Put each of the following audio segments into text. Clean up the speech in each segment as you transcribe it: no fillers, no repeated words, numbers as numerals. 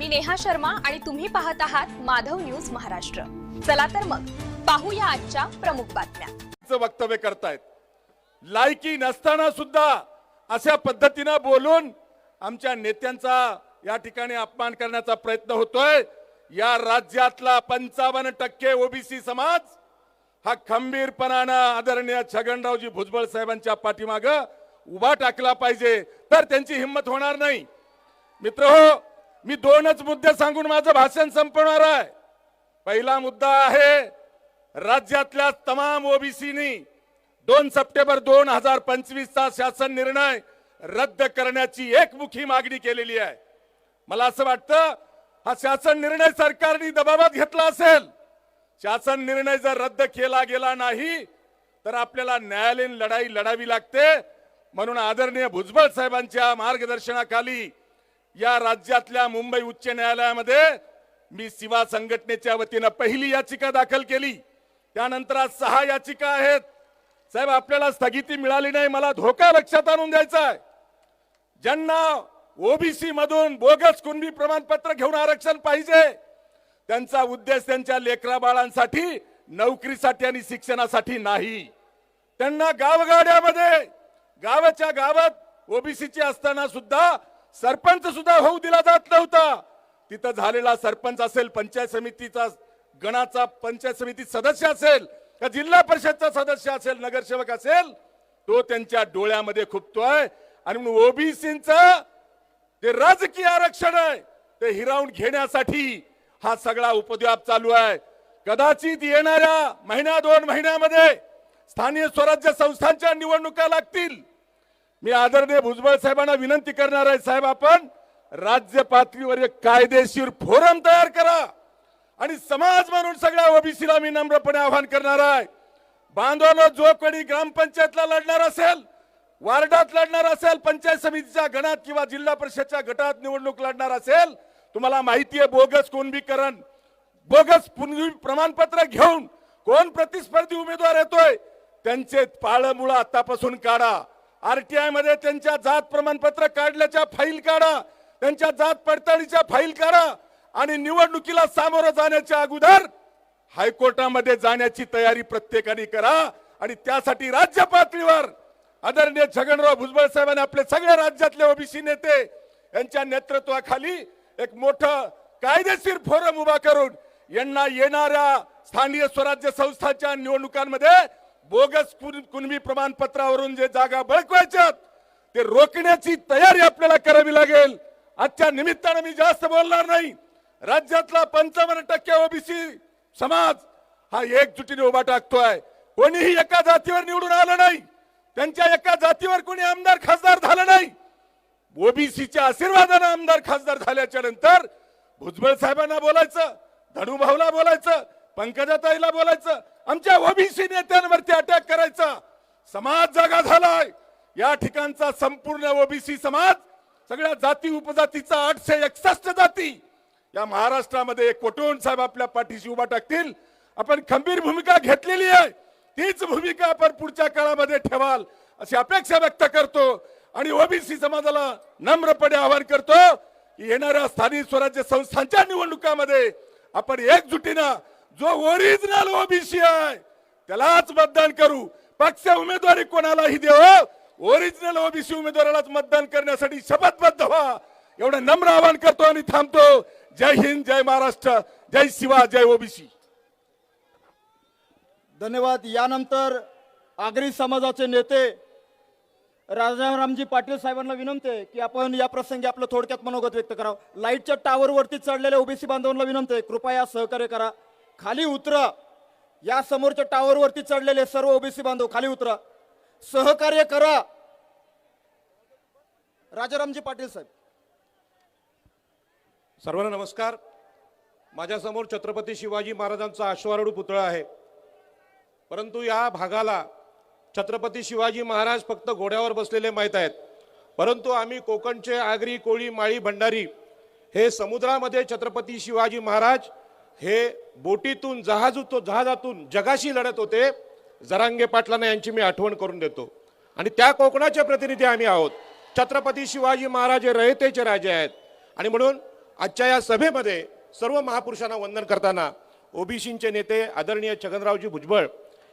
मी नेहा शर्मा आणि तुम्ही पाहत आहात माधव न्यूज महाराष्ट्र। चला तर मग पाहूया आजच्या प्रमुख बातम्या। वक्तव्य करतायत, लायकी नसताना सुद्धा अशा पद्धतीने बोलून आमच्या नेत्यांचा या ठिकाणी अपमान करण्याचा प्रयत्न होतोय। या राज्यातला 55% ओबीसी समाज हा खंबीरपणाने आदरणीय छगनरावजी भुजबळ साहेबांच्या पाठीमागे उभा टाकला पाहिजे, तर त्यांची हिम्मत होणार नाही। मित्रहो, मी दोनच मुद्दे सांगून माझं भाषण संपवणार आहे। पहिला मुद्दा आहे, राज्यातल्या तमाम ओबीसीनी 2 सप्टेंबर 2025 चा शासन निर्णय रद्द करण्याची एकमुखी मागणी केलेली आहे। मला असं वाटतं हा शासन निर्णय सरकारने दबावात घेतला असेल। शासन निर्णय जर रद्द केला गेला नाही तर आपल्याला न्यायालयीन लढाई लढावी लागते। म्हणून आदरणीय भुजबळ साहेबांच्या मार्गदर्शनाखाली या राज्यातल्या मुंबई उच्च न्यायालयामध्ये मी शिवा संघटनेच्या वतीने पहिली याचिका दाखल केली। त्यानंतर आज 6 याचिका आहेत। साहेब, आपल्याला स्थगिती मिळाली नाही, मला धोका लक्षात आणून द्यायचा आहे। ज्यांना ओबीसी मधून बोगस कुणबी प्रमाणपत्र घेऊन आरक्षण पाहिजे, त्यांचा उद्देश त्यांच्या लेकरा बाळांसाठी, नोकरीसाठी आणि शिक्षणासाठी नाही। त्यांना गावगाड्यामध्ये गावाच्या गावात ओबीसीचे असताना सुद्धा सरपंच सुद्धा होऊ दिला जात नव्हता। तिथं झालेला सरपंच असेल, पंचायत समितीचा गणाचा पंचायत समिती सदस्य असेल, का जिल्हा परिषदचा सदस्य असेल, नगरसेवक असेल, तो त्यांच्या डोळ्यामध्ये खुपतोय। आणि ओबीसींचं जे राजकीय आरक्षण आहे ते हिरावून घेण्यासाठी हा सगळा उपद्व्याप चालू आहे। कदाचित येणाऱ्या महिना 2 महिन्यामध्ये स्थानिक स्वराज्य संस्थांच्या निवडणुका लागतील। मी आदरणीय भुजबळ साहेबांना विनंती करणार आहे, साहेब आपण राज्य पातळीवर एक कायदेशीर फोरम तयार करा आणि समाज म्हणून सगळ्या ओबीसीला मी नम्रपणे आवाहन करणार आहे। बांधवांनो, जो कोणी ग्रामपंचायतला लढणार असेल, वार्डात लढणार असेल, पंचायत समितीच्या गणात किंवा जिल्हा परिषदच्या गटात निवडणूक लढणार असेल, तुम्हाला माहिती आहे बोगस कुणबीकरण, बोगस कुणबी प्रमाणपत्र घेऊन कोण प्रतिस्पर्धी उमेदवार येतोय त्यांचे पाळमुळं आतापासून काढा। आरटीआय मध्ये त्यांच्या जात प्रमाणपत्र काढल्याच्या फाईल काढा, त्यांच्या जात पडताळीच्या फाईल काढा आणि निवडणुकीला सामोरं जाण्याच्या अगोदर हायकोर्टामध्ये जाण्याची तयारी प्रत्येकाने करा। आणि त्यासाठी राज्य पातळीवर आदरणीय छगनराव भुजबळ साहेबांनी आपले सगळे राज्यातले ओबीसी नेते यांच्या नेतृत्वाखाली एक मोठं कायदेशीर फोरम उभा करून यांना येणाऱ्या स्थानिक स्वराज्य संस्थांच्या निवडणुकांमध्ये बोगस कुणबी प्रमाणपत्रावरून जे जागा बळकवायच्यात ते रोखण्याची तयारी आपल्याला करावी लागेल। आजच्या निमित्ताने मी जास्त बोलणार नाही। राज्यातला 55% ओबीसी समाज हा एकजुटीने उभा टाकतोय। कोणीही एका जातीवर निवडून आलं नाही, त्यांच्या एका जातीवर कोणी आमदार खासदार झालं नाही। ओबीसीच्या आशीर्वादाने आमदार खासदार झाल्याच्या नंतर भुजबळ साहेबांना बोलायचं, धनुभाऊला बोलायचं, पंकजाताईला बोलायचं, आमच्या ओबीसी नेत्यांवरती अटॅक करायचा। समाज जागा झालाय। या ठिकाणचा संपूर्ण ओबीसी समाज, सगळ्या जाती उपजातीचा 861 जाती या महाराष्ट्रामध्ये कोटून साहेब आपल्या पाठीशी उभा टाकतील। आपण खंबीर भूमिका घेतलेली आहे, तीच भूमिका आपण पुढच्या काळामध्ये ठेवाल अशी अपेक्षा व्यक्त करतो। आणि ओबीसी समाजाला नम्रपणे आवाहन करतो की येणाऱ्या स्थानिक स्वराज्य संस्थांच्या निवडणुकामध्ये आपण एकजुटीनं जो ओरिजिनल ओबीसी आहे त्यालाच मतदान करू। पक्ष उमेदवारी कोणालाही देव, ओरिजिनल ओबीसी उमेदवारालाच मतदान करण्यासाठी शपथबद्ध व्हा, एवढं नम्र आवाहन करतो आणि थांबतो। जय हिंद, जय महाराष्ट्र, जय शिवा, जय ओबीसी। धन्यवाद। यानंतर आगरी समाजाचे नेते राजारामजी पाटील साहेबांना विनंती आहे की आपण या प्रसंगी आपलं थोडक्यात मनोगत व्यक्त करावं। लाईटच्या टावर वरती चढलेल्या ओबीसी बांधवांना विनंती आहे, कृपया सहकार्य करा, खाली उतरा। या समोरच्या टावर वरती चढलेले सर्व ओबीसी बांधव खाली उतरा, सहकार्य करा। राजारामजी पाटील साहेब। सर्वांना नमस्कार। माझ्या समोर छत्रपती शिवाजी महाराजांचा अश्वारूढ पुतळा आहे, परंतु या भागाला छत्रपती शिवाजी महाराज फक्त घोड्यावर बसलेले माहीत आहेत, परंतु आम्ही कोकणचे आगरी, कोळी, माळी, भंडारी हे समुद्रामध्ये छत्रपती शिवाजी महाराज हे बोटीतून जहाजातून जगाशी लढत होते। जरांगे पाटलांना यांची मी आठवण करून देतो आणि त्या कोकणाचे प्रतिनिधी आम्ही आहोत। छत्रपती शिवाजी महाराज हे रयतेचे राजे आहेत आणि म्हणून आजच्या या सभेमध्ये सर्व महापुरुषांना वंदन करताना ओबीसीचे नेते आदरणीय छगनरावजी भुजबळ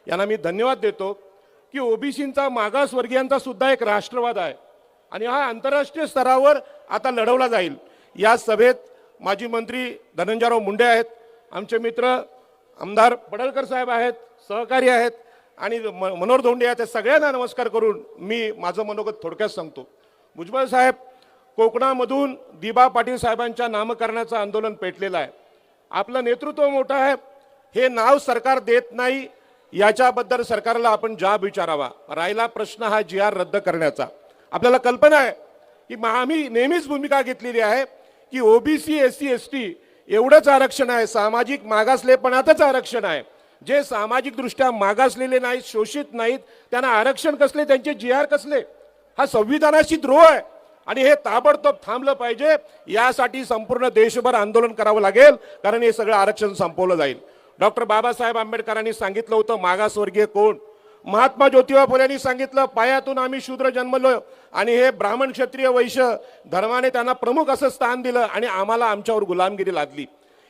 यांना मी धन्यवाद देतो की ओबीसींचा मागासवर्गीयांचा सुद्धा एक राष्ट्रवाद आहे आणि हा आंतरराष्ट्रीय स्तरावर आता लढवला जाईल. या सभेत माजी मंत्री धनंजयराव मुंडे आहेत, आमचे मित्र आमदार पडळकर साहेब आहेत, सहकारी आहेत आणि मनोहर धोंडे आहेत. सगळ्यांना नमस्कार करून मी माझं मनोगत थोडक्यात सांगतो. भुजबळ साहेब, कोकणामधून दिबा पाटील साहेबांच्या नामकरणाचं आंदोलन पेटलेलं आहे. आपलं नेतृत्व मोठं आहे, हे नाव सरकार देत नाही, याच्याबद्दल सरकारला आपण जाब विचारावा. राहिला प्रश्न हा GR रद्द करण्याचा. आपल्याला कल्पना आहे की आम्ही नेहमीच भूमिका घेतलेली आहे की ओबीसी SC ST एवढंच आरक्षण आहे, सामाजिक मागासलेपणातच आरक्षण आहे. जे सामाजिक दृष्ट्या मागासलेले नाहीत, शोषित नाहीत, त्यांना आरक्षण कसले, त्यांचे GR कसले, हा संविधानाशी द्रोह आहे आणि हे ताबडतोब थांबलं पाहिजे. यासाठी संपूर्ण देशभर आंदोलन करावं लागेल, कारण हे सगळं आरक्षण संपवलं जाईल. डॉक्टर बाबासाहेब आंबेडकरांनी सांगितलं होतं मागासवर्गीय कोण. महात्मा ज्योतिबा फुलेंनी सांगितलं पायातून आम्ही शूद्र जन्मलो आणि हे ब्राह्मण क्षत्रिय वैश्य धर्माने त्यांना प्रमुख असं स्थान दिलं आणि आम्हाला आमच्यावर गुलामगिरी लादली.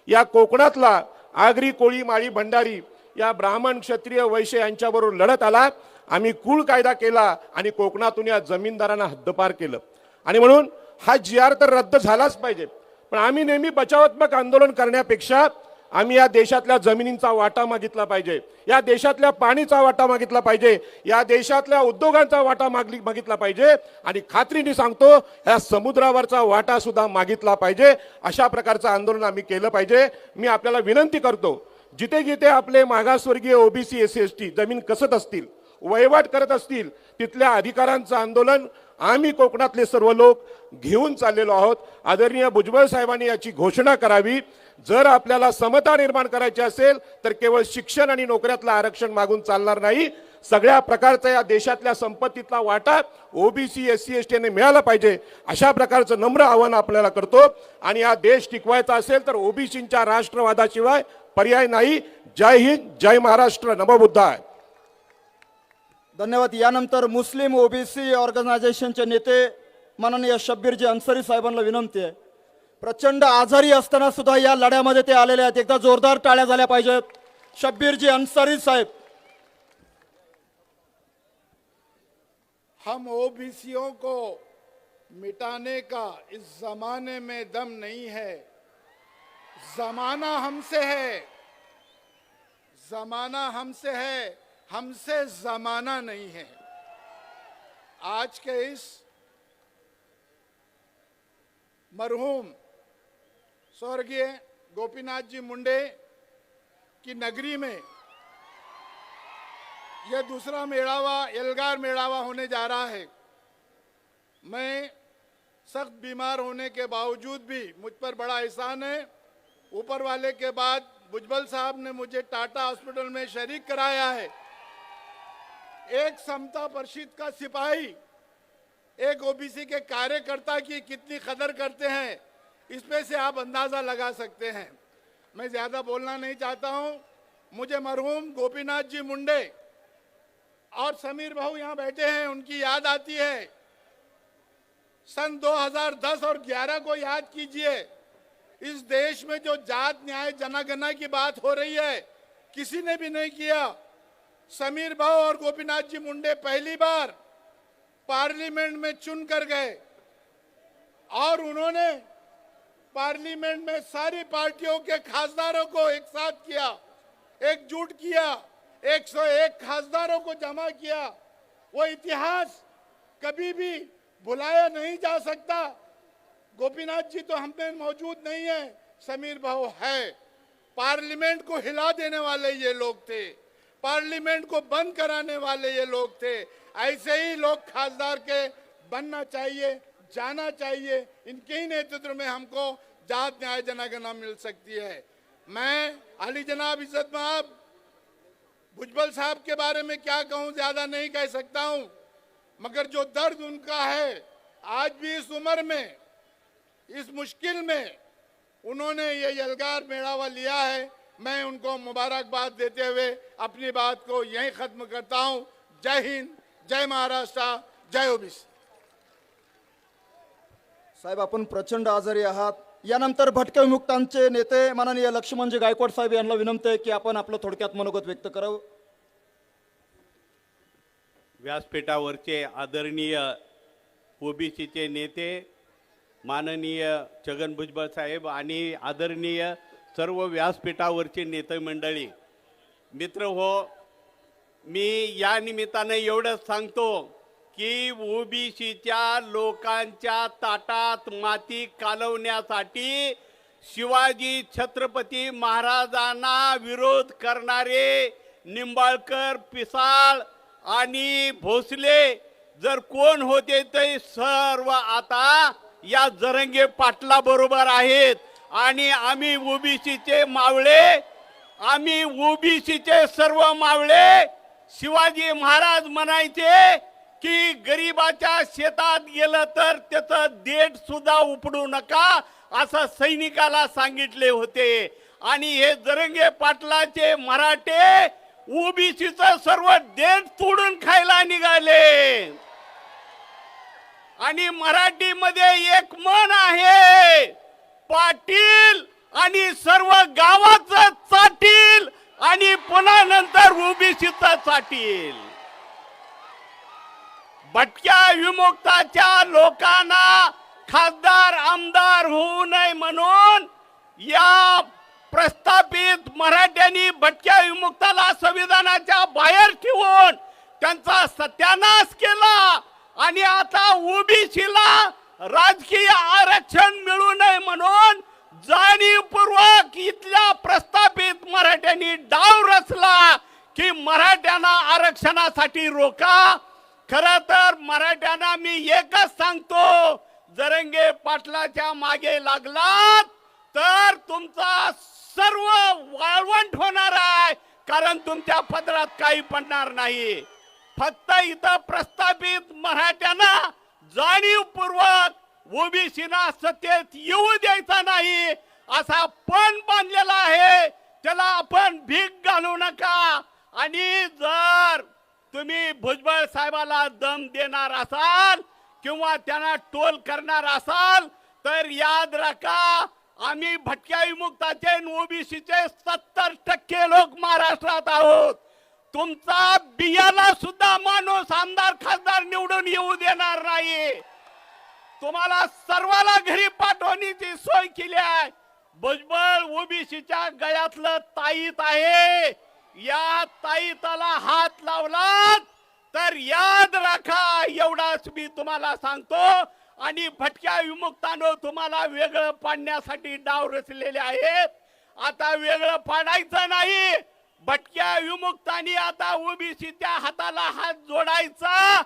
या कोकणातला आगरी, कोळी, माळी, भंडारी या ब्राह्मण क्षत्रिय वैश्य यांच्याबरोबर लढत आला. आम्ही कुळ कायदा केला आणि कोकणातून या जमीनदारांना हद्दपार केलं आणि म्हणून हा GR तर रद्द झालाच पाहिजे. पण आम्ही नेहमी बचावात्मक आंदोलन करण्यापेक्षा आम्ही या देशातल्या जमिनींचा वाटा मागितला पाहिजे, या देशातल्या पाणीचा वाटा मागितला पाहिजे, या देशातल्या उद्योगांचा वाटा मागितला पाहिजे आणि खात्रीने सांगतो या समुद्रावरचा वाटा सुद्धा मागितला पाहिजे. अशा प्रकारचं आंदोलन आम्ही केलं पाहिजे. मी आपल्याला विनंती करतो, जिथे जिथे आपले मागासवर्गीय ओबीसी SC ST जमीन कसत असतील, वहिवाट करत असतील, तिथल्या अधिकारांचं आंदोलन आम्ही कोकणातले सर्व लोक घेऊन चाललेलो आहोत. आदरणीय भुजबळ साहेबांनी याची घोषणा करावी. जर आपल्याला समता निर्माण करायची असेल तर केवळ शिक्षण आणि नोकऱ्यातलं आरक्षण मागून चालणार नाही. सगळ्या प्रकारचा या देशातल्या संपत्तीतला वाटा ओबीसी SC ST ने मिळाला पाहिजे. अशा प्रकारचं नम्र आवाहन आपल्याला करतो आणि हा देश टिकवायचा असेल तर ओबीसींच्या राष्ट्रवादाशिवाय पर्याय नाही. जय हिंद, जय महाराष्ट्र, नमो बुद्धाय. धन्यवाद. यानंतर मुस्लिम ओबीसी ऑर्गनायझेशनचे नेते माननीय शब्बीरजी अन्सारी साहेबांना विनंती आहे. प्रचंड आजारी असताना सुद्धा या लढ्यामध्ये ते आलेले आहेत. एकदा जोरदार टाळ्या झाल्या पाहिजेत. शब्बीरजी अन्सारी साहेब. हम ओबीसीओं को मिटाने का इस जमाने में दम नहीं है. जमाना हमसे है, जमाना हमसे है, हमसे जमाना नहीं है. आज के इस मरहूम स्वर्गीय गोपीनाथ जी मुंडे की नगरी में यह दूसरा मेड़ावा, एल्गार मेड़ावा होने जा रहा है. मैं सख्त बीमार होने के बावजूद भी मुझ पर बड़ा एहसान है. ऊपर वाले के बाद भुजबल साहब ने मुझे टाटा हॉस्पिटल में शरीक कराया है. एक समता परिषद का सिपाही एक ओबीसी के कार्यकर्ता की कितनी कदर करते हैं, इसमें से आप अंदाजा लगा सकते हैं. मैं ज्यादा बोलना नहीं चाहता हूं. मुझे मरहूम गोपीनाथ जी मुंडे और समीर भाऊ यहां बैठे हैं, उनकी याद आती है. सन 2010 और 11 को याद कीजिए. इस देश में जो जात न्याय जनगणना की बात हो रही है, किसी ने भी नहीं किया. समीर भाऊ और गोपीनाथ जी मुंडे पहली बार पार्लियामेंट में चुन कर गए और उन्होंने पार्लियामेंट में सारी पार्टियों के खासदारों को एक साथ किया, एकजुट किया, 101 खासदारों को जमा किया. वो इतिहास कभी भी भुलाया नहीं जा सकता. गोपीनाथ जी तो हम में मौजूद नहीं है, समीर भाऊ है. पार्लियामेंट को हिला देने वाले ये लोग थे, पार्लियामेंट को बंद कराने वाले ये लोग थे. ऐसे ही लोग खासदार के बनना चाहिए, जाना चाहिए. इनके ही नेतृत्व में हमको जात न्याय जनगणना मिल सकती है. मैं अली जनाब इज्जत माब भुजबल साहब के बारे में क्या कहूं, ज्यादा नहीं कह सकता हूं, मगर जो दर्द उनका है आज भी इस उम्र में, इस मुश्किल में उन्होंने ये यलगार मेड़ावा लिया है. मैं उनको मुबारकबाद देते हुए अपनी बात को यहीं खत्म करता हूं. जय हिंद, जय महाराष्ट्र, जय ओबीसी. साहेब, आपण प्रचंड आजारी आहात, यानंतर भटक्या विमुक्तांचे नेते माननीय लक्ष्मणजी गायकवाड साहेब यांना विनंती आहे की आपण आपलं थोडक्यात मनोगत व्यक्त करावं. व्यासपीठावरचे आदरणीय ओबीसीचे नेते माननीय छगन भुजबळ साहेब आणि आदरणीय सर्व व्यासपीठावरचे नेते मंडळी, मित्र हो, मी या निमित्ताने एवढंच सांगतो की ओबीसीच्या लोकांच्या ताटात माती कालवण्यासाठी शिवाजी छत्रपती महाराजांना विरोध करणारे निंबाळकर, पिसाळ आणि भोसले जर कोण होते ते सर्व आता या जरंगे पाटला बरोबर आहेत. आणि आम्ही ओबीसीचे मावळे, आम्ही ओबीसीचे सर्व मावळे, शिवाजी महाराज म्हणायचे की गरीबाच्या शेतात गेलं तर त्याचं देठ सुद्धा उपडू नका असं सैनिकाला सांगितले होते. आणि हे जरंगे पाटलाचे मराठे ओबीसीचं सर्व देठ तोडून खायला निघाले. आणि मराठीमध्ये एक म्हण आहे, पाटील आणि सर्व गावाचं चाटील आणि पुन्हा नंतर ओबीसीचं चाटील. भटक्या विमुक्ताच्या लोकांना खासदार आमदार होऊ नये म्हणून या प्रस्थापित मराठ्यांनी भटक्या विमुक्ताला संविधानाच्या बाहेर ठेवून त्यांचा सत्यानाश केला. आणि आता ओबीसीला राजकीय आरक्षण मिळू नये म्हणून जाणीवपूर्वक इथल्या प्रस्थापित मराठ्यांनी डाव रचला की मराठ्यांना आरक्षणासाठी रोका. खरं तर मराठ्यांना मी एकच सांगतो, जरंगे पाटलाच्या मागे लागलात तर तुमचा सर्व वाळवंट होणार आहे, कारण तुमच्या पदरात काही पडणार नाही. फक्त इथं प्रस्थापित मराठ्यांना जाणीवपूर्वक ओबीसीना सत्तेत येऊ द्यायचा नाही असा पण बांधलेला आहे. त्याला आपण भीक घालू नका. आणि जर तुम्ही भुजबळ साहेबाला दम देणार असाल किंवा त्यांना टोल करणार असाल तर याद राखा, आम्ही भटक्या विमुक्ताचे ओबीसीचे 70% लोक महाराष्ट्रात आहोत. तुमचा बियाला सुद्धा माणूस आमदार खासदार निवडून येऊ देणार नाही. तुम्हाला सर्वाला घरी पाठवण्याची सोय केली आहे. भुजबळ ओबीसीच्या गळ्यातलं ताईत आहे. या ताईताला हात लावलात तर याद राखा, एवढाच मी तुम्हाला सांगतो. आणि भटक्या विमुक्तांनो तुम्हाला वेगळं पाडण्यासाठी डाव रचलेले आहेत. आता वेगळं पाडायचं नाही. भटक्या विमुक्तांनी आता ओबीसीच्या हाताला हात जोडायचा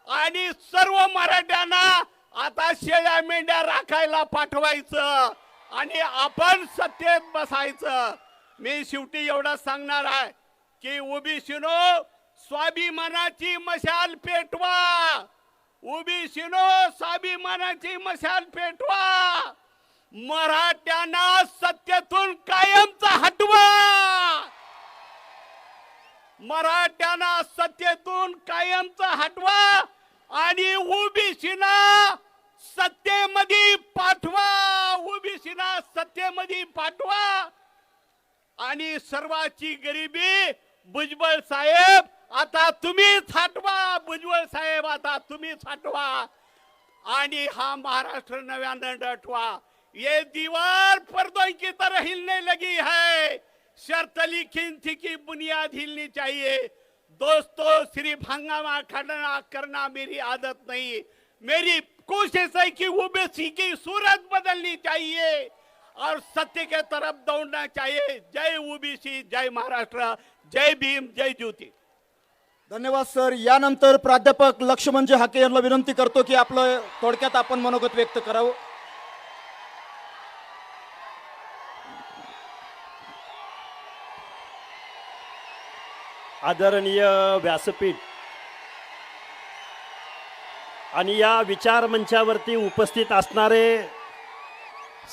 आणि सर्व मराठ्यांना आता शेळ्या मेंढ्या राखायला पाठवायचं आणि आपण सत्तेत बसायचं. मी शेवटी एवढं सांगणार आहे की ओबीसीनो स्वाभिमानाची मशाल पेटवा. ओबीसीनो स्वाभिमानाची मशाल पेटवा. मराठ्यांना सत्तेतून कायमचा हटवा. मराठ्यांना सत्तेतून कायमचा हटवा आणि ओबीसीना सत्तेमध्ये पाठवा. ओबीसीना सत्तेमध्ये पाठवा. आणि सर्वांची गरिबी भुजबळ साहेब आता तुम्हीच हटवा. भुजबळ साहेब आता तुम्हीच हटवा. आणि हा महाराष्ट्र नव्यानं डटवा. ये दीवार पर्दों की तरह हिलने लगी है. शर्त लिखी थी कि बुनियाद हिलनी चाहिए. दोस्तों, सिर्फ हंगामा करना मेरी आदत नहीं. मेरी कोशिश है कि ओबीसी की सूरत बदलनी चाहिए और सत्य के तरफ दौड़ना चाहिए. जय ओबीसी, जय महाराष्ट्र, जय भीम, जय ज्योती. धन्यवाद सर. यानंतर प्राध्यापक लक्ष्मणजी हाके यांना विनंती करतो की आपलं थोडक्यात आपण मनोगत व्यक्त करावं. आदरणीय व्यासपीठ आणि या विचार मंचावरती उपस्थित असणारे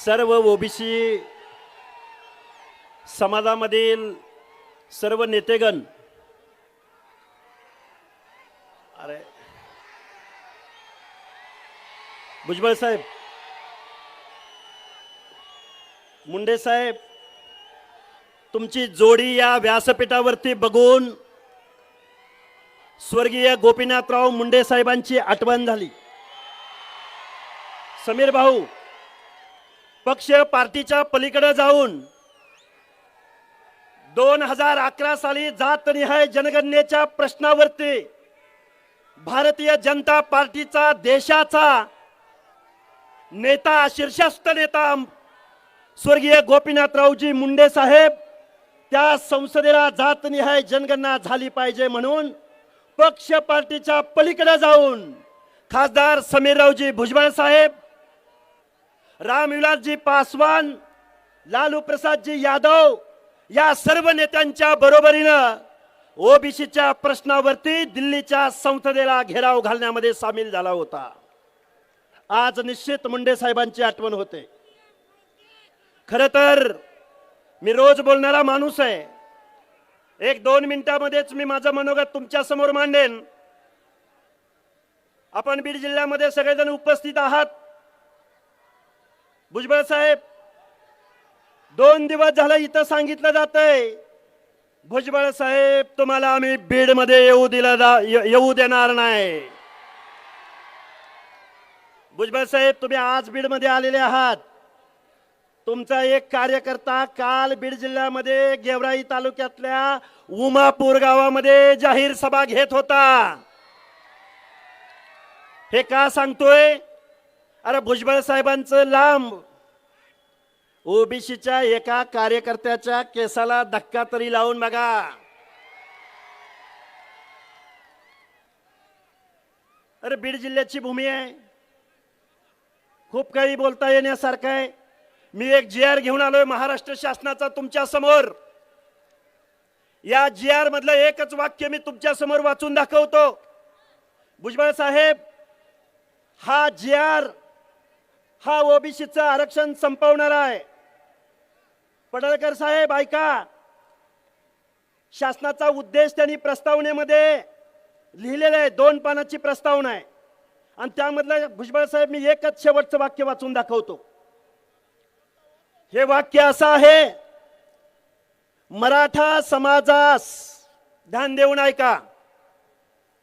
सर्व ओबीसी समाजामधील सर्व नेतेगण, अरे भुजबळ साहेब, मुंडे साहेब, तुमची जोडी या व्यासपीठावरती बघून स्वर्गीय गोपीनाथराव मुंडे साहेबांची आठवण झाली. समीर भाऊ, पक्ष पार्टीच्या पलीकडे जाऊन 2011 साली जातनिहाय जनगणनेच्या प्रश्नावरती भारतीय जनता पार्टीचा देशाचा नेता, शीर्षस्थ नेता स्वर्गीय गोपीनाथरावजी मुंडे साहेब त्या संसदेला जातनिहाय जनगणना झाली पाहिजे म्हणून पक्ष पार्टीच्या पलीकडे जाऊन खासदार समीररावजी भुजबळ साहेब, रामविलासजी पासवान, लालू प्रसादजी यादव या सर्व नेत्यांच्या बरोबरीनं ओबीसीच्या प्रश्नावरती दिल्लीच्या संसदेला घेराव घालण्यामध्ये सामील झाला होता. आज निश्चित मुंडे साहेबांची आठवण होते. खरं तर मी रोज बोलणारा माणूस आहे. 1-2 मिनिटांमध्येच मी माझं मनोगत तुमच्या समोर मांडेन. आपण बीड जिल्ह्यामध्ये सगळेजण उपस्थित आहात. भुजबळ साहेब, 2 दिवस झालं इथं सांगितलं जातंय, भुजबळ साहेब तुम्हाला आम्ही बीडमध्ये येऊ देणार नाही. भुजबळ साहेब, तुम्ही आज बीडमध्ये आलेले आहात. तुमचा एक कार्यकर्ता काल बीड जिल्ह्यामध्ये गेवराई तालुक्यातल्या उमापूर गावामध्ये जाहीर सभा घेत होता. हे का सांगतोय? अरे भुजबळ साहेबांचं लांब, ओबीसीच्या एका कार्यकर्त्याच्या केसाला धक्का तरी लावून बघा. अरे बीड जिल्ह्याची भूमी आहे, खूप काही बोलता येण्यासारखं आहे. मी एक GR घेऊन आलोय महाराष्ट्र शासनाचा तुमच्या समोर. या GR मधलं एकच वाक्य मी तुमच्या समोर वाचून दाखवतो. भुजबळ साहेब, हा GR हा ओबीसीचं आरक्षण संपवणारा आहे. पडळकर साहेब ऐका, शासनाचा उद्देश त्यांनी प्रस्तावनेमध्ये लिहिलेला आहे. 2 पानाची प्रस्तावना आहे आणि त्यामधलं भुजबळ साहेब मी एकच शेवटचं वाक्य वाचून दाखवतो. हे वाक्य असं आहे, मराठा समाजास, ध्यान देऊन ऐका,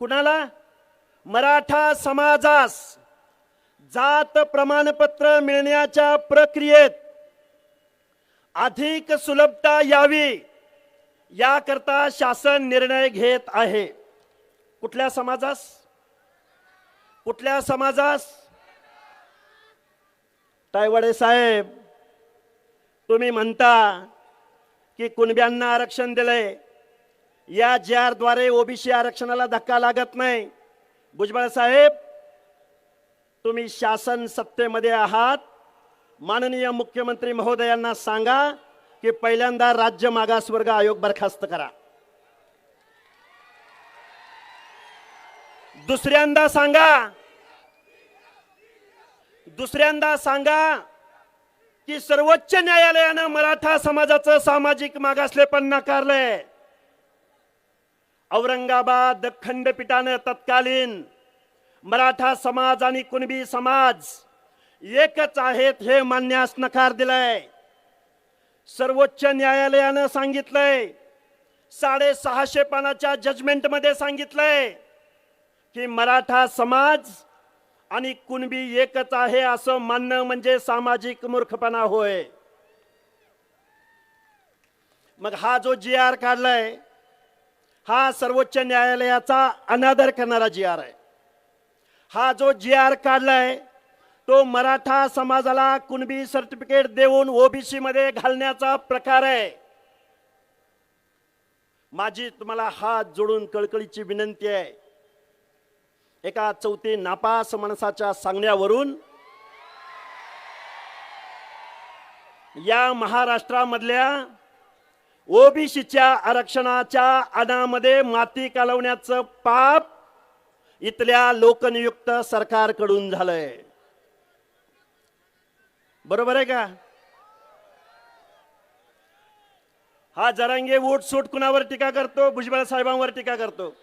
कुणाला? मराठा समाजास जात प्रमाणपत्र मिळण्याच्या प्रक्रियेत अधिक सुलभता यावी याकरता शासन निर्णय घेत आहे. कुठल्या समाजास? कुठल्या समाजास? तायवाडे साहेब, तुम्ही म्हणता की कुणब्यांना आरक्षण दिलंय, या GR द्वारे ओबीसी आरक्षणाला धक्का लागत नाही. भुजबळ साहेब, तुम्ही शासन सत्तेमध्ये आहात. माननीय मुख्यमंत्री महोदयांना सांगा की पहिल्यांदा राज्य मागासवर्ग आयोग बरखास्त करा. दुसऱ्यांदा सांगा की सर्वोच्च न्यायालयानं मराठा समाजाचं सामाजिक मागासलेपण नाकारलंय. औरंगाबाद खंडपीठानं तत्कालीन मराठा समाज आणि कुणबी समाज एकच आहेत हे मानण्यास नकार दिलाय. सर्वोच्च न्यायालयानं सांगितलंय, 650 पानाच्या जजमेंटमध्ये सांगितलंय की मराठा समाज आणि कुणबी एकच आहे असं मानणं म्हणजे सामाजिक मूर्खपणा होय. मग हा जो GR काढलाय हा सर्वोच्च न्यायालयाचा अनादर करणारा GR आहे. हा जो GR काढलाय तो मराठा समाजाला कुणबी सर्टिफिकेट देऊन ओबीसी मध्ये घालण्याचा प्रकार आहे. माझी तुम्हाला हात जोडून कळकळीची विनंती आहे, एका चौथी नापास माणसाच्या सांगण्यावरून या महाराष्ट्रामधल्या ओबीसीच्या आरक्षणाच्या अनामध्ये माती कालवण्याचं पाप इथल्या लोकनियुक्त सरकारकडून झालंय. बरोबर आहे का? हा जरांगे वोटसूट कुणावर टीका करतो? भुजबळ साहेबांवर टीका करतो.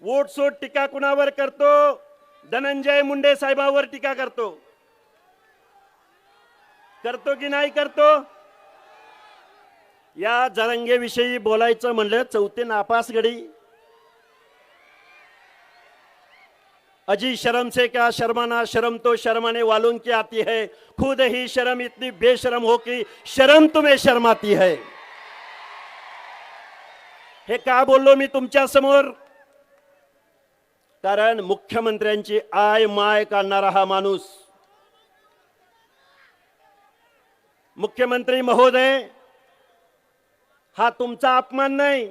वोटसूट टीका कुणावर करतो? धनंजय मुंडे साहेबांवर टीका करतो. करतो की नाही करतो? या जरंगेविषयी बोलायचं म्हणलं चौथे नापास गडी. अजी शर्म से क्या शर्माना, शर्म तो शर्माने वालों की आती है, खुद ही शर्म इतनी बेशरम हो कि शर्म तुम्हें शर्माती है. हे का बोललो मी तुमच्या समोर? कारण मुख्यमंत्र्यांची आय माय काढणारा हा माणूस, मुख्यमंत्री महोदय, हा तुमचा अपमान नाही,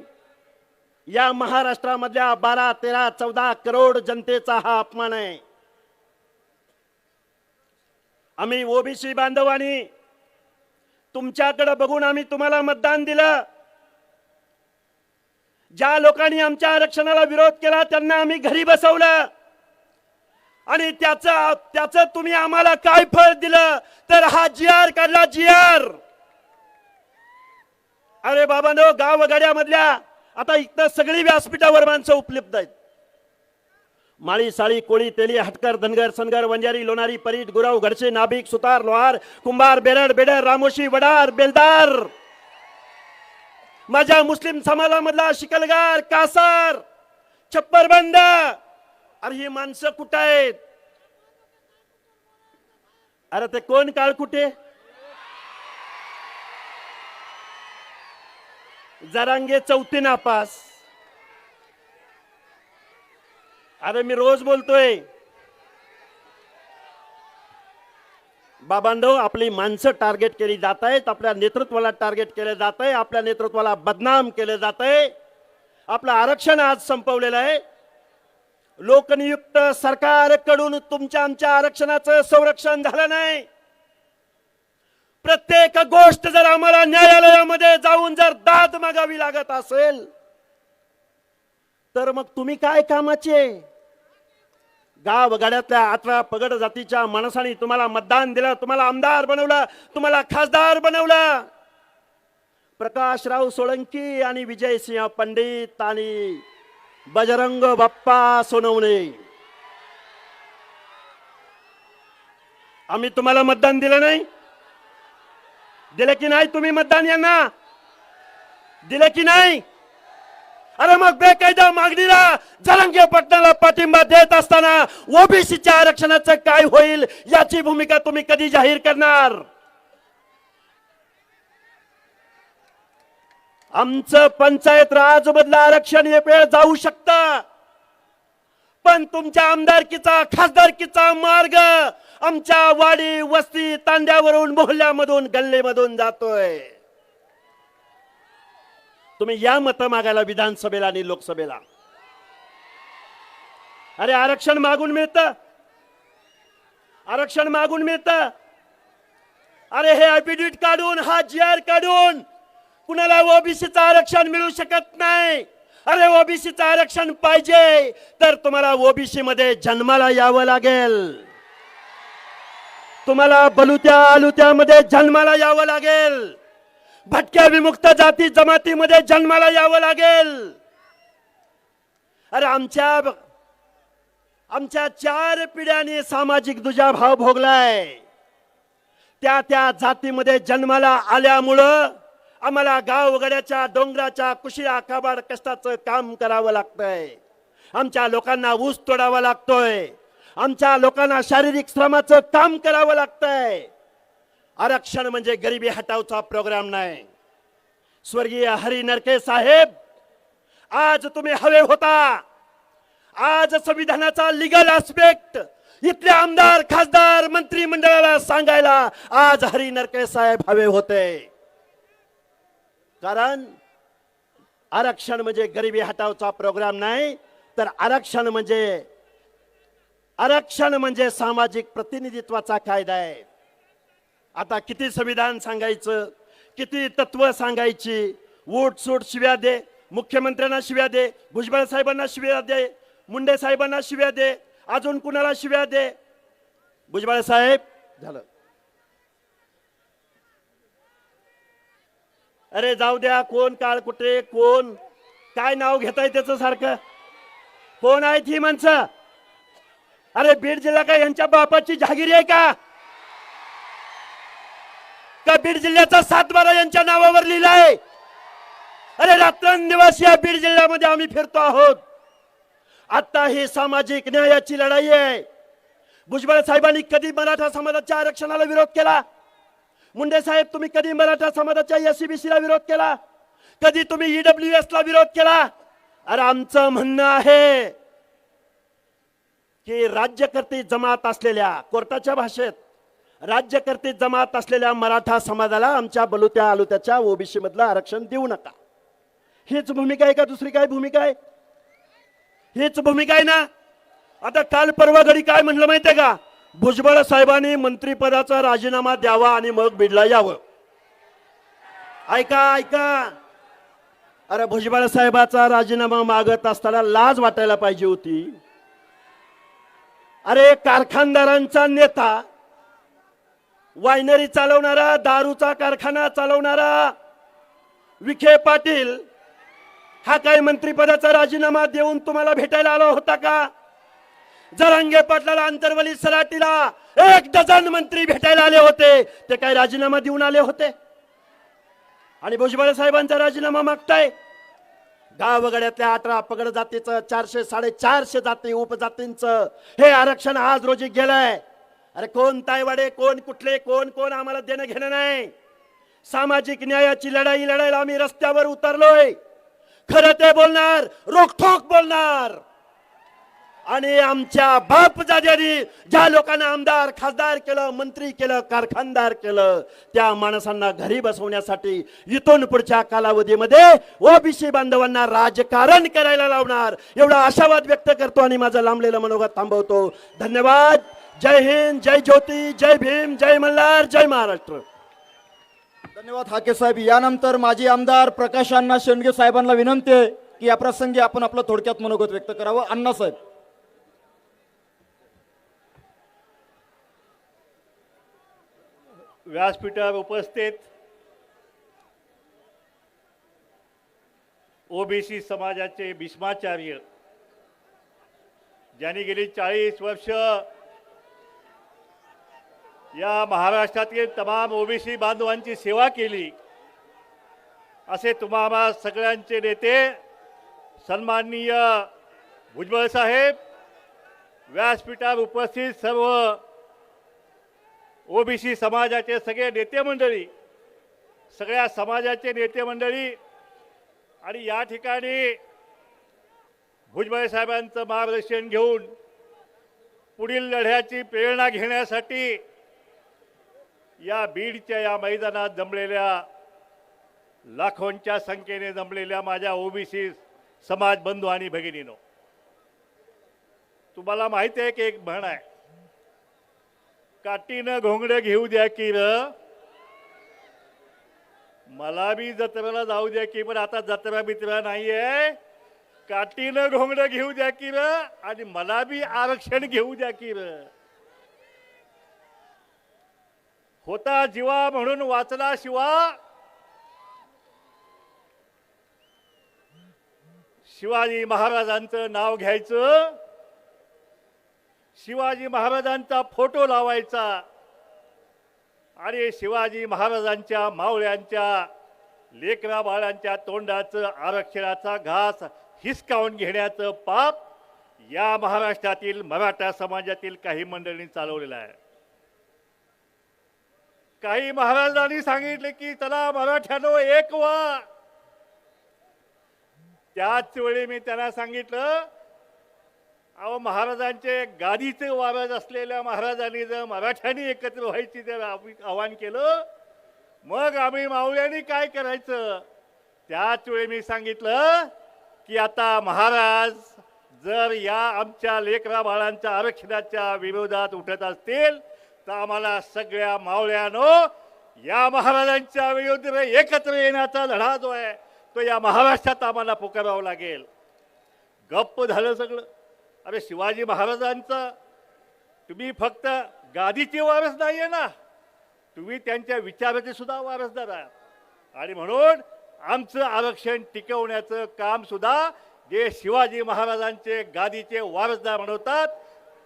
या महाराष्ट्रामधल्या 12, 13, 14 करोड जनतेचा हा अपमान आहे. आम्ही ओबीसी बांधवांनी तुमच्याकडे बघून आम्ही तुम्हाला मतदान दिलं. ज्या लोकांनी आमच्या आरक्षणाला विरोध केला त्यांना आम्ही घरी बसवलं आणि त्याचं तुम्ही आम्हाला काय फळ दिलं? तर हा GR काढला, GR. अरे बाबांनो, गावगाड्यामधल्या आता इथं सगळी व्यासपीठावर माणसं उपलब्ध आहेत. माळी, साळी, कोळी, तेली, हटकर, धनगर, सनगर, वंजारी, लोणारी, परीट, गुराव, घरचे, नाभिक, सुतार, लोहार, कुंभार, बेरड, बेडर, रामोशी, वडार, बेलदार, माझ्या मुस्लिम समाजामधला शिकलगार, कासार, छप्परबंद. अरे ही माणसं कुठं आहेत? अरे ते कोण काळ कुठे? जरांगे चौथी नापास. अरे मी रोज बोलतोय बाबांनो, आपली माणसं टार्गेट केली जात आहेत, आपल्या नेतृत्वाला टार्गेट केलं जात आहे, आपल्या नेतृत्वाला बदनाम केलं जात आहे. आपलं आरक्षण आज संपवलेलं आहे. लोकनियुक्त सरकारकडून तुमच्या आमच्या आरक्षणाचं संरक्षण झालं नाही. प्रत्येक गोष्ट जर आम्हाला न्यायालयामध्ये जाऊन जर दाद मागावी लागत असेल तर मग तुम्ही काय कामाचे? गावगाड्यातल्या 18 पगड जातीच्या माणसांनी तुम्हाला मतदान दिलं, तुम्हाला आमदार बनवलं, तुम्हाला खासदार बनवलं. प्रकाशराव सोळंकी आणि विजयसिंह पंडित आणि बजरंग बाप्पा सोनवणे, आम्ही तुम्हाला मतदान दिलं नाही? दिलं की नाही तुम्ही मतदान? यांना दिलं की नाही? अरे मग बेकायदा मागणीला जरांगे पाटलाला पाठिंबा देत असताना ओबीसीच्या आरक्षणाचं काय होईल याची भूमिका तुम्ही कधी जाहीर करणार? आमचं पंचायत राज मधलं आरक्षण एक वेळ जाऊ शकतं, पण तुमच्या आमदारकीचा खासदारकीचा मार्ग आमच्या वाडी वस्ती तांड्यावरून मोहल्ल्यामधून गल्लीमधून जातोय. तुम्ही या मत मागायला विधानसभेला आणि लोकसभेला. अरे आरक्षण मागून मिळतं, आरक्षण मागून मिळतं. अरे हे ॲफिडेव्हिट काढून, हा GR काढून कुणाला ओबीसीचं आरक्षण मिळू शकत नाही. अरे ओबीसीचं आरक्षण पाहिजे तर तुम्हाला ओबीसी मध्ये जन्माला यावं लागेल, तुम्हाला बलुत्या आलुत्यामध्ये जन्माला यावं लागेल, भटक्या विमुक्त जाती जमातीमध्ये जन्माला यावं लागेल. अरे आमच्या 4 पिढ्यांनी सामाजिक दुजाभाव भोगलाय. त्या जातीमध्ये जन्माला आल्यामुळं आम्हाला गावगड्याच्या डोंगराच्या कुशिया काबाड कष्टाचं काम करावं लागतंय. आमच्या लोकांना ऊस तोडावा लागतोय, आमच्या लोकांना शारीरिक श्रमाचं काम करावं लागतंय. आरक्षण म्हणजे गरिबी हटावचा प्रोग्राम नाही. स्वर्गीय हरी नरके साहेब, आज तुम्ही हवे होता. आज संविधानाचा लिगल ऍस्पेक्ट इथले आमदार खासदार मंत्रिमंडळाला सांगायला आज हरी नरके साहेब हवे होते. कारण आरक्षण म्हणजे गरिबी हटावचा प्रोग्राम नाही, तर आरक्षण म्हणजे सामाजिक प्रतिनिधित्वाचा कायदा आहे. आता किती संविधान सांगायचं, किती तत्व सांगायची, वोट सूट शिव्या दे, मुख्यमंत्र्यांना शिव्या दे, भुजबळ साहेबांना शिव्या दे, मुंडे साहेबांना शिव्या दे, अजून कुणाला शिव्या दे. भुजबळ साहेब झालं. अरे जाऊ द्या, कोण काळ कुठे, कोण काय नाव घेताय त्याचं सारखं. कोण आहेत ही माणसं? अरे बीड जिल्हा काय यांच्या बापाची जहागिरी आहे का? का बीड जिल्ह्याचा 7/12 यांच्या नावावर लिहिलाय? अरे रात्रंदिवस या बीड जिल्ह्यामध्ये आम्ही फिरतो आहोत. आता ही सामाजिक न्यायाची लढाई आहे. भुजबळ साहेबांनी कधी मराठा समाजाच्या आरक्षणाला विरोध केला? मुंडे साहेब, तुम्ही कधी मराठा समाजाच्या SCBC ला विरोध केला? कधी तुम्ही EWS ला विरोध केला? अरे आमचं म्हणणं आहे की राज्यकर्ते जमात असलेल्या, कोर्टाच्या भाषेत राज्यकर्ते जमात असलेल्या मराठा समाजाला आमच्या बलुत्या आलुत्याच्या OBC मधलं आरक्षण देऊ नका. हीच भूमिका आहे का दुसरी काय भूमिका आहे? हीच भूमिका आहे ना. आता काल परवा घडी काय म्हणलं माहितीये का? भुजबळ साहेबांनी मंत्रिपदाचा राजीनामा द्यावा आणि मग बीडला यावं. ऐका ऐका, अरे भुजबळ साहेबाचा राजीनामा मागत असताना लाज वाटायला पाहिजे होती. अरे कारखानदारांचा नेता, वायनरी चालवणारा, दारूचा कारखाना चालवणारा विखे पाटील हा काय मंत्रिपदाचा राजीनामा देऊन तुम्हाला भेटायला आला होता का? जरांगे पाटलाला, अंतरवली सराटीला 1 डझन मंत्री भेटायला आले होते. ते काय राजीनामा देऊन आले होते? आणि भुजबळ साहेबांचा राजीनामा मागताय. गावगड्यातल्या 18 अपगड जातीचं, 400 450 जाती उपजातींचं हे आरक्षण आज रोजी गेलंय. अरे कोण तायवाडे, कोण कुठले, कोण कोण आम्हाला देणं घेणं नाही. सामाजिक न्यायाची लढाई लढायला आम्ही रस्त्यावर उतरलोय. खरं ते बोलणार, रोखोक बोलणार. आणि आमच्या बापजाद्यांनी ज्या लोकांना आमदार, खासदार केलं, मंत्री केलं, कारखानदार केलं, त्या माणसांना घरी बसवण्यासाठी इथून पुढच्या कालावधीमध्ये OBC बांधवांना राजकारण करायला लावणार, एवढा आशावाद व्यक्त करतो आणि माझं लांबलेलं मनोगत थांबवतो. धन्यवाद. जय हिंद, जय ज्योती, जय भीम, जय मल्हार, जय महाराष्ट्र. धन्यवाद हाके साहेब. यानंतर माजी आमदार प्रकाश अण्णा शेंडगे साहेबांना विनंती आहे की या प्रसंगी आपण आपलं थोडक्यात मनोगत व्यक्त करावं. अण्णा साहेब. व्यासपीठावर उपस्थित OBC समाजाचे भीष्माचार्य, ज्यांनी गेली 40 वर्ष या महाराष्ट्रातील तमाम OBC बांधवांची सेवा केली, असे तुम्हाला सगळ्यांचे नेते सन्माननीय भुजबळ साहेब, व्यासपीठावर उपस्थित सर्व OBC समाजाचे सगळे नेते मंडळी, सगळ्या समाजाचे नेते मंडळी आणि या ठिकाणी भुजबळ साहेबांचं मार्गदर्शन घेऊन पुढील लढ्याची प्रेरणा घेण्यासाठी या बीडच्या या मैदानात जमलेल्या लाखोंच्या संख्येने जमलेल्या माझ्या OBC समाज बंधू आणि भगिनीनो, तुम्हाला माहिती आहे की एक म्हण आहे, काठीनं घोंगडं घेऊ द्या की र, मला बी जत्रेला जाऊ द्या की, पण आता जत्रा बित्रा नाहीये. काठीनं घोंगडं घेऊ द्या की र आणि मला बी आरक्षण घेऊ द्या की र. होता जीवा म्हणून वाचला शिवा, शिवाजी महाराजांचं नाव घ्यायचं, शिवाजी महाराजांचा फोटो लावायचा आणि शिवाजी महाराजांच्या मावळ्यांच्या लेकरा बाळांच्या तोंडाचं आरक्षणाचा घास हिसकावून घेण्याचं पाप या महाराष्ट्रातील मराठा समाजातील काही मंडळींनी चालवलेलं आहे. काही महाराजांनी सांगितले की चला मराठ्यानो एक व्हा. त्याच वेळी मी त्यांना सांगितलं, अहो महाराजांचे गादीचे वारस असलेल्या महाराजांनी जर मराठ्यांनी एकत्र व्हायची जर आवाहन केलं, मग आम्ही मावळ्यांनी काय करायचं? त्याच वेळी मी सांगितलं की आता महाराज जर या आमच्या लेकरा बाळांच्या आरक्षणाच्या विरोधात उठत असतील तर आम्हाला सगळ्या मावळ्यानो या महाराजांच्या विरुद्ध एकत्र येण्याचा लढा जो आहे तो या महाराष्ट्रात आम्हाला पुकारावा लागेल. गप्प झालं सगळं. अरे शिवाजी महाराजांचं तुम्ही फक्त गादीचे वारस नाहीये ना, तुम्ही त्यांच्या विचाराचे सुद्धा वारसदार आहात. आणि म्हणून आमचं आरक्षण टिकवण्याचं काम सुद्धा जे शिवाजी महाराजांचे गादीचे वारसदार म्हणतात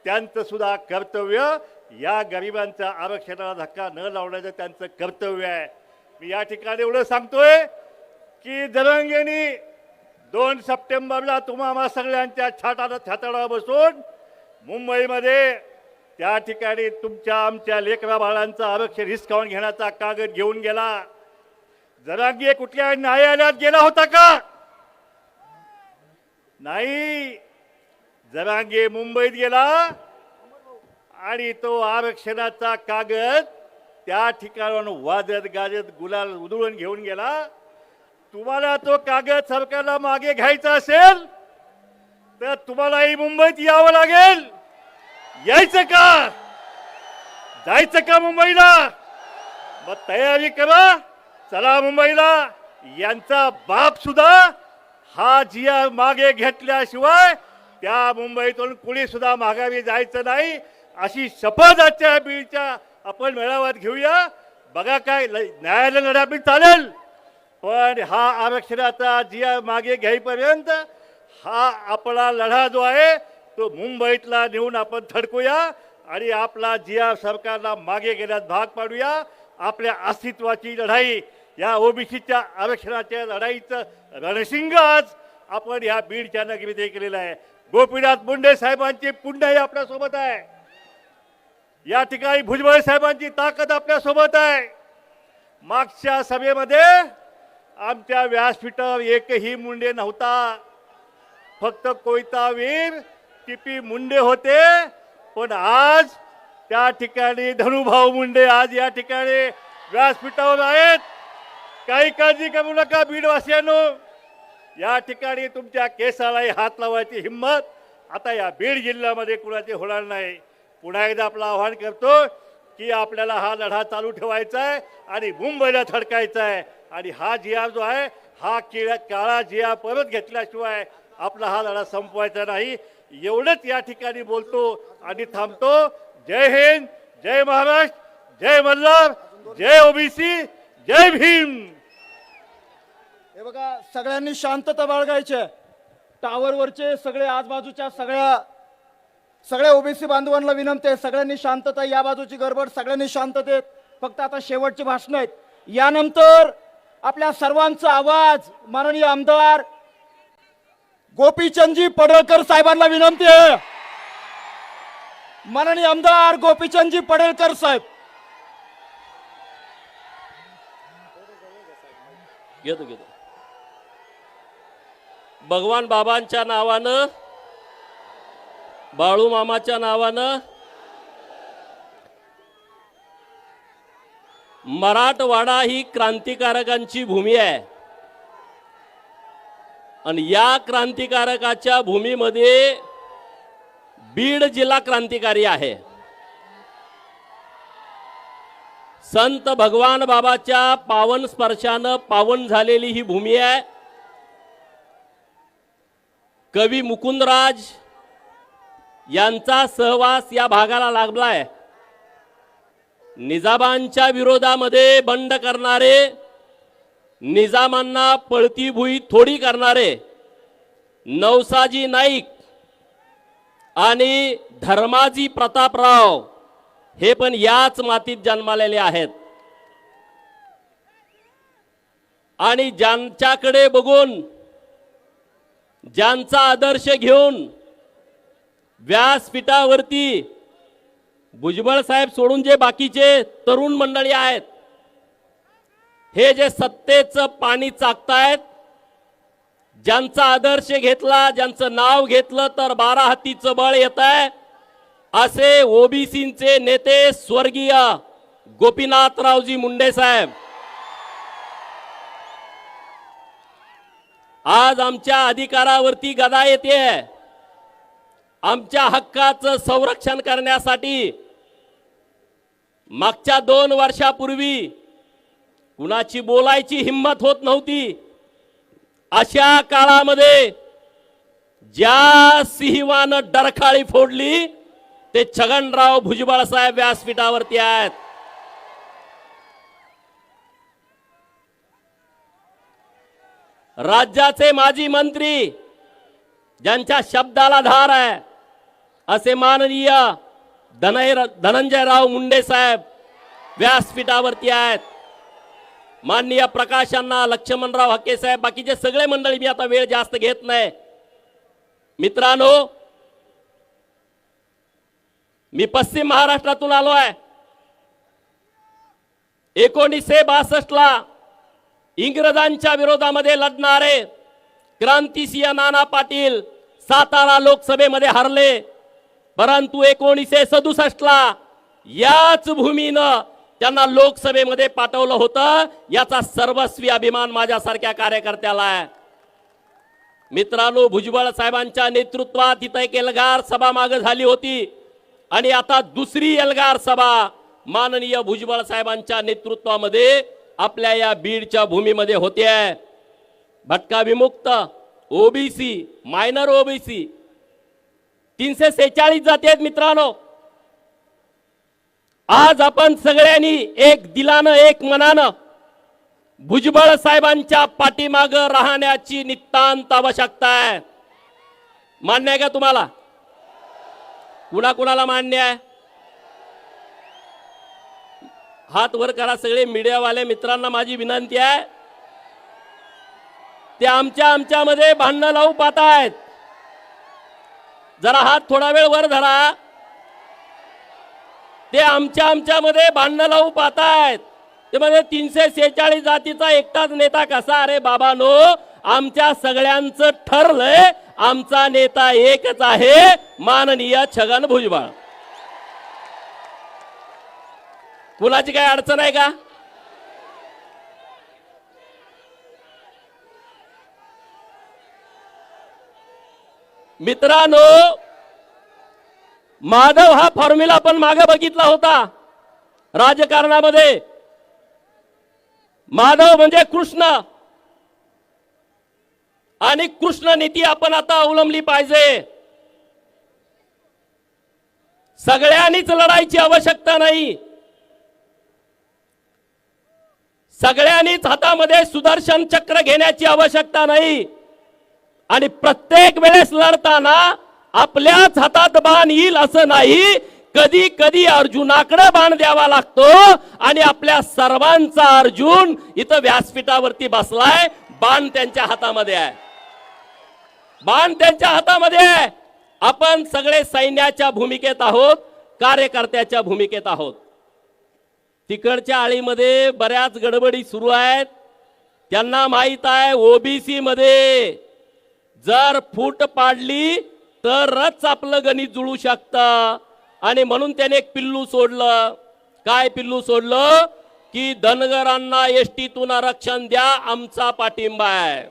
त्यांचं सुद्धा कर्तव्य या गरिबांच्या आरक्षणाला धक्का न लावण्याचं त्यांचं कर्तव्य आहे. मी या ठिकाणी एवढं सांगतोय की जरांगेंनी 2 सप्टेंबरला तुम्हा सगळ्यांच्या छाताडावर बसून मुंबईमध्ये त्या ठिकाणी तुमच्या आमच्या लेकरा बाळांचं आरक्षण हिसकावून घेण्याचा कागद घेऊन गेला. जरांगे कुठल्या न्यायालयात गेला होता का? नाही. जरांगे मुंबईत गेला आणि तो आरक्षणाचा कागद त्या ठिकाणावरून वाजत गाजत गुलाल उधळून घेऊन गेला. तुम्हाला तो कागद सरकारला मागे घ्यायचा असेल तर तुम्हालाही मुंबईत यावं लागेल. यायचं का? जायचं का मुंबईला? मग तयारी करा, चला मुंबईला. यांचा बाप सुद्धा हा जिया मागे घेतल्याशिवाय त्या मुंबईतून कुणी सुद्धा माघारी जायचं नाही, अशी शपथ आजच्या बीडच्या आपण मेळाव्यात घेऊया. बघा काय न्यायालय लढा बी चालेल, पण हा आरक्षणाचा जिया मागे घ्यायपर्यंत हा आपला लढा जो आहे तो मुंबईतला नेऊन आपण थडकूया आणि आपला जिया सरकारला मागे घेण्यास भाग पाडूया. आपल्या अस्तित्वाची लढाई, या ओबीसीच्या आरक्षणाच्या लढाईचं रणशिंग आज आपण या बीडच्या नगरीत केलेलं आहे. गोपीनाथ मुंडे साहेबांची पुण्याही आपल्या सोबत आहे. या ठिकाणी भुजबळ साहेबांची ताकद आपल्या सोबत आहे. मागच्या सभेमध्ये आमच्या व्यासपीठावर एकही मुंडे नव्हता, फक्त कोयतावीर टीपी मुंडे होते. पण आज त्या ठिकाणी धनुभाऊ मुंडे आज या ठिकाणी व्यासपीठावर आहेत. काही काळजी करू नका बीडवासियांनो. या ठिकाणी तुमच्या केसालाही हात लावायची हिंमत आता या बीड जिल्ह्यामध्ये कुणाची होणार नाही. पुन्हा एकदा आपलं आवाहन करतो की आपल्याला हा लढा चालू ठेवायचा आहे आणि मुंबईला थडकायचा आहे. आणि हा जिया जो आहे हा काळा जिया परत घेतल्याशिवाय आपला हा लढा संपवायचा नाही. एवढंच या ठिकाणी बोलतो आणि थांबतो. जय हिंद, जय महाराष्ट्र, जय मल्हार, जय ओबीसी, जय भीम. हे बघा, सगळ्यांनी शांतता बाळगायची आहे. टावरवरचे सगळे आजबाजूच्या सगळ्या ओबीसी बांधवांना विनंती आहे, सगळ्यांनी शांतता. या बाजूची गडबड, सगळ्यांनी शांततेत. फक्त आता शेवटची भाषणं आहेत. यानंतर आपल्या सर्वांचा आवाज माननीय आमदार गोपीचंदजी पडळकर साहेबांना विनंती आहे. माननीय आमदार गोपीचंदजी पडळकर साहेब. घेतो भगवान बाबांच्या नावानं, बाळू मामाच्या नावानं मराठवाडा ही क्रांतिकारकांची भूमी आहे आणि या क्रांतिकारकाच्या भूमीमध्ये बीड जिल्हा क्रांतिकारी आहे. संत भगवान बाबाच्या पावन स्पर्शानं पावन झालेली ही भूमी आहे. कवी मुकुंदराज यांचा सहवास या भागाला लाभलाय. निजामांच्या विरोधामध्ये बंड करणारे, निजामांना पळती भुई थोडी करणारे नवसाजी नाईक आणि धर्माजी प्रतापराव हे पण याच मातीत जन्मालेले आहेत. आणि ज्यांच्याकडे बघून, ज्यांचा आदर्श घेऊन व्यासपीठावरती भुजबळ साहेब सोडून जे बाकीचे तरुण मंडळी आहेत, हे जे सत्तेचं पाणी चाकतायत, ज्यांचा आदर्श घेतला, ज्यांचं नाव घेतलं तर 12 हातीचं बळ येत आहे, असे ओबीसीचे नेते स्वर्गीय गोपीनाथरावजी मुंडे साहेब आज आमच्या अधिकारावरती गदा येते. आमच्या हक्काचं संरक्षण करण्यासाठी मागच्या 2 वर्षापूर्वी कुणाची बोलायची हिम्मत होत नव्हती. अशा काळामध्ये ज्या सिंहानं डरखाळी फोडली ते छगनराव भुजबळ साहेब व्यासपीठावरती आहेत. राज्याचे माजी मंत्री ज्यांच्या शब्दाला धार आहे असे माननीय धनंजयराव मुंडे साहेब व्यासपीठावरती आहेत. माननीय प्रकाशांना, लक्ष्मणराव हके साहेब, बाकीचे सगळे मंडळी, मी आता वेळ जास्त घेत नाही. मित्रांनो, मी पश्चिम महाराष्ट्रातून आलो आहे. 1962 ला इंग्रजांच्या विरोधामध्ये लढणारे क्रांतिसिंह नाना पाटील सातारा लोकसभेमध्ये हरले. परंतु 1967 ला याच भूमीनं त्यांना लोकसभेमध्ये पाठवलं होतं. याचा सर्वस्वी अभिमान माझ्यासारख्या कार्यकर्त्याला आहे. मित्रांनो, भुजबळ साहेबांच्या नेतृत्वात इथं एक एल्गार सभा मागे झाली होती आणि आता दुसरी एल्गार सभा माननीय भुजबळ साहेबांच्या नेतृत्वामध्ये आपल्या या बीडच्या भूमीमध्ये होते आहे. भटका विमुक्त, ओबीसी, मायनर ओबीसी 346 जाती आहेत. मित्रांनो, आज आपण सगळ्यांनी एक दिलानं, एक मनानं भुजबळ साहेबांच्या पाठीमागं राहण्याची नितांत आवश्यकता आहे. मान्य आहे का तुम्हाला? कुणाकुणाला मान्य आहे? हात वर करा. सगळे मीडियावाले मित्रांना माझी विनंती आहे, ते आमच्यामध्ये भांडणं लावू पाहतायत. जरा हात थोडा वेळ वर धरा. ते आमच्यामध्ये भांडणं लावू पाहतायत. ते म्हणजे 346 जातीचा एकटाच नेता कसा? अरे बाबांनो, आमच्या सगळ्यांचं ठरलंय, आमचा नेता एकच आहे, माननीय छगन भुजबळ. कुणाची काय अडचण आहे का? मित्रांनो, माधव हा फॉर्म्युला पण मागे बघितला होता राजकारणामध्ये. माधव म्हणजे कृष्ण, आणि कृष्ण नीती आपण आता अवलंबली पाहिजे. सगळ्यांनीच लढायची आवश्यकता नाही. सगळ्यांनीच हातामध्ये सुदर्शन चक्र घेण्याची आवश्यकता नाही. आणि प्रत्येक वेळेस लढताना आपल्याच हातात बाण येईल असं नाही. कधी कधी अर्जुनाकडे बाण द्यावा लागतो आणि आपल्या सर्वांचा अर्जुन इथं व्यासपीठावरती बसलाय. बाण त्यांच्या हातामध्ये आहे. बाण त्यांच्या हातामध्ये आहे. आपण सगळे सैन्याच्या भूमिकेत आहोत, कार्यकर्त्याच्या भूमिकेत आहोत. तिकडच्या आळीमध्ये बऱ्याच गडबडी सुरू आहेत. त्यांना माहित आहे ओबीसी मध्ये जर फूट पाडली तरच आपलं गणित जुळू शकतं. आणि म्हणून त्याने एक पिल्लू सोडलं. काय पिल्लू सोडलं? की धनगरांना एसटीतून आरक्षण द्या, आमचा पाठिंबा आहे.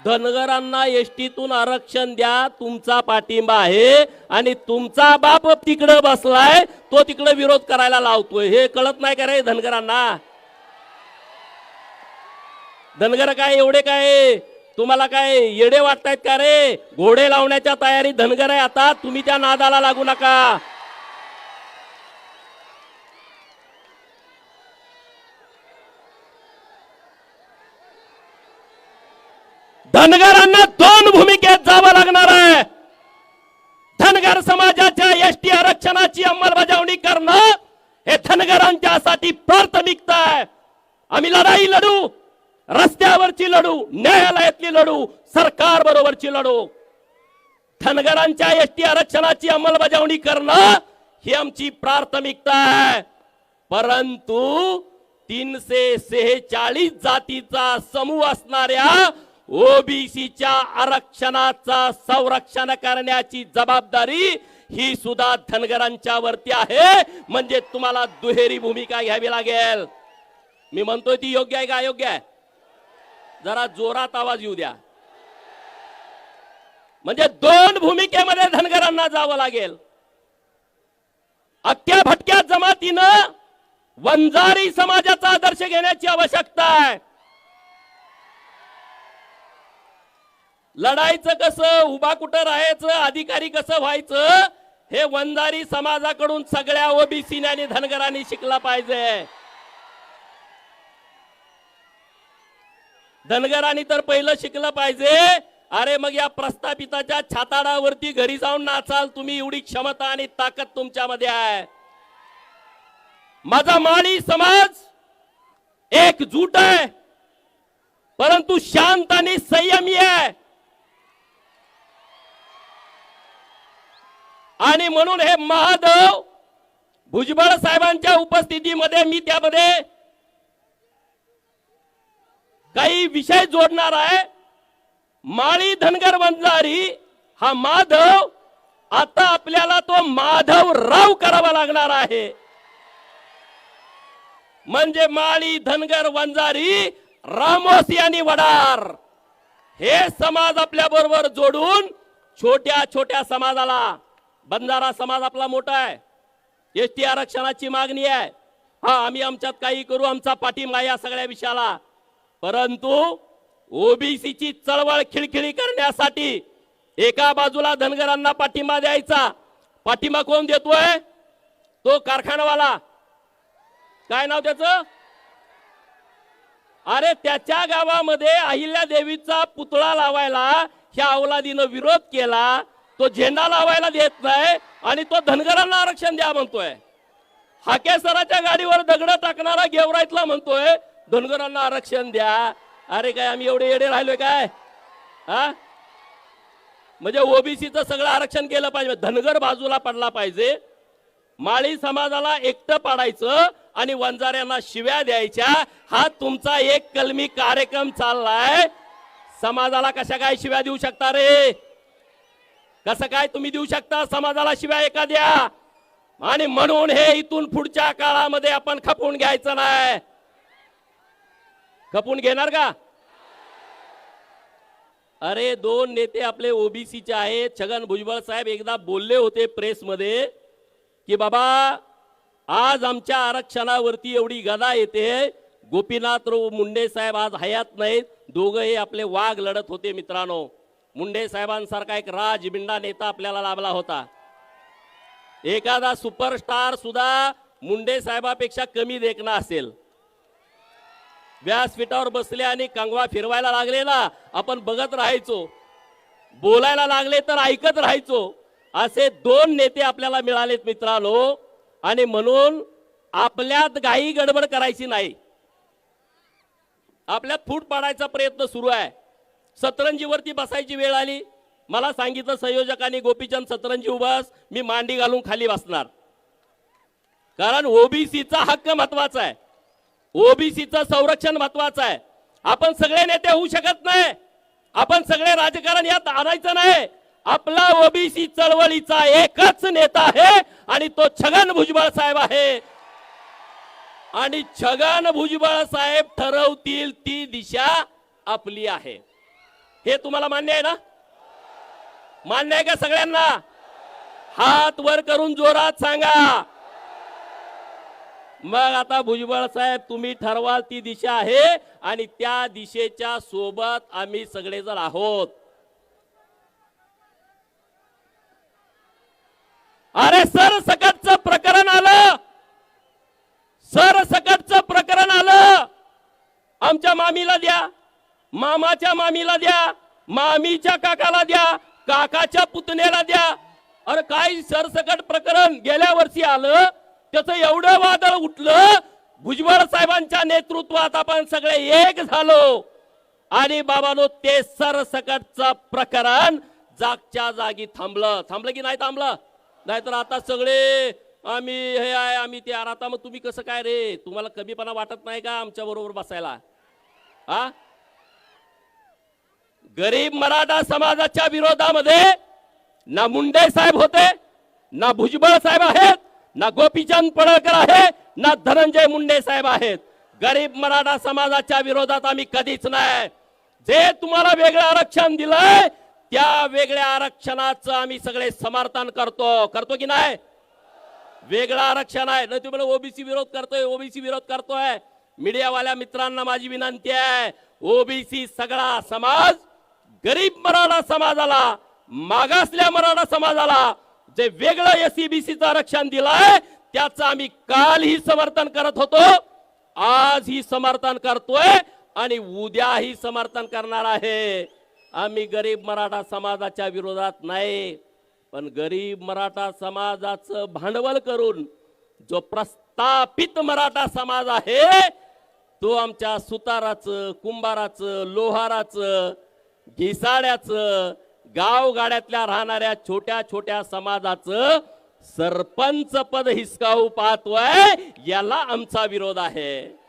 धनगरांना एसटीतून आरक्षण द्या, तुमचा पाठिंबा आहे. आणि तुमचा बाप तिकडे बसलाय, तो तिकडे विरोध करायला लावतोय. हे कळत नाही का रे धनगरांना? धनगर काय एवढे काय तुम्हाला काय येडे वाटतायत का रे? घोडे लावण्याच्या तयारी धनगर आहे आता. तुम्ही त्या नादाला लागू नका. धनगरांना दोन भूमिकेत जावं लागणार आहे. धनगर समाजाच्या एसटी आरक्षणाची अंमलबजावणी करणं हे धनगरांच्यासाठी प्राथमिकता आहे. आम्ही लढाई लढू, रस्त्यावरची लढू, न्यायालयातली लढू, सरकार बरोबरची लढू. धनगरांच्या एसटी आरक्षणाची अंमलबजावणी करणं ही आमची प्राथमिकता आहे. परंतु 346 जातीचा समूह असणाऱ्या ओबीसीच्या आरक्षणाचा संरक्षण करण्याची जबाबदारी ही सुद्धा धनगरांच्या वरती आहे. म्हणजे तुम्हाला दुहेरी भूमिका घ्यावी लागेल. मी म्हणतोय ती योग्य आहे का अयोग्य आहे? जरा जोरात आवाज येऊ द्या. म्हणजे दोन भूमिकेमध्ये धनगरांना जावं लागेल. अख्ख्या भटक्या जमातीनं वंजारी समाजाचा आदर्श घेण्याची आवश्यकता आहे. लढायचं कसं, उभा कुठं राहायचं, अधिकारी कसं व्हायचं, हे वंजारी समाजाकडून सगळ्या ओबीसी आणि धनगरांनी शिकला पाहिजे. धनगरांनी तर पहिलं शिकलं पाहिजे अरे मग या प्रस्थापिताच्या छाताडावरती घरी जाऊन नाचाल तुम्ही, एवढी क्षमता आणि ताकद तुमच्यामध्ये आहे. माझा माळी समाज एकजूट आहे, परंतु शांत आणि संयमी आहे. आणि म्हणून हे महादेव भुजबळ साहेबांच्या उपस्थितीमध्ये मी त्यामध्ये काही विषय जोडणार आहे. माळी धनगर वंजारी हा माधव आता आपल्याला तो माधवराव करावा लागणार आहे. म्हणजे माळी धनगर वंजारी रामोसी आणि वडार हे समाज आपल्या बरोबर जोडून छोट्या छोट्या समाजाला, बंजारा समाज आपला मोठा आहे, एसटी आरक्षणाची मागणी आहे, हा आम्ही आमच्यात काही करू, आमचा पाठिंबा या सगळ्या विषयाला, परंतु ओबीसीची चळवळ खिळखिळी करण्यासाठी एका बाजूला धनगरांना पाठिंबा द्यायचा. पाठिंबा कोण देतोय? तो कारखानावाला, काय नाव त्याचं? अरे त्याच्या गावामध्ये अहिल्या देवीचा पुतळा लावायला ह्या अवलादीनं विरोध केला, तो झेंडा लावायला देत नाही आणि तो धनगरांना आरक्षण द्या म्हणतोय. हाके सराच्या गाडीवर दगड टाकणारा गेवराईतला म्हणतोय धनगरांना आरक्षण द्या. अरे काय आम्ही एवढे येडे राहिलोय काय? हा, म्हणजे ओबीसीचं सगळं आरक्षण केलं पाहिजे, धनगर बाजूला पडला पाहिजे, माळी समाजाला एकटं पाडायचं आणि वंजाऱ्यांना शिव्या द्यायच्या, हा तुमचा एक कलमी कार्यक्रम चाललाय. समाजाला कशा काय शिव्या देऊ शकता रे? कसं काय तुम्ही देऊ शकता समाजाला शिव्या एखाद्या? आणि म्हणून हे इथून पुढच्या काळामध्ये आपण खपवून घ्यायचं नाही. खपून घेणार का? अरे दोन नेते आपले ओबीसीचे आहेत. छगन भुजबळ साहेब एकदा बोलले होते प्रेसमध्ये की बाबा आज आमच्या आरक्षणावरती एवढी गदा येते. गोपीनाथराव मुंडे साहेब आज हयात नाहीत, दोघंही आपले वाघ लढत होते. मित्रांनो, मुंडे साहेबांसारखा एक राजबिंडा नेता आपल्याला लाभला होता. एखादा सुपरस्टार सुद्धा मुंडे साहेबापेक्षा कमी देखणा असेल. व्यासपीठावर बसले आणि कंगवा फिरवायला लागले ना, आपण बघत राहायचो, बोलायला लागले तर ऐकत राहायचो. असे दोन नेते आपल्याला मिळालेत मित्रांनो. आणि म्हणून आपल्यात घाई गडबड करायची नाही, आपल्यात फूट पाडायचा प्रयत्न सुरू आहे. सतरंजीवरती बसायची वेळ आली, मला सांगितलं संयोजकांनी गोपीचंद सतरंजी उभास, मी मांडी घालून खाली बसणार, कारण ओबीसीचा हक्क महत्वाचा आहे, ओबीसीचं संरक्षण महत्वाचं आहे. आपण सगळे नेते होऊ शकत नाही, आपण सगळे राजकारण यात आणायचं नाही. आपला ओबीसी चळवळीचा एकच नेता आहे आणि तो छगन भुजबळ साहेब आहे. आणि छगन भुजबळ साहेब ठरवतील ती दिशा आपली आहे. हे तुम्हाला मान्य आहे ना? मान्य आहे का सगळ्यांना? हात वर करून जोरात सांगा. मग आता भुजबळ साहेब तुम्ही ठरवाल ती दिशा आहे आणि त्या दिशेच्या सोबत आम्ही सगळेजण आहोत. अरे सरसकटचं प्रकरण आलं, सरसकटचं प्रकरण आलं. आमच्या मामीला द्या, मामाच्या मामीला द्या, मामीच्या काकाला द्या, काकाच्या पुतण्याला द्या. अरे काय सरसकट प्रकरण गेल्या वर्षी आलं, त्याचं एवढं वादळ उठलं. भुजबळ साहेबांच्या नेतृत्वात आपण सगळे एक झालो आणि बाबांनो ते सरसकटचं प्रकरण जागच्या जागी थांबलं. थांबलं की नाही थांबलं? नाहीतर आता सगळे आम्ही हे आहे आम्ही ते. आता मग तुम्ही कसं काय रे, तुम्हाला कमीपणा वाटत नाही का आमच्या बरोबर बसायला? हा, गरीब मराठा समाजाच्या विरोधामध्ये ना मुंडे साहेब होते, ना भुजबळ साहेब आहेत, ना गोपीचंद पडळकर आहे, ना धनंजय मुंडे साहेब आहेत. गरीब मराठा समाजाच्या विरोधात आम्ही कधीच नाही. जे तुम्हाला वेगळं आरक्षण दिलंय त्या वेगळ्या आरक्षणाचं आम्ही सगळे समर्थन करतो. करतो की नाही? वेगळं आरक्षण आहे ना, तुम्ही ओबीसी विरोध करतोय, ओबीसी विरोध करतोय. मीडियावाल्या मित्रांना माझी विनंती आहे, ओबीसी सगळा समाज गरीब मराठा समाजाला, मागासल्या मराठा समाजाला जे वेगळं एससीबीसीचं आरक्षण दिलंय त्याचं आम्ही कालही समर्थन करत होतो, आजही समर्थन करतोय आणि उद्याही समर्थन करणार आहे. आम्ही गरीब मराठा समाजाच्या विरोधात नाही, पण गरीब मराठा समाजाचं भांडवल करून जो प्रस्थापित मराठा समाज आहे तो आमच्या सुताराचं, कुंभाराचं, लोहाराचं, घिसाड्याचं, गावगाड्यातल्या राहणाऱ्या छोट्या छोट्या समाजाचं सरपंच पद हिसकावू पाहतोय, याला आमचा विरोध आहे.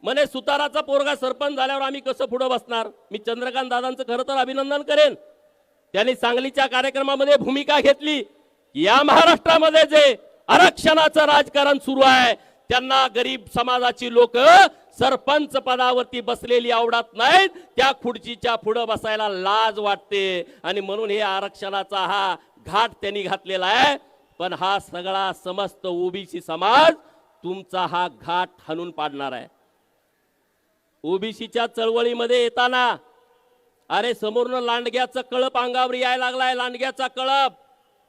म्हणे सुताराचा पोरगा सरपंच झाल्यावर आम्ही कसं पुढे बसणार. मी चंद्रकांत दादांचं खरं तर अभिनंदन करेन. त्यांनी सांगलीच्या कार्यक्रमामध्ये भूमिका घेतली. या महाराष्ट्रामध्ये जे आरक्षणाचं राजकारण सुरू आहे त्यांना गरीब समाजाची लोक सरपंच पदावरती बसलेली आवडत नाहीत, त्या खुर्चीच्या पुढे बसायला लाज वाटते आणि म्हणून हे आरक्षणाचा हा घाट त्यांनी घातलेला आहे. पण हा सगळा समस्त ओबीसी समाज तुमचा हा घाट हाणून पाडणार आहे. ओबीसीच्या चळवळीमध्ये येताना अरे समोरनं लांडग्याचं कळप अंगावर यायला लागलाय, लांडग्याचा कळप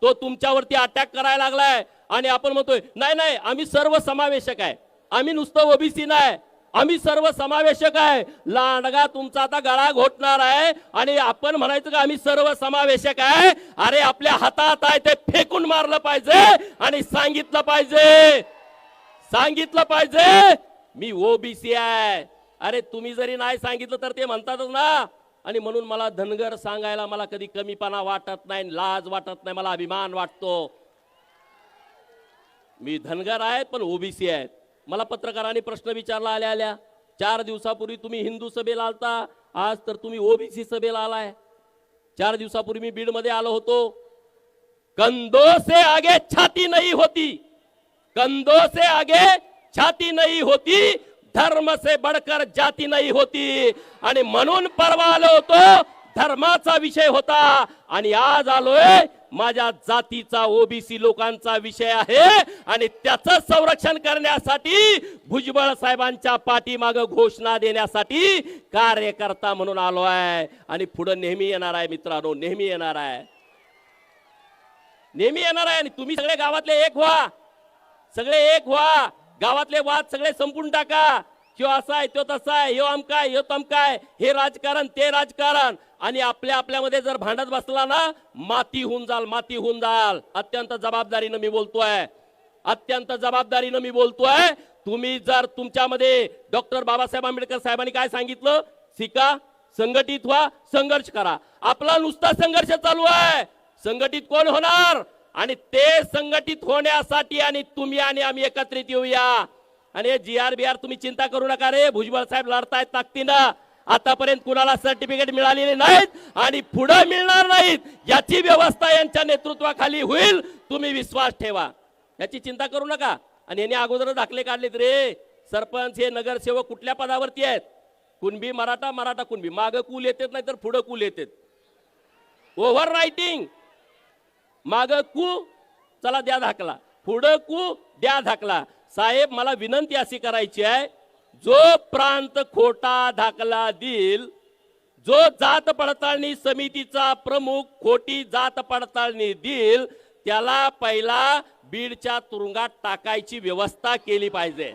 तो तुमच्यावरती अटॅक करायला लागलाय आणि आपण म्हणतोय नाही नाही आम्ही सर्व समावेशक आहे, आम्ही नुसतं ओबीसी नाही, आम्ही सर्व समावेशक आहे. लांडगा तुमचा आता गळा घोटणार आहे आणि आपण म्हणायचं का आम्ही सर्व समावेशक आहे. अरे आपल्या हातात आहे ते फेकून मारलं पाहिजे आणि सांगितलं पाहिजे मी ओबीसी आहे. अरे तुम्ही जरी नाही सांगितलं तर ते म्हणतातच ना. आणि म्हणून मला धनगर सांगायला मला कधी कमीपणा वाटत नाही, लाज वाटत नाही, मला अभिमान वाटतो. मी धनगर आहे पण ओबीसी आहे. मला पत्रकारांनी प्रश्न विचारला आल्या 4 दिवसापूर्वी तुम्ही हिंदू सभेला आलता, आज तर तुम्ही ओबीसी सभेला आलाय. 4 दिवसापूर्वी मी बीड मध्ये आलो होतो. कंधों से आगे छाती नहीं होती, कंधों से आगे छाती नहीं होती, धर्म से बढ़कर जाती नहीं होती. आणि म्हणून परवा आलो होतो, धर्माचा विषय होता आणि आज आलोय माझ्या जातीचा ओबीसी लोकांचा विषय आहे आणि त्याचं संरक्षण करण्यासाठी भुजबळ साहेबांच्या पाठीमागे घोषणा देण्यासाठी कार्यकर्ता म्हणून आलो आहे. आणि पुढे नेहमी येणार आहे मित्रांनो, नेहमी येणार आहे. आणि तुम्ही सगळे गावातले एक व्हा, सगळे एक व्हा. गावातले वाद सगळे संपून टाका. किंवा असा आहे तो तसा आहे, ह्यो अमकाय ह्यो तमकाय, हे राजकारण ते राजकारण. आणि आपल्यामध्ये जर भांडत बसला ना माती होऊन जाल. अत्यंत जबाबदारीनं मी बोलतोय. तुम्ही जर तुमच्यामध्ये डॉक्टर बाबासाहेब आंबेडकर साहेबांनी काय सांगितलं, शिका, संघटित व्हा, संघर्ष करा. आपला नुसता संघर्ष चालू आहे. संघटित कोण होणार आणि ते संघटित होण्यासाठी आणि तुम्ही आणि आम्ही एकत्रित येऊया. आणि GR बिआर तुम्ही चिंता करू नका रे, भुजबळ साहेब लढतायत ताकदीनं. आतापर्यंत कुणाला सर्टिफिकेट मिळालेले नाहीत आणि पुढे मिळणार नाहीत. याची व्यवस्था यांच्या नेतृत्वाखाली होईल, तुम्ही विश्वास ठेवा, याची चिंता करू नका. आणि यांनी अगोदर दाखले काढलेत रे. सरपंच हे नगरसेवक कुठल्या पदावरती आहेत, कुणबी मराठा, मराठा कुणबी. माग कुल येतात नाही तर पुढे कुल येतात. ओव्हर रायटिंग, माग कू चला द्या दाखला, पुढे कू द्या दाखला. साहेब मला विनंती अशी करायची आहे, जो प्रांत खोटा दाखला देईल, जो जात पडताळणी समितीचा प्रमुख खोटी जात पडताळणी देईल, त्याला पहिला बीडच्या तुरुंगात टाकायची व्यवस्था केली पाहिजे.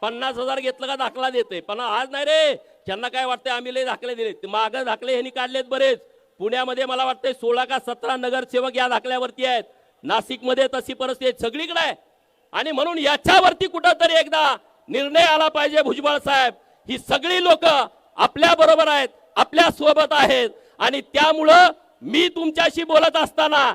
50,000 घेतलं का दाखला देते, पण आज नाही रे. त्यांना काय वाटतंय आम्ही लय दाखले दिले, माग दाखले ह्यांनी काढलेत बरेच. पुण्यामध्ये मला वाटतंय 16 का 17 नगरसेवक या दाखल्यावरती आहेत. नाशिकमध्ये तशी परिस्थिती सगळीकडे आहे. आणि म्हणून याच्यावरती कुठंतरी एकदा निर्णय आला पाहिजे. भुजबळ साहेब, ही सगळी लोक आपल्या बरोबर आहेत, आपल्या सोबत आहेत. आणि त्यामुळं मी तुमच्याशी बोलत असताना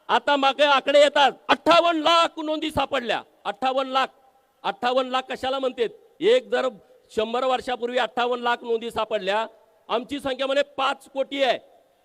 आता मागे आकडे येतात, 58 लाख नोंदी सापडल्या. 58 लाख कशाला म्हणतात. एक जर 100 वर्षापूर्वी 58 लाख नोंदी सापडल्या, आमची संख्या म्हणे 5 कोटी आहे.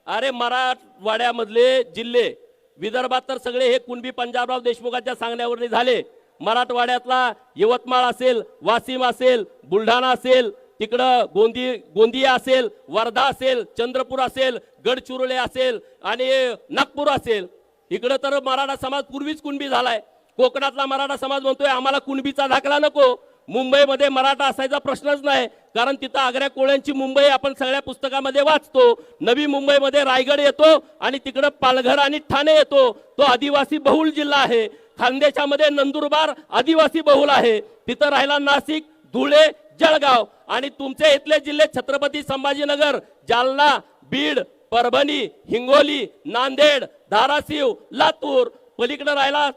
अरे मराठवाड्यामधले जिल्हे, विदर्भात तर सगळे हे कुणबी पंजाबराव देशमुखांच्या सांगण्यावरती झाले. मराठवाड्यातला यवतमाळ असेल, वाशिम असेल, बुलढाणा असेल, तिकडं गोंदिया असेल, वर्धा असेल, चंद्रपूर असेल, गडचिरोली असेल आणि नागपूर असेल, इकडं तर मराठा समाज पूर्वीच कुणबी झालाय. कोकणातला मराठा समाज म्हणतोय आम्हाला कुणबीचा दाखला नको. मुंबईमध्ये मराठा असायचा प्रश्नच नाही, कारण तिथं आग्र्या कोळ्यांची मुंबई आपण सगळ्या पुस्तकामध्ये वाचतो. नवी मुंबईमध्ये रायगड येतो आणि तिकडं पालघर आणि ठाणे येतो. तो आदिवासी बहुल जिल्हा आहे. खानदेशामध्ये नंदुरबार आदिवासी बहुल आहे. तिथं राहिला नाशिक, धुळे, जळगाव आणि तुमचे इथले जिल्हे छत्रपती संभाजीनगर, जालना, बीड, परभणी, हिंगोली, नांदेड, धाराशिव, लातूर, पलीकडे राहिला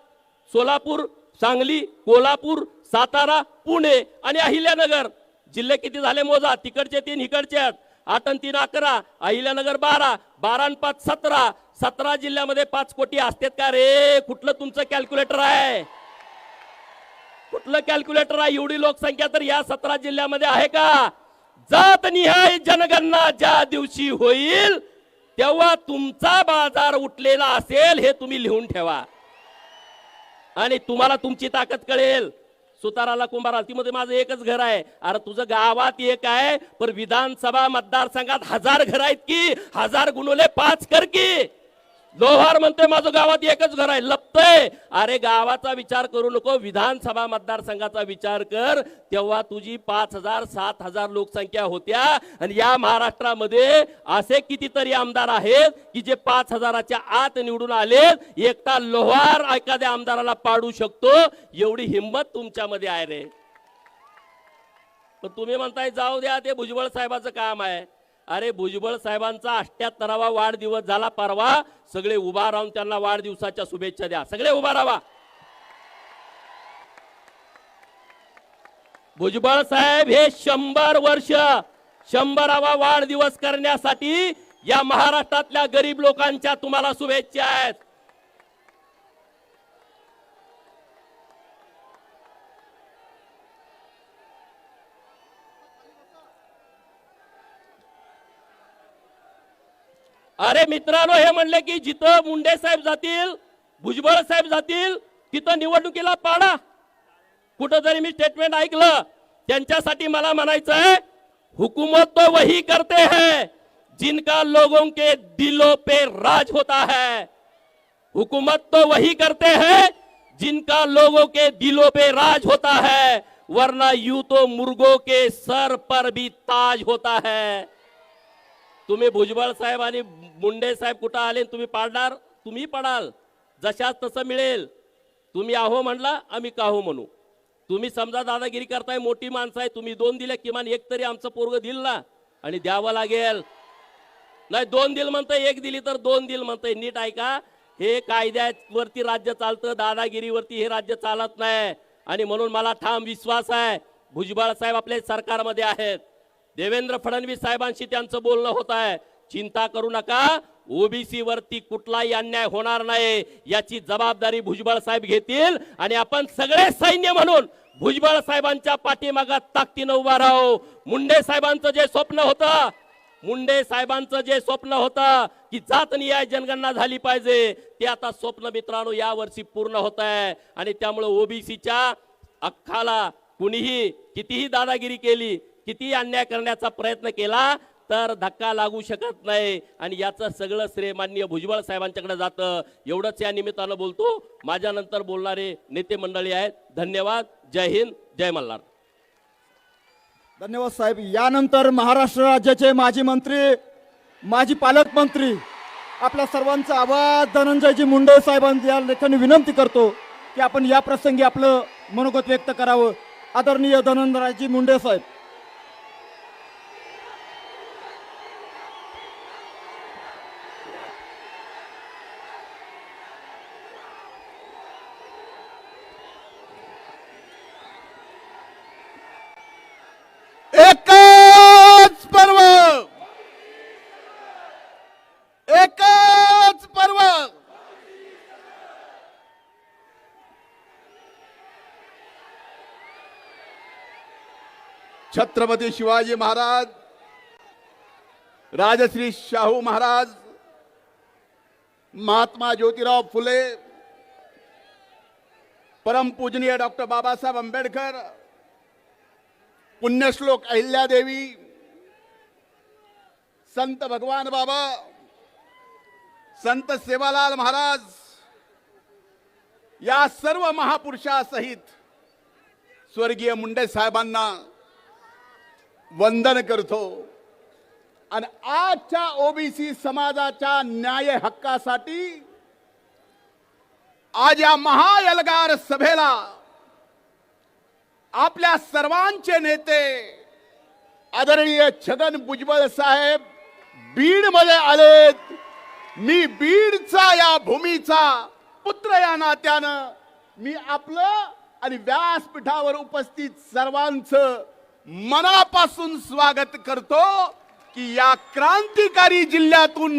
सोलापूर, सांगली, कोल्हापूर, सातारा, पुणे आणि अहिल्यानगर. जिल्हे किती झाले मोजा, तिकडचे 3 इकडचे 8 आणि 3 11, अहिल्यानगर 12, 12 आणि 5 17, 17 जिल्ह्यामध्ये 5 कोटी असतात का रे? कुठलं तुमचं कॅल्क्युलेटर आहे? कुठलं कॅल्क्युलेटर आहे? एवढी लोकसंख्या तर या 17 जिल्ह्यामध्ये आहे का? जात निहाय जनगणना ज्या दिवशी होईल तेव्हा तुमचा बाजार उठलेला असेल हे तुम्ही लिहून ठेवा आणि तुम्हाला तुमची ताकद कळेल. सुताराला कुंभाराला ती मध्ये माझं एकच घर आहे. अरे तुझं गावात एक आहे पण विधानसभा मतदारसंघात 1000 घर आहेत की 1000 गुणुले 5 कर की. लोहार म्हणते माझं गावात एकच घर आहे, लपतय. अरे गावाचा विचार करू नको, विधानसभा मतदारसंघाचा विचार कर. तेव्हा तुझी 5000 7000 लोकसंख्या होत्या आणि या महाराष्ट्रामध्ये असे कितीतरी आमदार आहेत की जे 5000च्या आत निवडून आले. एकटा लोहार एखाद्या आमदाराला पाडू शकतो एवढी हिंमत तुमच्यामध्ये आहे रे. पण तुम्ही म्हणताय जाऊ द्या ते भुजबळ साहेबाचं काम आहे. अरे भुजबळ साहेबांचा 78वा वाढदिवस झाला परवा. सगळे उभा राहून त्यांना वाढदिवसाच्या शुभेच्छा द्या. सगळे उभा राहा. भुजबळ साहेब हे 100 वर्ष 100वा वाढदिवस करण्यासाठी या महाराष्ट्रातल्या गरीब लोकांच्या तुम्हाला शुभेच्छा आहेत. अरे मित्रांनो, हे म्हणले की जिथं मुंडे साहेब जातील, भुजबळ साहेब जातील तिथं निवडणुकीला पाडा. कुठं जरी मी स्टेटमेंट ऐकलं त्यांच्यासाठी मला म्हणायचं आहे, हुकूमत तो वही करते हैं जिनका लोगों के दिलों पे राज होता है. हुकूमत तो वही करते हैं जिनका लोगों के दिलों पे राज होता है, वरना यूं तो मुर्गों के सर पर भी ताज होता है. तुम्ही भुजबळ साहेब आणि मुंडे साहेब कुठं आले तुम्ही पाडणार, तुम्ही पडाल. जशाच तसं मिळेल. तुम्ही आहो म्हणला आम्ही काहो म्हणू. तुम्ही समजा दादागिरी करताय, मोठी माणसं आहे, तुम्ही 2 दिले, किमान 1 तरी आमचं पोरग दिल ना, आणि द्यावं लागेल. नाही 2 दिल म्हणताय, 1 दिली तर 2 दिल म्हणताय. नीट ऐका, हे कायद्यावरती राज्य चालतं, दादागिरीवरती हे राज्य चालत नाही. आणि म्हणून मला ठाम विश्वास आहे भुजबळ साहेब आपल्या सरकारमध्ये आहेत. देवेंद्र फडणवीस साहेबांशी त्यांचं बोलणं होत आहे. चिंता करू नका, ओबीसी वरती कुठलाही अन्याय होणार नाही याची जबाबदारी भुजबळ साहेब घेतील. आणि आपण सगळे सैन्य म्हणून भुजबळ साहेबांच्या पाठीमागे ताकदीने उभा राहू. मुंडे साहेबांचं जे स्वप्न होतं, मुंडे साहेबांचं जे स्वप्न होतं की जातनिहाय जनगणना झाली पाहिजे, ते आता स्वप्न मित्रांनो या वर्षी पूर्ण होत आहे. आणि त्यामुळे ओबीसीच्या अख्खाला कुणीही कितीही दादागिरी केली, किती अन्याय करण्याचा प्रयत्न केला तर धक्का लागू शकत नाही. आणि याचं सगळं श्रेय माननीय भुजबळ साहेबांच्याकडे जातं. एवढंच या निमित्तानं बोलतो. माझ्यानंतर बोलणारे नेते मंडळी आहेत. धन्यवाद. जय हिंद, जय मल्हार. धन्यवाद साहेब. यानंतर महाराष्ट्र राज्याचे माजी मंत्री, माजी पालकमंत्री, आपल्या सर्वांचा आवाज धनंजयजी मुंडे साहेबांच्या या लेखाने विनंती करतो की आपण या प्रसंगी आपलं मनोगत व्यक्त करावं. आदरणीय धनंजयजी मुंडे साहेब. एकच पर्व, एकच पर्व. छत्रपती शिवाजी महाराज, राजश्री शाहू महाराज, महात्मा ज्योतिराव फुले, परम पूजनीय डॉक्टर बाबासाहेब आंबेडकर, पुण्यश्लोक अहिल्यादेवी, संत भगवान बाबा, संत सेवालाल महाराज या सर्व महापुरुषासहित स्वर्गीय मुंडे साहेबांना वंदन करतो. आणि आजच्या ओबीसी समाजाच्या न्याय हक्कासाठी आज या महाएल्गार सभेला आपल्या सर्वांचे नेते आदरणीय छगन भुजबळ साहेब बीड मध्ये आलेत. मी बीडचा या भूमीचा पुत्र या नात्यानं मी आपलं आणि व्यासपीठावर उपस्थित सर्वांचं मनापासून स्वागत करतो की या क्रांतिकारी जिल्ह्यातून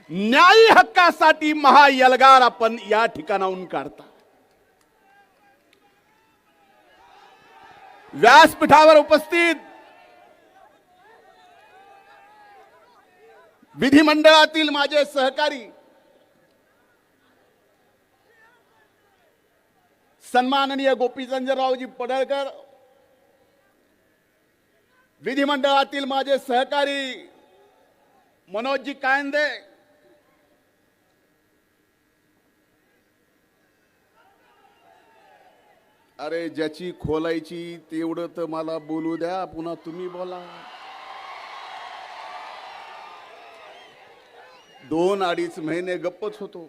न्यायी हक्कासाठी महायलगार आपण या ठिकाणाहून काढता. व्यासपीठावर उपस्थित विधिमंडळातील माझे सहकारी सन्माननीय गोपीचंदरावजी पडळकर, विधिमंडळातील माझे सहकारी मनोजजी कायंदे, अरे ज्याची खोलायची तेवढं तर मला बोलू द्या, पुन्हा तुम्ही बोला. 2-2.5 महिने गप्पच होतो.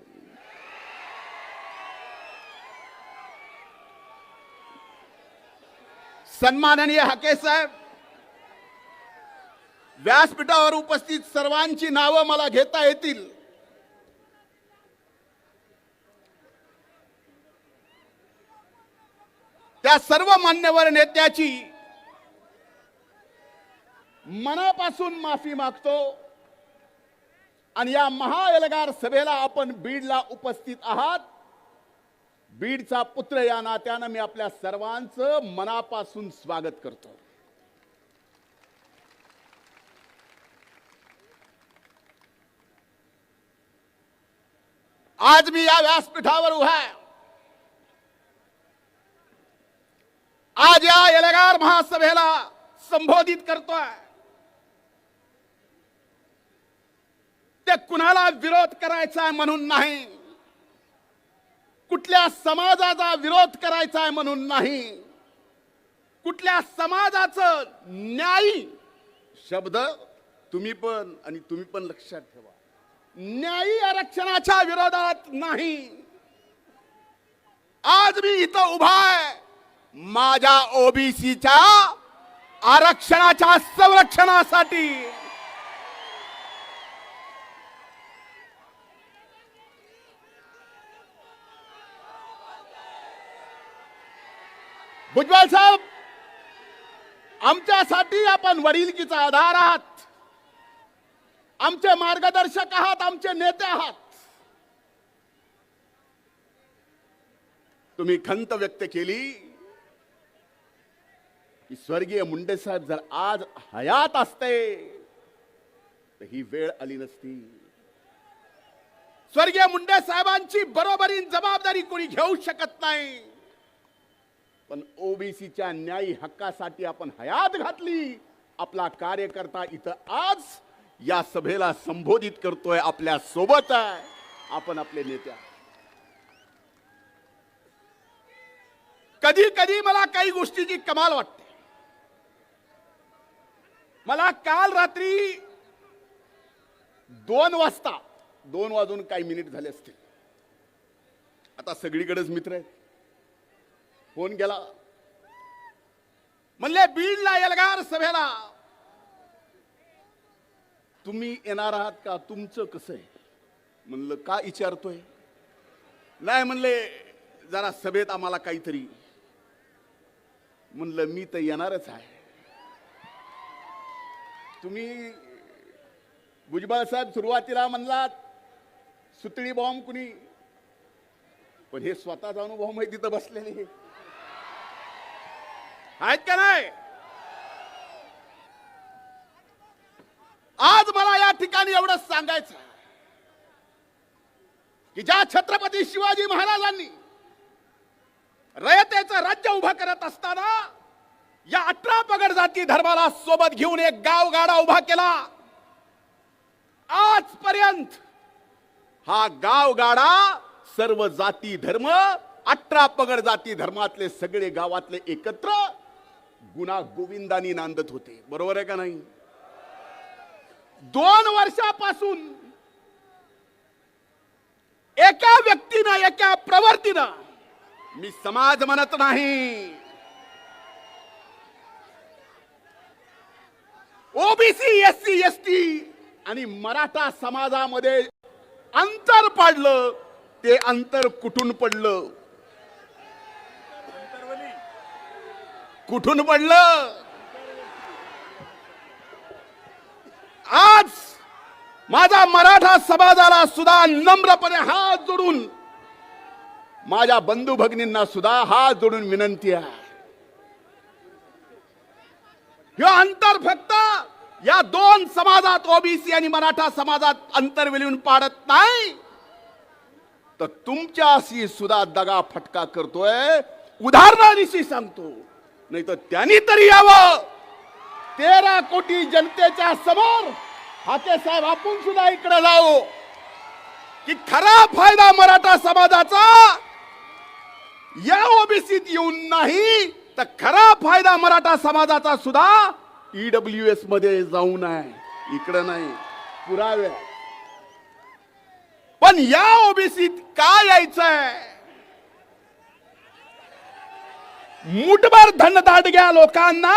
सन्माननीय हाके साहेब, व्यासपीठावर उपस्थित सर्वांची नावं मला घेता येतील. त्या सर्व मान्यवर नेत्याची मनापासून माफी मागतो आणि या महाएल्गार सभेला आपण बीडला उपस्थित आहात. बीडचा पुत्र या नात्यानं मी आपल्या सर्वांचं मनापासून स्वागत करतो. आज मी या व्यासपीठावर उभा आहे. आज या एल्गार महासभेला संबोधित करतोय. ते कुणाला विरोध करायचा आहे म्हणून नाही, कुठल्या समाजाचा विरोध करायचा आहे म्हणून नाही, कुठल्या समाजाचं न्यायी शब्द तुम्ही पण लक्षात ठेवा, न्यायी आरक्षणाच्या विरोधात नाही. आज मी इथं उभा आहे माझ्या ओबीसीच्या आरक्षणाच्या संरक्षणासाठी. भुजबळ साहेब, आमच्यासाठी आपण वडिलकीचा आधार आहात, आमचे मार्गदर्शक आहात, आमचे नेते आहात. तुम्ही खंत व्यक्त केली की स्वर्गीय मुंडे साहेब जर आज हयात असते तर ही वेळ आली नसती. स्वर्गीय मुंडे साहेबांची बरोबरीन जबाबदारी कोणी घेऊ शकत नाही, पण ओबीसीच्या न्यायी हक्कासाठी आपण हयात घातली. आपला कार्यकर्ता इथं आज या सभेला संबोधित करतोय, आपल्या सोबत आहे, आपण आपले नेते. कधी कधी मला काही गोष्टीची कमाल वाटते. मला काल रात्री 2 वाजता 2 वाजून काही मिनिट झाले असतील, आता सगळीकडेच मित्र आहेत, फोन गेला. म्हणले बीडला एल्गार सभेला तुम्ही येणार आहात का, तुमचं कसं आहे. म्हणलं का विचारतोय. नाही म्हणले जरा सभेत आम्हाला काहीतरी. म्हणलं मी तर येणारच आहे. तुम्ही भुजबळ साहेब सुरुवातीला म्हणलात सुतळी बॉम्ब कुणी, पण हे स्वतःचा अनुभव माहिती तिथं बसलेले आहेत का नाही. आज मला या ठिकाणी एवढंच सांगायचं की ज्या छत्रपती शिवाजी महाराजांनी रयतेचं राज्य उभं करत असताना या 18 पगड जाती धर्माला सोबत घेऊन एक गावगाडा उभा केला. आजपर्यंत हा गावगाडा सर्व जाती धर्म 18 पगड जाती धर्मातले सगळे गावातले एकत्र गुणा गोविंदानी नांदत होते. बरोबर आहे का नाही. 2 वर्षापासून एका व्यक्तीनं, एका प्रवृत्तीनं, मी समाज म्हणत नाही, ओबीसी एससी एसटी आणि मराठा समाजामध्ये अंतर पडलं, ते अंतर कुठून पडलं? कुठून पडलं? आज माझा मराठा समाजाला सुद्धा नम्रपणे हात जोडून, माझ्या बंधू भगिनींना सुद्धा हात जोडून विनंती आहे, हे अंतर फक्त या दोन समाजात ओबीसी आणि मराठा समाजात अंतर विलीन पाडत नाही, तर तुमच्याशी सुद्धा दगा फटका करतोय. उदाहरणादिशी सांगतो, नाही तर त्यांनी तरी यावं 13 कोटी जनतेच्या समोर. हाके साहेब, आपण सुद्धा इकडे जाऊ की खरा फायदा मराठा समाजाचा या ओबीसीत येऊन नाही, तर खरा फायदा मराठा समाजाचा सुद्धा ईडब्ल्यूएस मध्ये जाऊन आहे, इकडे नाही. पुरावे. पण या ओबीसीत काय यायचंय? मुठभर धनदांडग्या लोकांना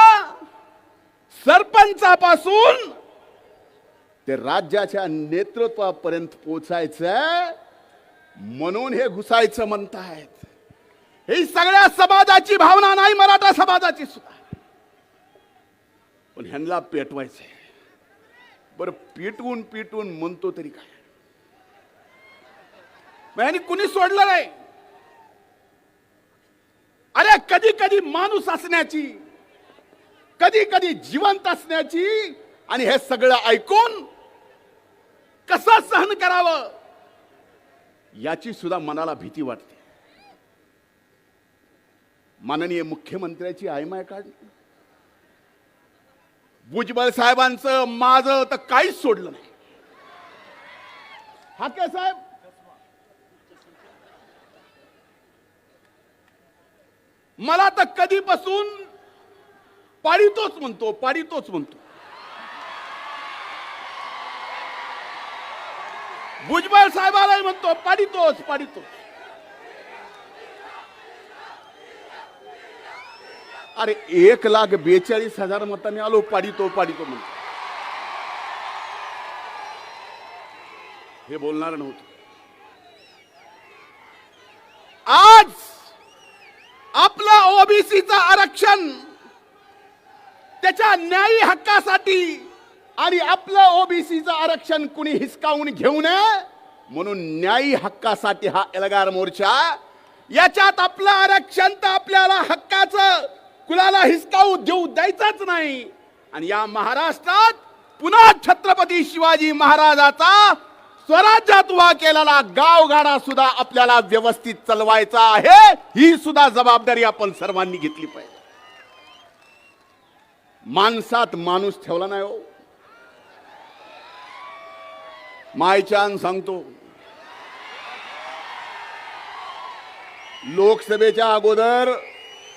सरपंचापासून ते राज्याच्या नेतृत्वापर्यंत पोचायचंय, म्हणून हे घुसायचं म्हणतायत. ही सगळ्या समाजाची भावना नाही, मराठा समाजाची सुद्धा. पण ह्यांना पेटवायचंय. बरं, पिटवून पिटवून म्हणतो तरी काय? ह्यांनी कुणी सोडलं नाही. अरे कधी कधी माणूस असण्याची, कधी कधी जिवंत असण्याची, आणि हे सगळं ऐकून कसं सहन करावं याची सुद्धा मनाला भीती वाटते. माननीय मुख्यमंत्र्याची आयमाय काढली. भुजबळ साहेबांचं माझं तर काहीच सोडलं नाही. हाके साहेब, मला तर कधीपासून पाडितोच म्हणतो, पाडितोच म्हणतो. भुजबळ साहेबालाही म्हणतो पाडितोच, पाडितोच. अरे 1,42,000 मतांनी आलो, पाडितो पाडितो म्हणतो. हे बोलणार नव्हतं. आज आपलं ओबीसीचं आरक्षण त्याच्या न्यायी हक्कासाठी, आणि आपलं ओबीसीचं आरक्षण कुणी हिसकावून घेऊ नये म्हणून न्यायी हक्कासाठी हा एल्गार मोर्चा. याच्यात आपलं आरक्षण तर आपल्याला हक्काचं कुणाला हिसकावू देऊ द्यायचंच नाही. आणि या महाराष्ट्रात पुन्हा छत्रपती शिवाजी महाराजाचा स्वराज्यात उभा केलेला गावगाडा सुद्धा आपल्याला व्यवस्थित चालवायचा आहे. ही सुद्धा जबाबदारी आपण सर्वांनी घेतली पाहिजे. माणसात माणूस ठेवला नाही हो. मायच्यान सांगतो, लोकसभेच्या अगोदर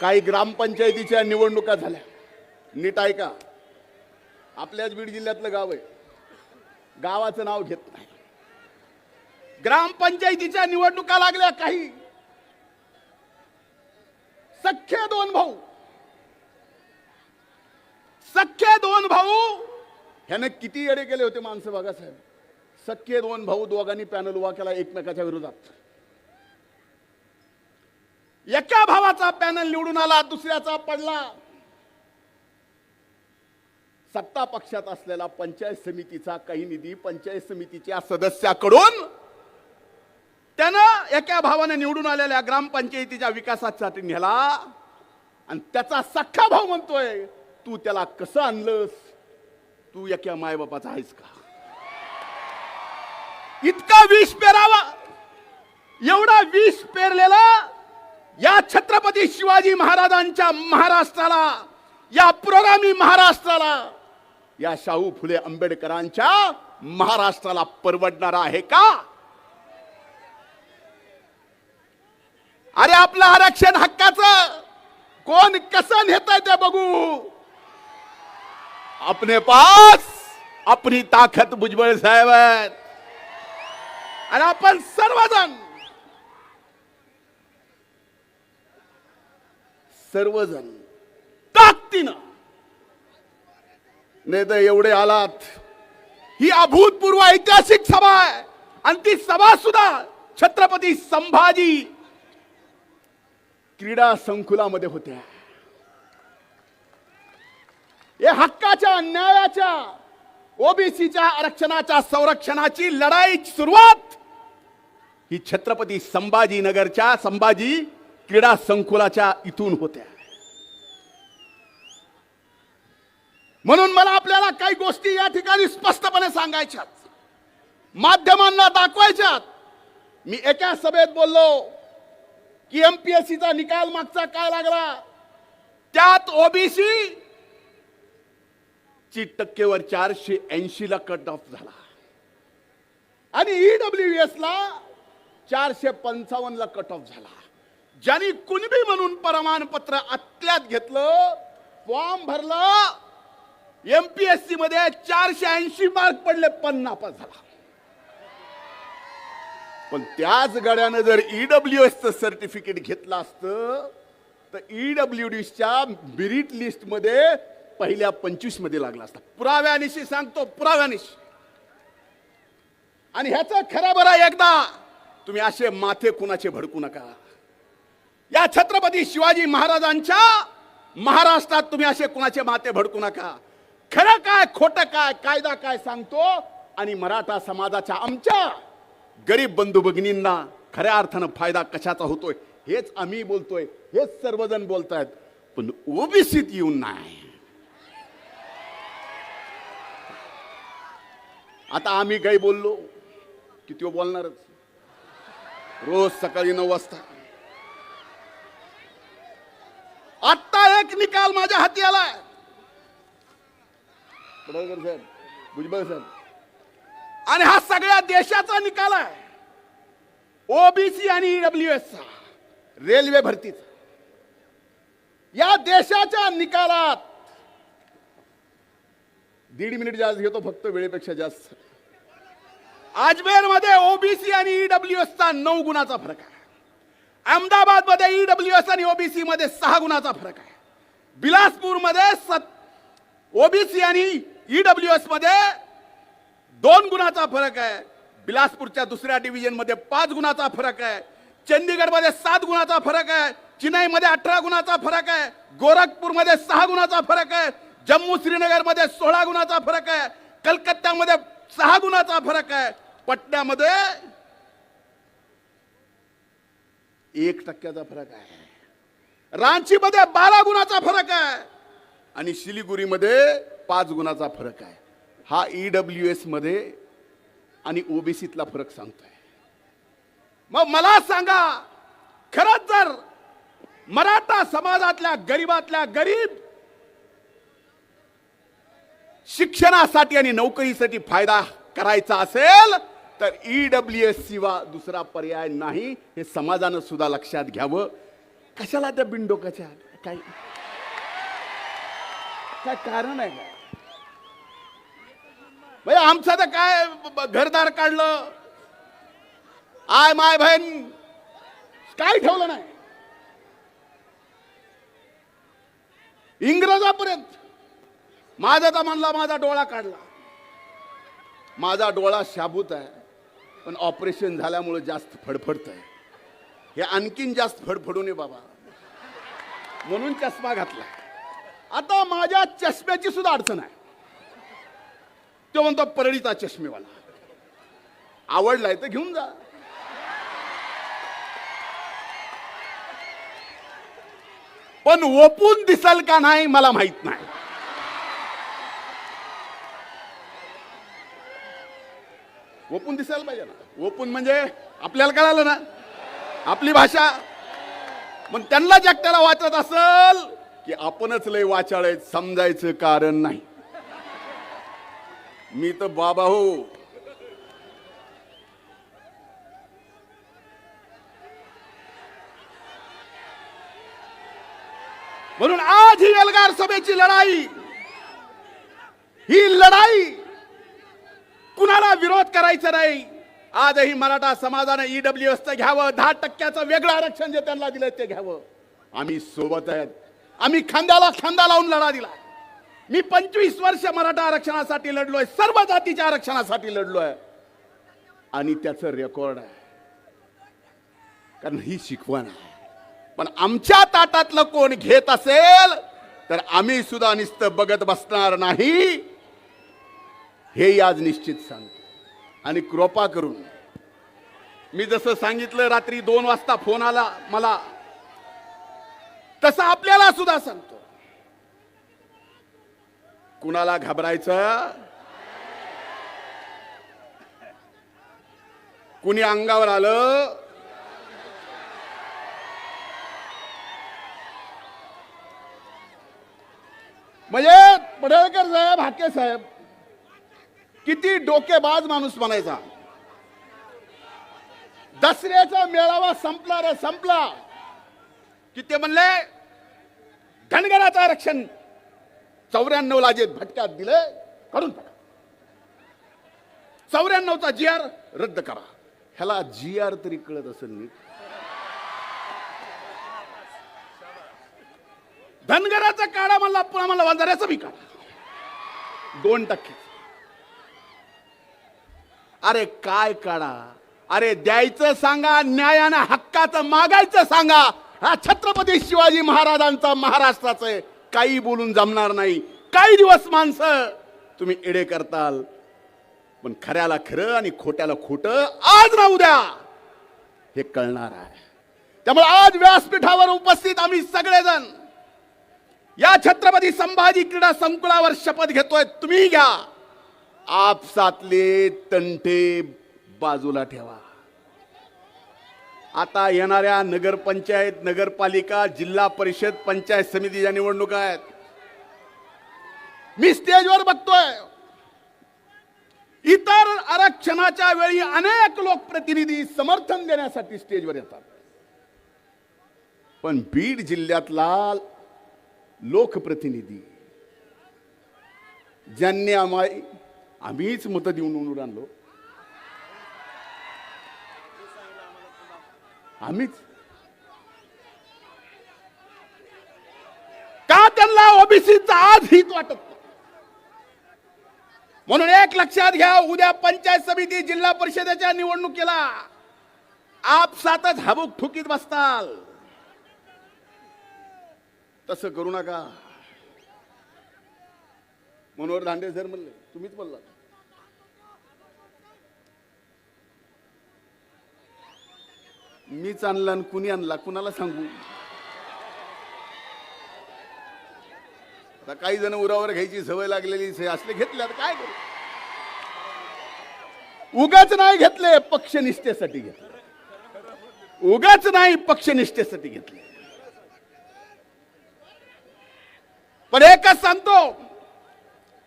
काही ग्रामपंचायतीच्या निवडणुका झाल्या. नीट ऐका, आपल्याच बीड जिल्ह्यातलं गाव आहे, गावाचं नाव घेत नाही. ग्रामपंचायतीच्या निवडणुका लागल्या. काही सख्खे दोन भाऊ, सख्खे दोन भाऊ ह्याने किती येडे केले होते माणसं बघा साहेब. सख्खे दोन भाऊ, दोघांनी पॅनल उभा केला एकमेकाच्या विरोधात. एका भावाचा पॅनल निवडून आला, दुसऱ्याचा पडला. सत्ता पक्षात असलेला पंचायत समितीचा काही निधी पंचायत समितीच्या सदस्याकडून त्यानं एका भावाने निवडून आलेल्या ग्रामपंचायतीच्या विकासासाठी नेला. आणि त्याचा सख्खा भाऊ म्हणतोय, तू त्याला कसं आणलंस? तू एका मायबापाचा आहेस का? इतका विष पेरावा, एवढा विष पेरलेला या छत्रपती शिवाजी महाराजांच्या महाराष्ट्राला, या पुरोगामी महाराष्ट्राला, या शाहू फुले आंबेडकरांच्या महाराष्ट्राला परवडणार आहे का? अरे आपलं आरक्षण हक्काचं कोण कसं नेतंय ते बघू. अपने पास अपनी ताकद भुजबळ साहेब आहेत. आणि आपण सर्वजण ताकदीनं नाही तर एवढे आलात. ही अभूतपूर्व ऐतिहासिक सभा आहे आणि ती सभा सुद्धा छत्रपती संभाजी क्रीडा संकुलामध्ये होत्या. या हक्काच्या न्यायाच्या ओबीसीच्या आरक्षणाच्या संरक्षणाची लढाईची सुरुवात ही छत्रपती संभाजीनगरच्या संभाजी क्रीडा संकुलाच्या इथून होत्या. म्हणून मला आपल्याला काही गोष्टी या ठिकाणी स्पष्टपणे सांगायच्यात, माध्यमांना दाखवायच्यात. मी एका सभेत बोललो की एमपीएससीचा निकाल मागचा काय लागला, त्यात ओबीसी ची टक्केवर 480 ला कट ऑफ झाला आणि ईडब्ल्यूएस ला 455 ला कट ऑफ झाला. ज्यांनी कुणबी म्हणून प्रमाणपत्र आत्ल्यात घेतलं, फॉर्म भरला, एमपीएससी मध्ये 480 मार्क पडले, पण नापास झाला. पण त्याच गड्यानं जर ईडब्ल्यूएसचं सर्टिफिकेट घेतलं असतं तर ईडब्ल्यूडीच्या मेरिट लिस्ट मध्ये पहिल्या 25 मध्ये लागला असता. पुराव्यानिशी सांगतो, पुराव्यानिशी. आणि ह्याचं खरं बरं एकदा तुम्ही असे माथे कुणाचे भडकू नका. या छत्रपती शिवाजी महाराजांच्या महाराष्ट्रात तुम्ही असे कुणाचे माथे भडकू नका. खरं काय खोटं काय, कायदा काय सांगतो आणि मराठा समाजाच्या आमच्या गरीब बंधू भगिनींना खऱ्या अर्थानं फायदा कशाचा होतोय हेच आम्ही बोलतोय, हेच सर्वजण बोलतायत, पण ओबीसीत येऊन नाही. आता आम्ही काही बोललो की तो बोलणारच. रोज सकाळी 9 वाजता. आता एक निकाल माझ्या हाती आलाय, पडळकर साहेब, भुजबळ साहेब, आणि हा सगळ्या देशाचा निकाल आहे. ओबीसी आणि ईडब्ल्यूएसचा, रेल्वे भरतीचा. या देशाच्या निकालात 1.5 मिनिट जास्त घेतो, फक्त वेळेपेक्षा जास्त. अजमेर मध्ये ओबीसी आणि ईडब्ल्यूएसचा 9 गुणाचा फरक आहे. अहमदाबाद मध्ये ईडब्ल्यूएस आणि ओबीसी मध्ये 6 गुणाचा फरक आहे. बिलासपूर मध्ये ओबीसी आणि ईडब्ल्यूएस मध्ये 2 गुणाचा फरक आहे. बिलासपूरच्या दुसऱ्या डिव्हिजन मध्ये 5 गुणाचा फरक आहे. चंदीगड मध्ये 7 गुणाचा फरक आहे. चेन्नई मध्ये 18 गुणाचा फरक आहे. गोरखपूर मध्ये 6 गुणाचा फरक आहे. जम्मू श्रीनगर मध्ये 16 गुणाचा फरक आहे. कलकत्त्यामध्ये 6 गुणाचा फरक आहे. पटण्यामध्ये 1% फरक आहे. रांची मध्ये 12 गुणाचा फरक आहे आणि शिलिगुरीमध्ये 5 गुणाचा फरक आहे. हा ईडब्ल्यूएस मध्ये आणि ओबीसीतला फरक सांगतोय. मग मला सांगा, खरंच जर मराठा समाजातल्या गरीबातल्या गरीब शिक्षणासाठी आणि नोकरीसाठी फायदा करायचा असेल तर ईडब्ल्यूएस शिवाय दुसरा पर्याय नाही, हे समाजानं सुद्धा लक्षात घ्यावं. कशाला त्या बिनडोकाच्या काय काय कारण आहे का? भाई आमचं तर काय घरदार काढलं, आय माय बहीण काय ठेवलं नाही. इंग्रजापर्यंत माझा तर म्हणला, माझा डोळा काढला. माझा डोळा शाबूत आहे, पण ऑपरेशन झाल्यामुळे जास्त फडफडत आहे. हे आणखीन जास्त फडफडू नये बाबा, म्हणून चष्मा घातला. आता माझ्या चष्म्याची सुद्धा अडचण आहे. तो म्हणतो परळीचा चष्मेवाला, आवडलाय तर घेऊन जा. पण ओपून दिसल का नाही मला माहित नाही. ओपून दिसायला पाहिजे ना. ओपून म्हणजे आपल्याला कळालं ना आपली भाषा. मग त्यांना जगत्याला वाचत असल की आपणच लय वाचाळ आहेत, समजायचं कारण नाही. मी तर बाबा हो. म्हणून आज ही एल्गार सभेची लढाई, ही लढाई कुणाला विरोध करायचा नाही. आजही मराठा समाजाने ईडब्ल्यूएसचं घ्यावं, 10% वेगळं आरक्षण जे त्यांना दिलं ते घ्यावं. आम्ही सोबत आहेत. आम्ही खांद्याला खांदा लावून लढा दिला. मी 25 वर्ष मराठा आरक्षणासाठी लढलोय, सर्व जातीच्या आरक्षणासाठी लढलोय आणि त्याचं रेकॉर्ड आहे. कारण ही शिकवण आहे. पण आमच्या ताटातलं कोण घेत असेल तर आम्ही सुद्धा नुसतं बघत बसणार नाही, हे आज निश्चित सांगतो. आणि कृपा करून मी जसं सांगितलं रात्री 2 वाजता फोन आला मला, तसं आपल्याला सुद्धा सांगतो, कुणाला घाबरायचं, कुणी अंगावर आलं म्हणजे पडळकर साहेब, हाके साहेब किती डोकेबाज माणूस म्हणायचा. दसऱ्याचा मेळावा संपला रे संपला की ते म्हणले धनगराचं आरक्षण 94 ला जे भटक्यात दिले काढून टाका, 94चा GR रद्द करा. ह्याला GR तरी कळत असेल नीट. धनगराचा काढा म्हणला, पुन्हा म्हणला वंजाऱ्याचा बी काढा 2%. अरे काय काढा, अरे द्यायचं सांगा, न्यायानं हक्काचं मागायचं सांगा. हा छत्रपती शिवाजी महाराजांचा महाराष्ट्राचं आहे, काही बोलून जमणार नाही. काही दिवस माणसं तुम्ही एडे करताल, पण खऱ्याला खरं आणि खोट्याला खोटं आज ना उद्या हे कळणार आहे. त्यामुळे आज व्यासपीठावर उपस्थित आम्ही सगळेजण या छत्रपती संभाजी क्रीडा संकुलावर शपथ घेतोय. तुम्ही घ्या, आपसातले तंटे बाजूला ठेवा. आता येणाऱ्या नगरपंचायत, नगरपालिका, जिल्हा परिषद, पंचायत समितीच्या निवडणुका आहेत. मी स्टेजवर बघतोय, इतर आरक्षणाच्या वेळी अनेक लोकप्रतिनिधी समर्थन देण्यासाठी स्टेजवर येतात, पण बीड जिल्ह्यातला लोकप्रतिनिधी ज्यांनी आम्हीच मतं देऊन निवडून आणलो, आम्हीच का त्यांना ओबीसीचा आज हित वाटत नाही. म्हणून एक लक्षात घ्या, उद्या पंचायत समिती, जिल्हा परिषदेच्या निवडणुकीला आपसातच हाबूक ठुकीत बसताल, तसं करू नका. मनोहर धांडे सर म्हणले, तुम्हीच बोलला, मीच आणला आणि कुणी आणला कुणाला सांगू. आता काही जण उरावर घ्यायची सवय लागलेली असले घेतले, आता काय करू. उगाच नाही घेतले, पक्षनिष्ठेसाठी घेतले. उगाच नाही, पक्षनिष्ठेसाठी घेतले. पण एकच सांगतो,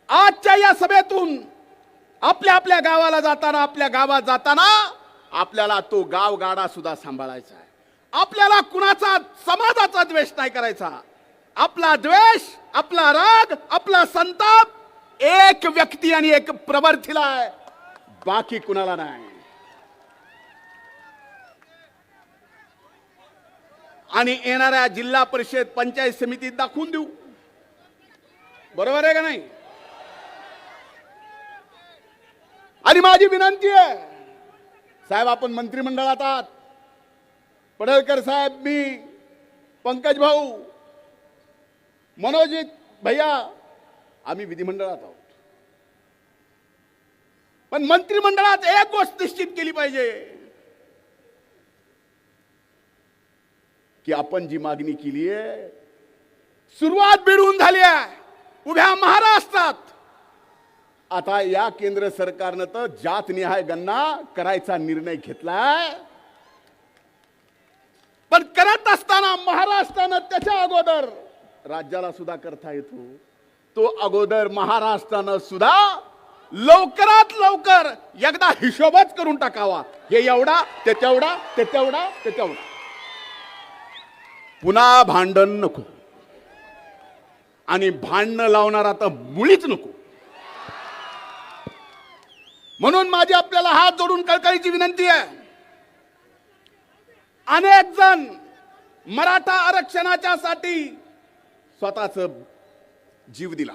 आजच्या या सभेतून आपल्या आपल्या गावाला जाताना, आपल्या गावात जाताना आपल्याला तो गाव गाडा सुद्धा सांभाळायचा आहे. आपल्याला कुणाचा समाजाचा द्वेष नाही करायचा. आपला द्वेष, आपला राग, आपला संताप एक व्यक्ती आणि एक प्रवर्तीला आहे, बाकी कुणाला नाही. आणि येणाऱ्या जिल्हा परिषद, पंचायत समितीत दाखवून देऊ. बरोबर आहे का नाही. आणि माझी विनंती आहे साहेब, आपण मंत्रिमंडळात आहात, पडळकर साहेब, मी, पंकज भाऊ, मनोजित भैया, आम्ही विधिमंडळात आहोत. पण मंत्रिमंडळात एक गोष्ट निश्चित केली पाहिजे की आपण जी मागणी केली आहे, सुरुवात बीडहून झाली आहे, उभ्या महाराष्ट्रात. आता या केंद्र सरकारनं तर जातनिहाय गणना करायचा निर्णय घेतलाय, पण करत असताना महाराष्ट्रानं त्याच्या अगोदर राज्याला सुद्धा करता येतो. तो अगोदर महाराष्ट्रानं सुद्धा लवकरात लवकर एकदा हिशोबच करून टाकावा. हे एवढा, ते तेवढा, ते तेवढा, ते तेवढा. पुन्हा भांडण नको, आणि भांडणं लावणारा तर मुळीच नको. म्हणून माझी आपल्याला हात जोडून कळकळीची विनंती आहे. अनेक जण मराठा आरक्षणाच्या साठी स्वतःच जीव दिला,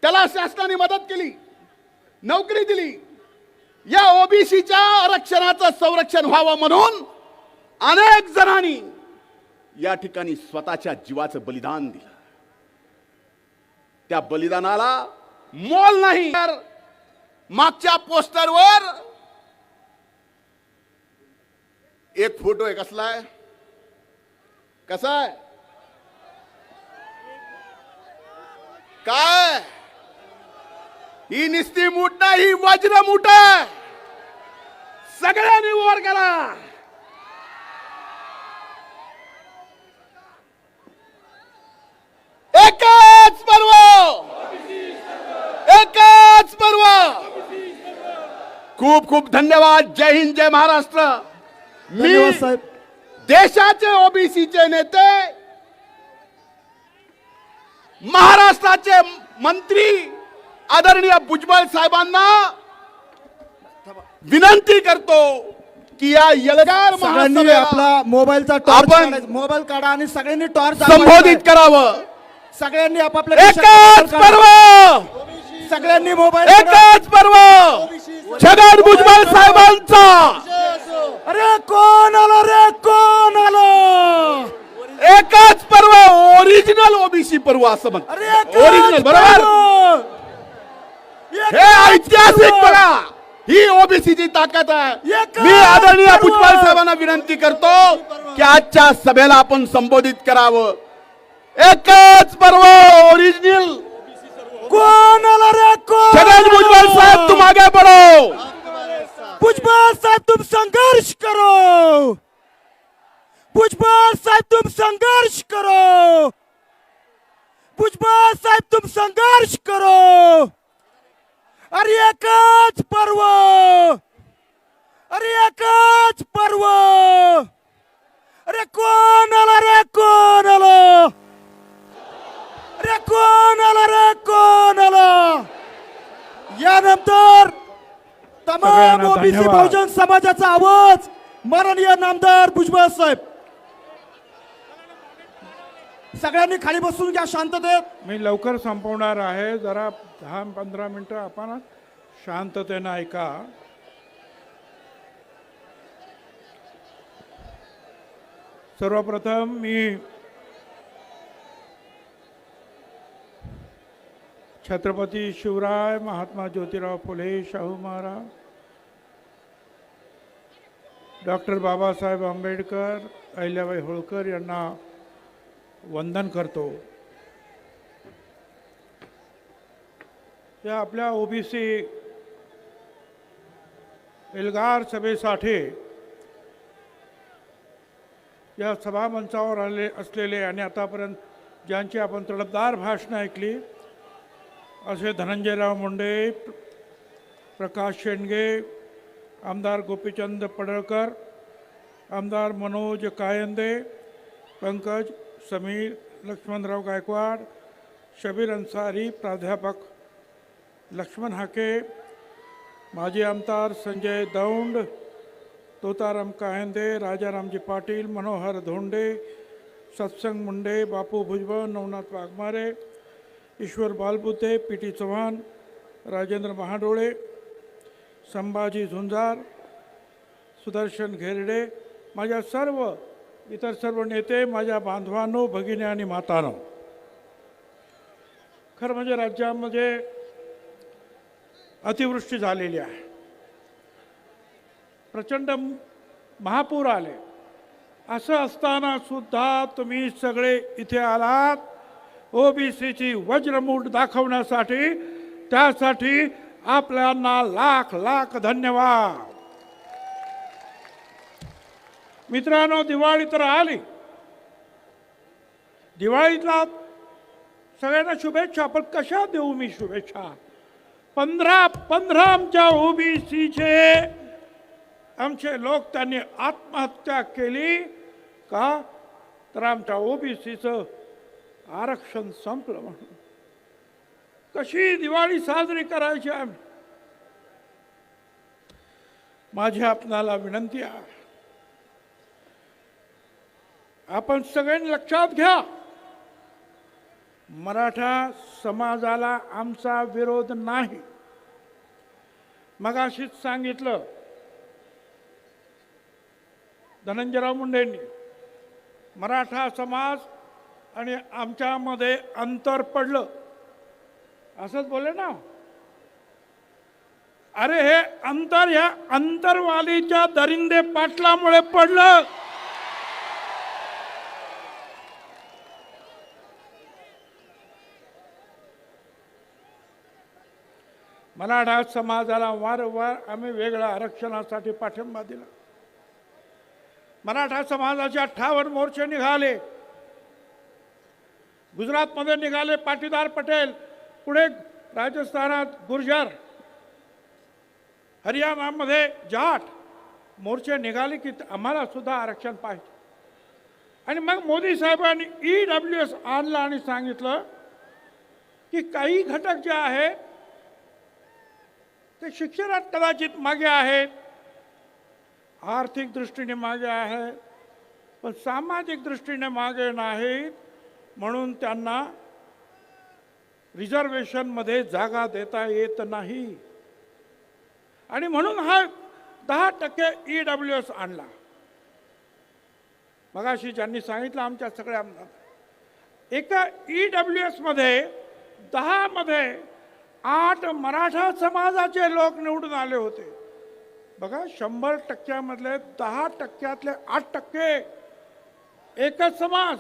त्याला शासनाने मदत केली, नोकरी दिली. या ओबीसीच्या आरक्षणाचं संरक्षण व्हावं म्हणून अनेक जणांनी या ठिकाणी स्वतःच्या जीवाचं बलिदान दिलं. त्या बलिदानाला मोल नाही. तर मागच्या पोस्टरवर एक फोटो आहे. कसला आहे? कसा आहे? काय? ही निस्ती मूठ नाही, ही वज्र मूठ आहे. सगळ्यांनी वर करा. एकच पर्व, एकच पर्व. खूप खूप धन्यवाद. जय हिंद, जय महाराष्ट्र. धन्यवाद साहेब. देशाचे ओबीसीचे नेते, महाराष्ट्राचे मंत्री आदरणीय भुजबळ साहेबांना विनंती करतो की या एल्गार सगळ्यांनी महासभेला आपला मोबाईलचा टॉर्च आपण काढायचा. मोबाईल काढा आणि सगळ्यांनी टॉर्च संबोधित करावं. सगळ्यांनी आपापल्या एकच पर्व, सगळ्यांनी मोबाईल एकच पर्व. छगन भुजबळ साहेबांचा. अरे कोण आलो रे, कोण आलो? एकच पर्व, ओरिजिनल ओबीसी पर्व असं म्हणतात. अरे ओरिजिनल, बरोबर. हे ऐतिहासिक बघा, ही ओबीसीची ताकद आहे. मी आदरणीय भुजबळ साहेबांना विनंती करतो की आजच्या सभेला आपण संबोधित करावं. एकच पर्व, ओरिजिनल. कोण आला रे, कोण? छगन भुजबळ साहेब, तुम आगे बढ़ो. भुजबळ साहेब तुम संघर्ष करो. भुजबळ साहेब तुम संघर्ष करो. भुजबळ साहेब तुम संघर्ष करो. अरे एकच पर्व, अरे एकच पर्व. अरे कोण आला रे, कोण आलं? अरे कोण आला रे, कोण आलं? यानंतर तमाम ओबीसी बहुजन समाजाचा आवाज माननीय नामदार भुजबळ साहेब. सगळ्यांनी खाली बसून घ्या शांततेत. मी लवकर संपवणार आहे. जरा 10-15 मिनिटं आपण शांततेनं ऐका. सर्वप्रथम मी छत्रपती शिवराय, महात्मा ज्योतिराव फुले, शाहू महाराज, डॉक्टर बाबासाहेब आंबेडकर, अहिल्याबाई होळकर यांना वंदन करतो. या आपल्या ओबीसी एल्गार सभेसाठी या सभामंचावर आले असलेले आणि आतापर्यंत ज्यांची आपण तडफदार भाषणं ऐकली असे धनंजयराव मुंडे, प्रकाश शेंडगे, आमदार गोपीचंद पडळकर, आमदार मनोज कायंदे, पंकज समीर, लक्ष्मणराव गायकवाड, शबीर अन्सारी, प्राध्यापक लक्ष्मण हाके, माजी आमदार संजय दौंड, तोताराम कायंदे, राजारामजी पाटील, मनोहर धोंडे, सत्संग मुंडे, बापू भुजबळ, नवनाथ वाघमारे, ईश्वर बालबुते, पी.टी. चव्हाण, राजेंद्र महाडोळे, संभाजी झुंजार, सुदर्शन घेरडे, माझ्या इतर सर्व नेते, माझ्या बांधवांनो, भगिनी आणि मातांनो. खरं म्हणजे राज्यामध्ये अतिवृष्टी झालेली आहे. प्रचंड महापूर आले. असं असताना सुद्धा तुम्ही सगळे इथे आलात ओबीसीची वज्रमूठ दाखवण्यासाठी. त्यासाठी आपल्याला लाख लाख धन्यवाद. मित्रांनो, दिवाळी तर आली. दिवाळीतला सगळ्यांना शुभेच्छा. पण कशा देऊ मी शुभेच्छा? 15 आमच्या ओबीसीचे आमचे लोक त्यांनी आत्महत्या केली का? तर आमच्या ओबीसीचं आरक्षण संपलं म्हणून. कशी दिवाळी साजरी करायची? माझी आपणाला विनंती आहे, आपण सगळ्यांनी लक्षात घ्या, मराठा समाजाला आमचा विरोध नाही. मगाशीच सांगितलं धनंजयराव मुंडेंनी, मराठा समाज आणि आमच्यामध्ये अंतर पडलं असंच बोलले ना. अरे हे अंतर ह्या अंतरवालीच्या दरिंदे पाटलामुळे पडलं. मराठा समाजाला वारंवार आम्ही वेगळ्या आरक्षणासाठी पाठिंबा दिला. मराठा समाजाच्या 58 मोर्चे निघाले. गुजरातमध्ये निघाले पाटीदार पटेल, पुढे राजस्थानात गुर्जर, हरियाणामध्ये जाट मोर्चे निघाले की आम्हाला सुद्धा आरक्षण पाहिजे. आणि मग मोदी साहेबांनी EWS आणला आणि सांगितलं की काही घटक जे आहेत ते शिक्षणात कदाचित मागे आहेत, आर्थिक दृष्टीने मागे आहेत, पण सामाजिक दृष्टीने मागे नाहीत, म्हणून त्यांना रिझर्वेशनमध्ये जागा देता येत नाही. आणि म्हणून हा 10% EWS आणला. मगाशी ज्यांनी सांगितलं आमच्या सगळ्या एका EWS मध्ये 10 मध्ये 8 मराठा समाजाचे लोक निवडून आले होते. बघा, 100% मधले 10%तले 8% एकच समाज,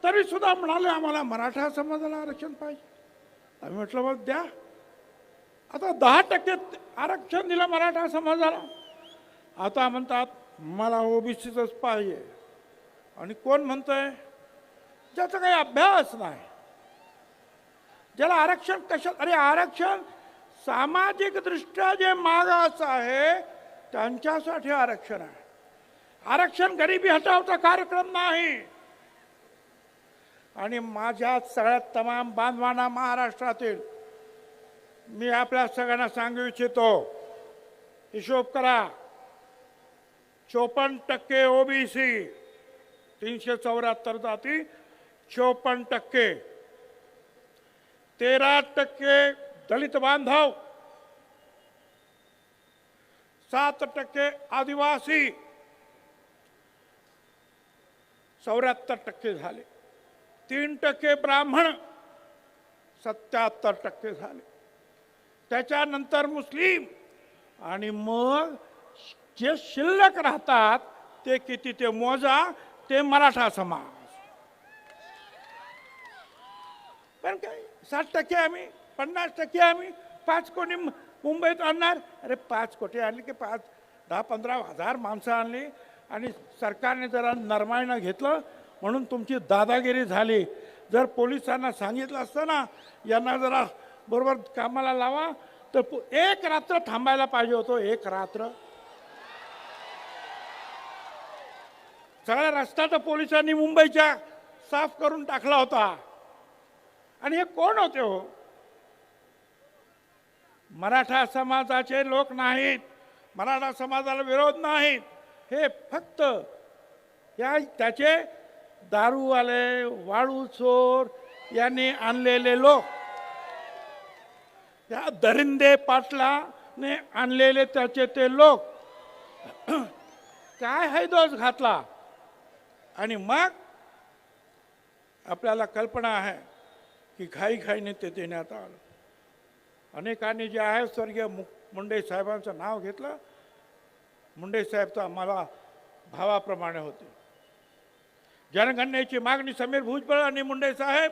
तरी सुद्धा म्हणाले आम्हाला मराठा समाजाला आरक्षण पाहिजे. आम्ही म्हटलं मग द्या. आता 10% आरक्षण दिलं मराठा समाजाला. आता म्हणतात मला OBCच पाहिजे. आणि कोण म्हणतंय? ज्याचा काही अभ्यास नाही, ज्याला आरक्षण कशात, अरे आरक्षण सामाजिक दृष्ट्या जे मागास आहे त्यांच्यासाठी आरक्षण आहे. आरक्षण गरिबी हटावचा कार्यक्रम नाही. आणि माझ्या सगळ्यात तमाम बांधवांना महाराष्ट्रातील मी आपल्या सगळ्यांना सांगू इच्छितो, हिशोब करा. 54% OBC, 374 जाती, 54%, 13% दलित बांधव, 7% आदिवासी, 74% झाले. 3% ब्राह्मण, 77% झाले. त्याच्यानंतर मुस्लिम, आणि मग जे शिल्लक राहतात ते किती ते मोजा, ते मराठा समाज. पण काय 60% आम्ही, 50% आम्ही, 5 कोटी मुंबईत आणणार. अरे 5 कोटी आणले की 10-15 हजार माणसं आणली आणि सरकारने जरा नरमाईनं घेतलं म्हणून तुमची दादागिरी झाली. जर पोलिसांना सांगितलं असतं ना यांना जरा बरोबर कामाला लावा, तर 1 रात्र थांबायला पाहिजे होतं. 1 रात्र सगळा रस्ता तर पोलिसांनी मुंबईच्या साफ करून टाकला होता. आणि हे कोण होते हो? मराठा समाजाचे लोक नाहीत, मराठा समाजाला विरोध नाहीत. हे फक्त त्याचे दारूवाले, वाळू चोर यांनी आणलेले लोक, या दरिंदे पाटलाने आणलेले त्याचे ते लोक काय हैदोस घातला. आणि मग आपल्याला कल्पना आहे की घाईघाईने ते देण्यात आलं. अनेकांनी जे आहे स्वर्गीय मुंडे साहेबांचं नाव घेतलं. मुंडे साहेब तर आम्हाला भावाप्रमाणे होते. जनगणनेची मागणी समीर भुजबळ आणि मुंडे साहेब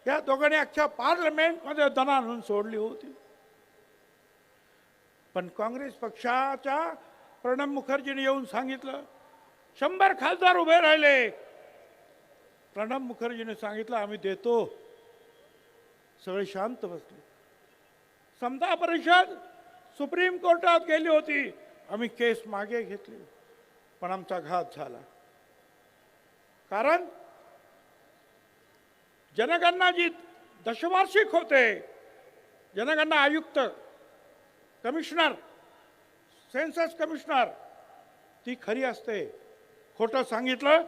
या दोघांनी अख्ख्या पार्लमेंटमध्ये दणाणून सोडली होती. पण काँग्रेस पक्षाच्या प्रणब मुखर्जीने येऊन सांगितलं, 100 खासदार उभे राहिले. प्रणब मुखर्जीने सांगितलं आम्ही देतो. सगळे शांत बसले. समता परिषद सुप्रीम कोर्टात गेली होती. आम्ही केस मागे घेतली, पण आमचा घात झाला. कारण जनगणना जी दशवार्षिक होते, जनगणना आयुक्त, कमिशनर, सेन्सस कमिशनर, ती खरी असते. खोटं सांगितलं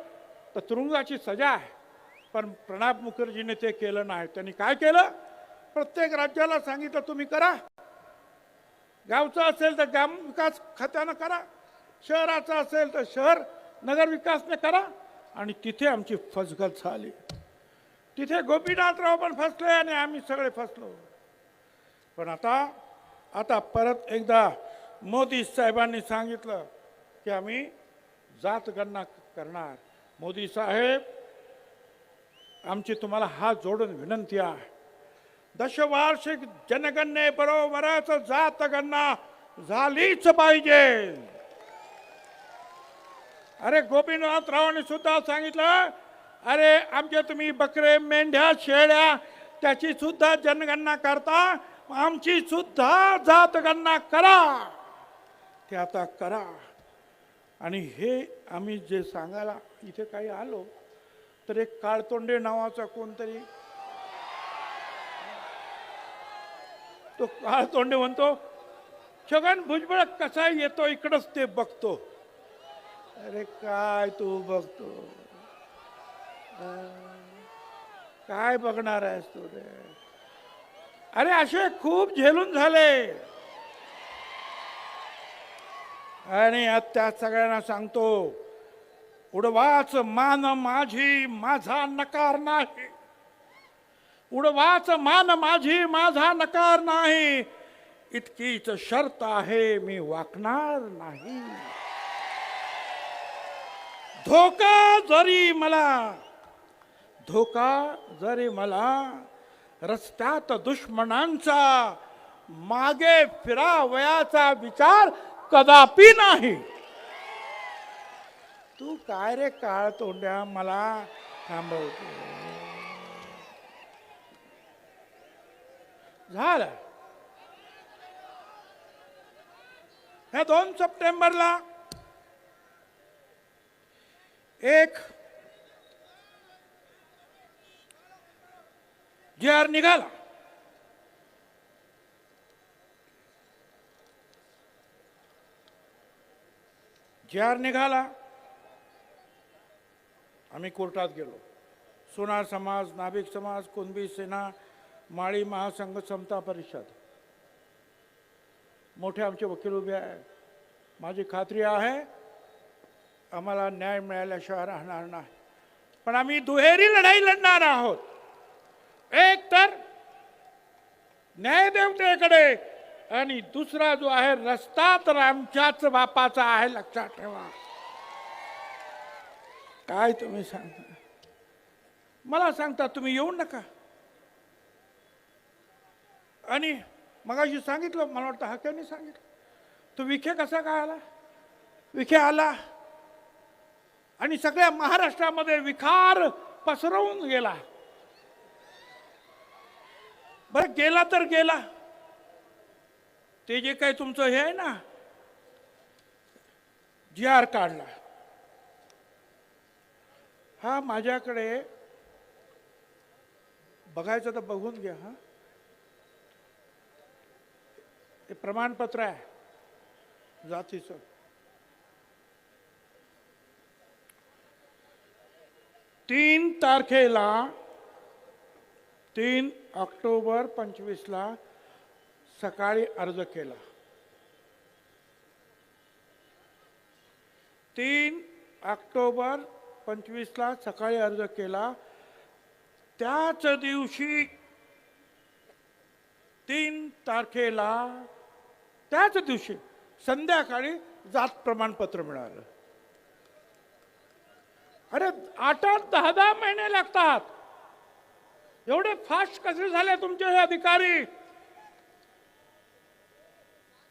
तर तुरुंगाची सजा आहे. पण प्रणब मुखर्जीने ते केलं नाही. त्यांनी काय केलं? प्रत्येक राज्याला सांगितलं तुम्ही करा. गावचं असेल तर ग्राम विकास खात्यानं करा, शहराचं असेल तर शहर नगर विकासने करा. आणि तिथे आमची फसगत झाली. तिथे गोपीनाथराव पण फसले आणि आम्ही सगळे फसलो. पण आता परत एकदा मोदी साहेबांनी सांगितलं की आम्ही जात गणना करणार. मोदी साहेब, आमची तुम्हाला हात जोडून विनंती आहे, दशवार्षिक जनगणनेबरोबरच जात गणना झालीच पाहिजे. अरे गोपीनाथरावांनी सुद्धा सांगितलं, अरे आमचे तुम्ही बकरे, मेंढ्या, शेळ्या त्याची सुद्धा जनगणना करता, आमची सुद्धा जात गणना करा. ते आता करा. आणि हे आम्ही जे सांगायला इथे काही आलो तर एक काळतोंडे नावाचा कोणतरी, तो काळतोंडे म्हणतो छगन भुजबळ कसा येतो इकडंच ते बघतो. अरे काय तू बघतो, काय बघणार आहेस तू रे? अरे असे खूप झेलून झाले. आणि त्या सगळ्यांना सांगतो, उडवाच मान माझी माझा नकार नाही. उडवाच मान माझी माझा नकार नाही. इतकीच शर्त आहे, मी वाकणार नाही. धोका जरी मला रस्त्यात दुश्मनांचा मागे फिरावयाचा विचार कदापि नाही. तू काय रे काळ तोंड्या मला थांबवतो? झालं. ह्या 2 सप्टेंबरला एक GR निघाला. GR निघाला. आम्ही कोर्टात गेलो. सोनार समाज, नाभिक समाज, कुणबी सेना, माळी महासंघ, समता परिषद, मोठे आमचे वकील उभे आहेत. माझी खात्री आहे आम्हाला न्याय मिळाल्याशिवाय राहणार नाही. पण आम्ही दुहेरी लढाई लढणार आहोत. एक तर न्यायदेवतेकडे आणि दुसरा जो आहे रस्ता तर आमच्याच बापाचा आहे, लक्षात ठेवा. काय तुम्ही सांगता? मला सांगता तुम्ही येऊ नका. आणि मगाशी सांगितलं, मला वाटतं हाक्याने सांगितलं, तो विखे कसा काय आला? विखे आला आणि सगळ्या महाराष्ट्रामध्ये विखार पसरवून गेला. बरं गेला तर गेला. ते जे काही तुमचं हे आहे ना, GR काढला, हा माझ्याकडे बघायचं तर बघून घ्या. हा हे प्रमाणपत्र आहे जातीचं. तीन तारखेला 3 ऑक्टोबर 25ला सकाळी अर्ज केला. 3 ऑक्टोबर 25ला सकाळी अर्ज केला. त्याच दिवशी 3 तारखेला त्याच दिवशी संध्याकाळी जात प्रमाणपत्र मिळालं. अरे 8-8, 10-10 महिने लागतात. एवढे फास्ट कसे झाले तुमचे हे अधिकारी?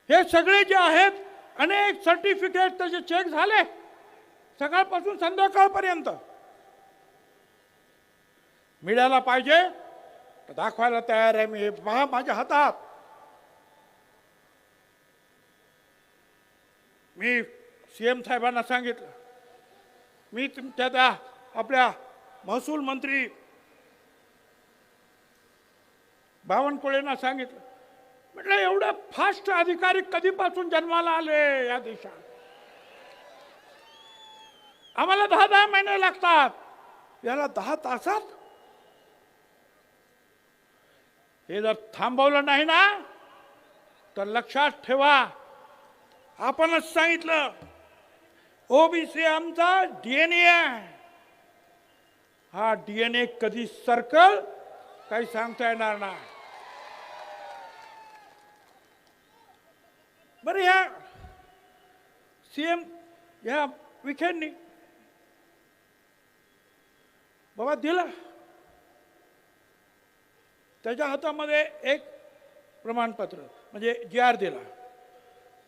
हे सगळे जे आहेत अनेक सर्टिफिकेट त्याचे चेक झाले सकाळपासून संध्याकाळपर्यंत. मिळायला पाहिजे तर दाखवायला तयार आहे मी. हे पहा माझ्या हातात. मी CM साहेबांना सांगितलं, मी तुमच्या त्या आपल्या महसूल मंत्री बावनकुळेंना सांगितलं, म्हटलं एवढं फास्ट अधिकारी कधीपासून जन्माला आले या देशात? आम्हाला 10-10 महिने लागतात. याला 10 तासात हे जर थांबवलं नाही ना तर लक्षात ठेवा, आपणच सांगितलं ओबीसी आमचा डीएनए आहे. हा डीएनए कधी सर्कल काही सांगता येणार नाही. बरं, या सीएम या विखेंनी बाबा दिला, त्याच्या हातामध्ये एक प्रमाणपत्र म्हणजे GR दिला.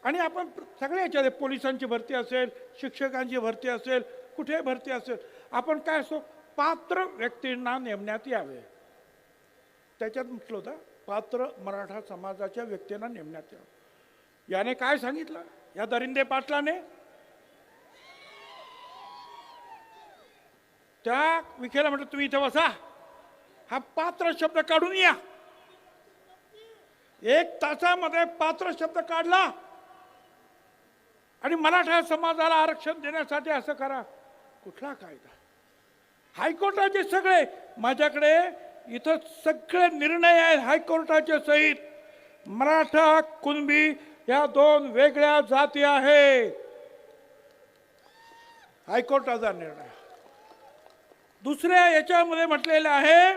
आणि आपण सगळ्या याच्यात पोलिसांची भरती असेल, शिक्षकांची भरती असेल, कुठे भरती असेल, आपण काय असो पात्र व्यक्तींना नेमण्यात यावे. त्याच्यात म्हटलं होतं पात्र मराठा समाजाच्या व्यक्तींना नेमण्यात यावं. याने काय सांगितलं या दरिंदे पाटलाने? त्या विखेला म्हटलं तुम्ही इथं बसा, हा पात्र शब्द काढून या. 1 तासामध्ये पात्र शब्द काढला आणि मराठा समाजाला आरक्षण देण्यासाठी असं करा. कुठला कायदा? हायकोर्टाचे सगळे माझ्याकडे इथं सगळे निर्णय आहेत हायकोर्टाचे सहित. मराठा कुणबी या 2 वेगळ्या जाती आहेत. हायकोर्टाचा निर्णय. दुसऱ्या याच्यामध्ये म्हटलेलं आहे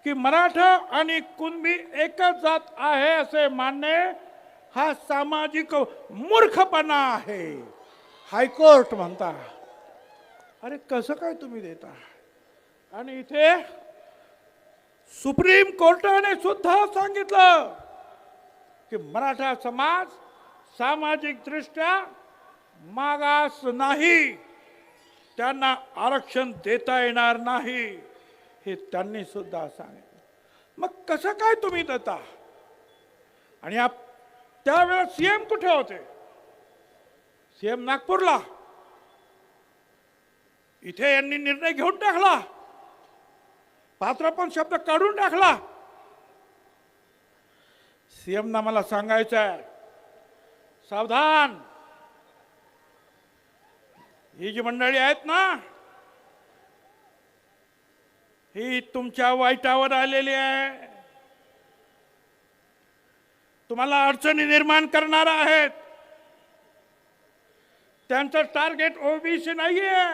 की मराठा आणि कुणबी एकच जात आहे असे मानणे हा सामाजिक मूर्खपणा आहे, हायकोर्ट म्हणता. अरे कसं काय तुम्ही देता? आणि इथे सुप्रीम कोर्टाने सुद्धा सांगितलं की मराठा समाज सामाजिक दृष्ट्या मागास नाही, त्यांना आरक्षण देता येणार नाही, हे त्यांनी सुद्धा सांगितलं. मग कसं काय तुम्ही देता? आणि त्यावेळेला सीएम कुठे होते? सीएम नागपूरला. इथे यांनी निर्णय घेऊन टाकला, पात्र पण शब्द काढून टाकला. सीएम ना मला सांगायचं आहे, सावधान. ही जी मंडळी आहेत ना, ही तुमच्या वाईटावर आलेली आहे, तुम्हाला अडचणी निर्माण करणार आहेत. त्यांचं टार्गेट ओबीसी नाहीये,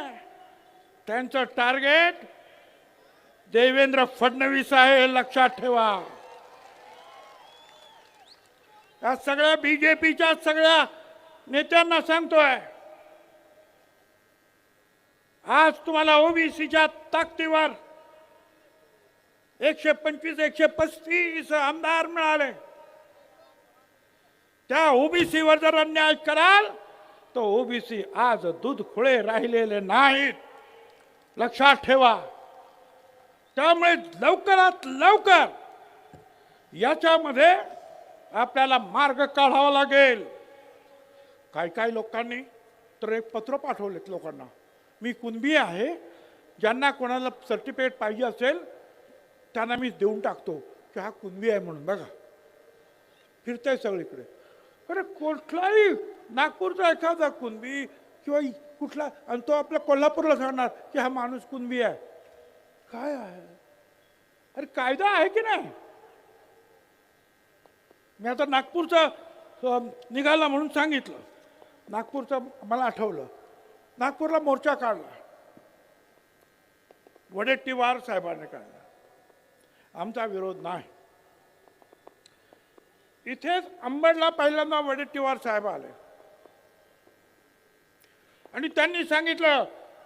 त्यांचं टार्गेट देवेंद्र फडणवीस आहे, लक्षात ठेवा. या सगळ्या बीजेपीच्या सगळ्या नेत्यांना सांगतोय, आज तुम्हाला ओबीसीच्या ताकदीवर 125 135 आमदार मिळाले. त्या ओबीसीवर जर अन्याय कराल तर ओबीसी आज दूध खुळे राहिलेले नाहीत, लक्षात ठेवा. त्यामुळे लवकरात लवकर याच्यामध्ये आपल्याला मार्ग काढावा लागेल. काही लोकांनी तर एक पत्र पाठवलेत लोकांना, मी कुणबी आहे, ज्यांना कोणाला सर्टिफिकेट पाहिजे असेल त्यांना मी देऊन टाकतो की हा कुणबी आहे म्हणून. बघा फिरतंय सगळीकडे. अरे कुठलाही नागपूरचा एखादा कुणबी किंवा कुठला, आणि तो आपल्या कोल्हापूरला सांगणार की हा माणूस कुणबी आहे. काय आहे? अरे कायदा आहे की नाही? मी आता नागपूरचा निघाला म्हणून सांगितलं, नागपूरचं मला आठवलं. नागपूरला मोर्चा काढला, वडेट्टीवार साहेबांनी काढला. आमचा विरोध नाही. इथेच अंबडला पहिल्यांदा वडेट्टीवार साहेब आले आणि त्यांनी सांगितलं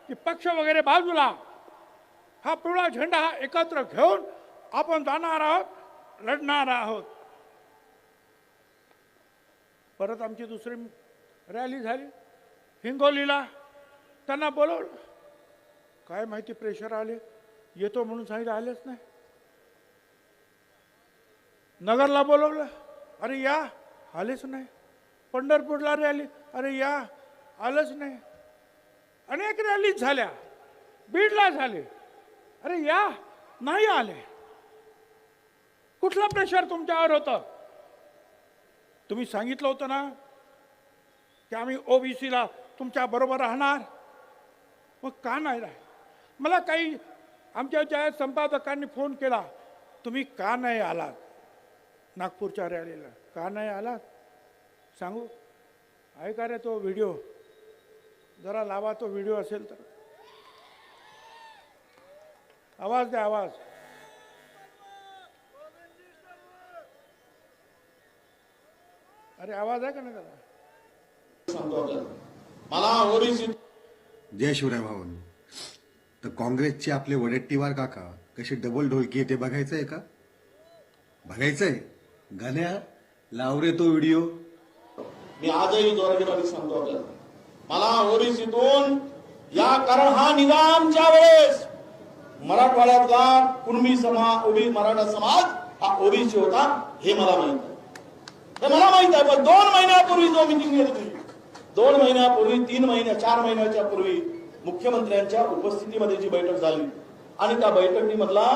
की पक्ष वगैरे बाजूला, हा पिवळा झेंडा हा एकत्र घेऊन आपण जाणार आहोत, लढणार आहोत. परत आमची दुसरी रॅली झाली हिंगोलीला. त्यांना बोलवलं, काय माहिती प्रेशर आले, येतो म्हणून सांगितलं, आलेच नाही. नगरला बोलवलं, अरे या, आलेच नाही. पंढरपूरला रॅली, अरे या, आलंच नाही. अनेक रॅली झाल्या, बीडला झाले, अरे या, नाही आले. कुठलं प्रेशर तुमच्यावर होतं? तुम्ही सांगितलं होतं ना की आम्ही ओबीसीला तुमच्या बरोबर राहणार, मग का नाही राहील? मला काही आमच्या ज्या संपादकांनी फोन केला, तुम्ही का नाही आलात नागपूरच्या रॅलीला, का नाही आलात सांगू? ऐका रे तो व्हिडिओ, जरा लावा तो व्हिडिओ असेल तर. आवाज द्या, आवाज. अरे आवाज आहे का नाही त्याला? मला ओबीसी जय शिवराय भावन. तर काँग्रेसचे आपले वडेट्टीवार काका कशी डबल ढोलकी आहे ते बघायचंय का? बघायचंय? गाण्या लावरे तो व्हिडिओ. मी आजही जोरगेबारी सांगतो आपल्याला, मला ओबीसीतून या, कारण हा निजामच्या वेळेस मराठवाड्यातला कुणबी समाज, मराठा समाज हा ओबीसी होता, हे मला माहित आहे. हे मला माहित आहे. पण 2 महिन्यापूर्वी जो मिटिंग घेतली, 2 महिन्यापूर्वी, 3 महिन्या 4 महिन्याच्या पूर्वी मुख्यमंत्र्यांच्या उपस्थितीमध्ये जी बैठक झाली आणि त्या बैठकीमधला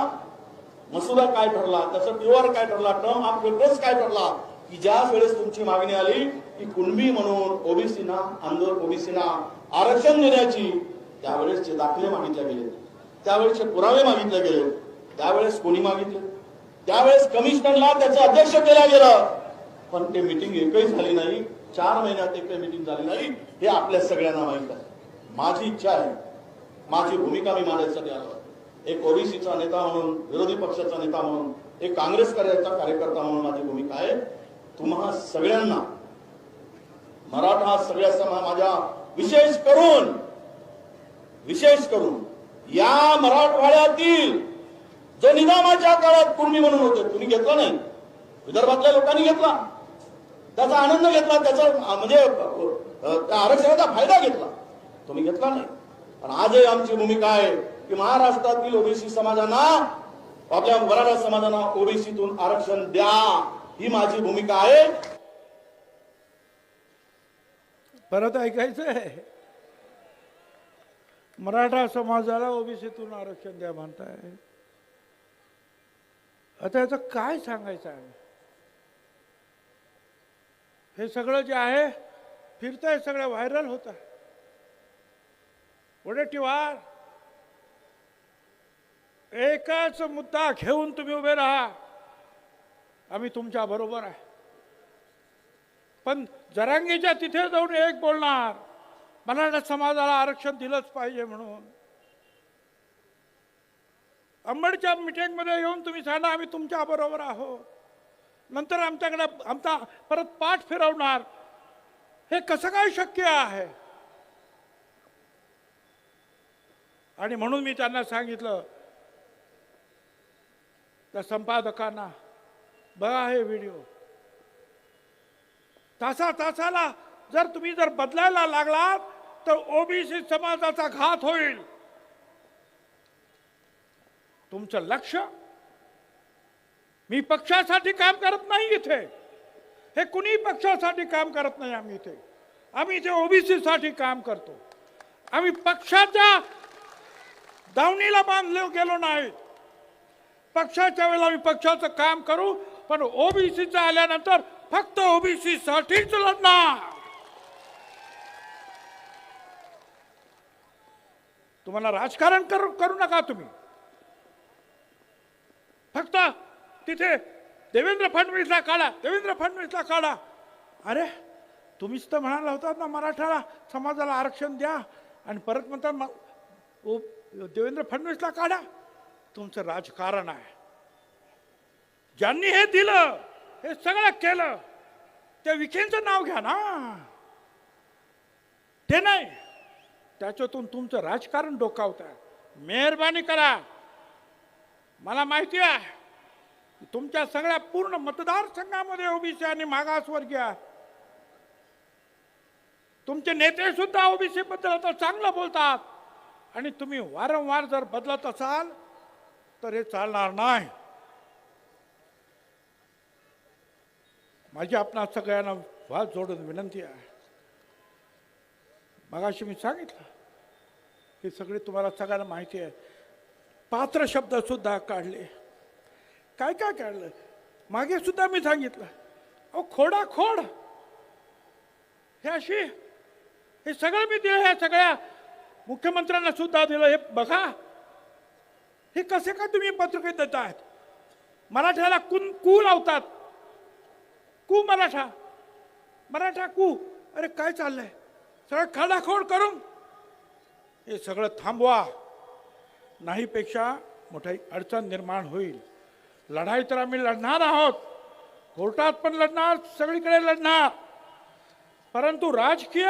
मसुदा काय ठरला, त्याचं प्युअर काय ठरला, टर्म ऑफ रेफरन्स काय ठरला, की ज्या वेळेस तुमची मागणी आली की कुणबी म्हणून ओबीसीना, आंदोलन ओबीसीना आरक्षण देण्याची, त्यावेळेसचे दाखले मागितले गेले, त्यावेळेसचे पुरावे मागितले गेले. त्यावेळेस कोणी मागितले? त्यावेळेस कमिशनरला त्याचं अध्यक्ष केलं गेलं, पण ते मिटिंग एकही झाली नाही. 4 महिन्यात एकही मिटिंग झाली नाही, हे आपल्या सगळ्यांना माहित आहे. माझी इच्छा आहे, माझी भूमिका मी मांडण्यासाठी आलो. एक ओबीसीचा नेता म्हणून, विरोधी पक्षाचा नेता म्हणून, एक काँग्रेस कार्यकर्ता म्हणून माझी भूमिका आहे. तुम्हा सगळ्यांना, मराठा सगळ्या माझ्या विशेष करून या मराठवाड्यातील जो निजामाच्या काळात कुणबी म्हणून होते, तुम्ही घेतला नाही, विदर्भातल्या लोकांनी घेतला, त्याचा आनंद घेतला, त्याचा म्हणजे त्या आरक्षणाचा फायदा घेतला, तुम्ही घेतला नाही. पण आजही आमची भूमिका आहे की महाराष्ट्रातील ओबीसी समाजांना, आपल्या मराठा समाजांना ओबीसीतून आरक्षण द्या, ही माझी भूमिका आहे. परत ऐकायचंय, मराठा समाजाला ओबीसीतून आरक्षण द्या म्हणताय. आता याचं काय सांगायचं आहे? हे सगळं जे आहे फिरतंय, सगळं व्हायरल होत आहे. वडेट्टीवार, एकच मुद्दा घेऊन तुम्ही उभे राहा, आम्ही तुमच्या बरोबर आहे. पण जरांगीच्या तिथे जाऊन एक बोलणार, मराठा समाजाला आरक्षण दिलंच पाहिजे म्हणून. अंबडच्या मीटिंगमध्ये येऊन तुम्ही सांगा आम्ही तुमच्या बरोबर आहोत, नंतर आमच्याकडे आमचा परत पाठ फिरवणार, हे कसं काय शक्य आहे? आणि म्हणून मी त्यांना सांगितलं, त्या संपादकांना, बघा हे व्हिडिओ, तासाला जर तुम्ही बदलायला लागलात तर ओबीसी समाजाचा घात होईल. तुमचं लक्ष, मी पक्षासाठी काम करत नाही इथे, हे कुणी पक्षासाठी काम करत नाही. आम्ही इथे ओबीसी साठी काम करतो. आम्ही पक्षाच्या दावणीला बांधले गेलो नाही. पक्षाच्या वेळेला आम्ही पक्षाचं काम करू, पण ओबीसीचं आल्यानंतर फक्त ओबीसी साठीच लढणार. तुम्हाला राजकारण करू नका. तुम्ही फक्त तिथे देवेंद्र फडणवीसला काढा. अरे तुम्हीच तर म्हणाला होतात ना मराठा समाजाला आरक्षण द्या, आणि परत म्हणतात देवेंद्र फडणवीसला काढा. तुमचं राजकारण आहे. ज्यांनी हे दिलं, हे सगळं केलं, त्या विखेंचं नाव घ्या ना, ते नाही. त्याच्यातून तुमचं राजकारण डोकावत आहे. मेहरबानी करा. मला माहिती आहे तुमच्या सगळ्या पूर्ण मतदारसंघामध्ये ओबीसी आणि मागासवर्गीय आहे. तुमचे नेते सुद्धा ओबीसी बद्दल आता चांगलं बोलतात, आणि तुम्ही वारंवार जर बदलत असाल तर हे चालणार नाही. माझी आपणा सगळ्यांना हात जोडून विनंती आहे. मगाशी मी सांगितलं हे सगळे तुम्हाला सगळ्यांना माहिती आहे. पात्र शब्द सुद्धा काढले, काय काढलं मागे सुद्धा मी सांगितलं. अहो खोड हे अशी, हे सगळं मी दिलं, ह्या सगळ्या मुख्यमंत्र्यांना सुद्धा दिलं. हे बघा, हे कसे काय तुम्ही पत्रके देतायत? मराठ्याला कू लावतात. कू मराठा, मराठा कू. अरे काय चाललंय? सगळं खाडाखोड करून हे सगळं थांबवा, नाही पेक्षा मोठी अडचण निर्माण होईल. लढाई तर आम्ही लढणार आहोत, कोर्टात पण लढणार, सगळीकडे लढणार, परंतु राजकीय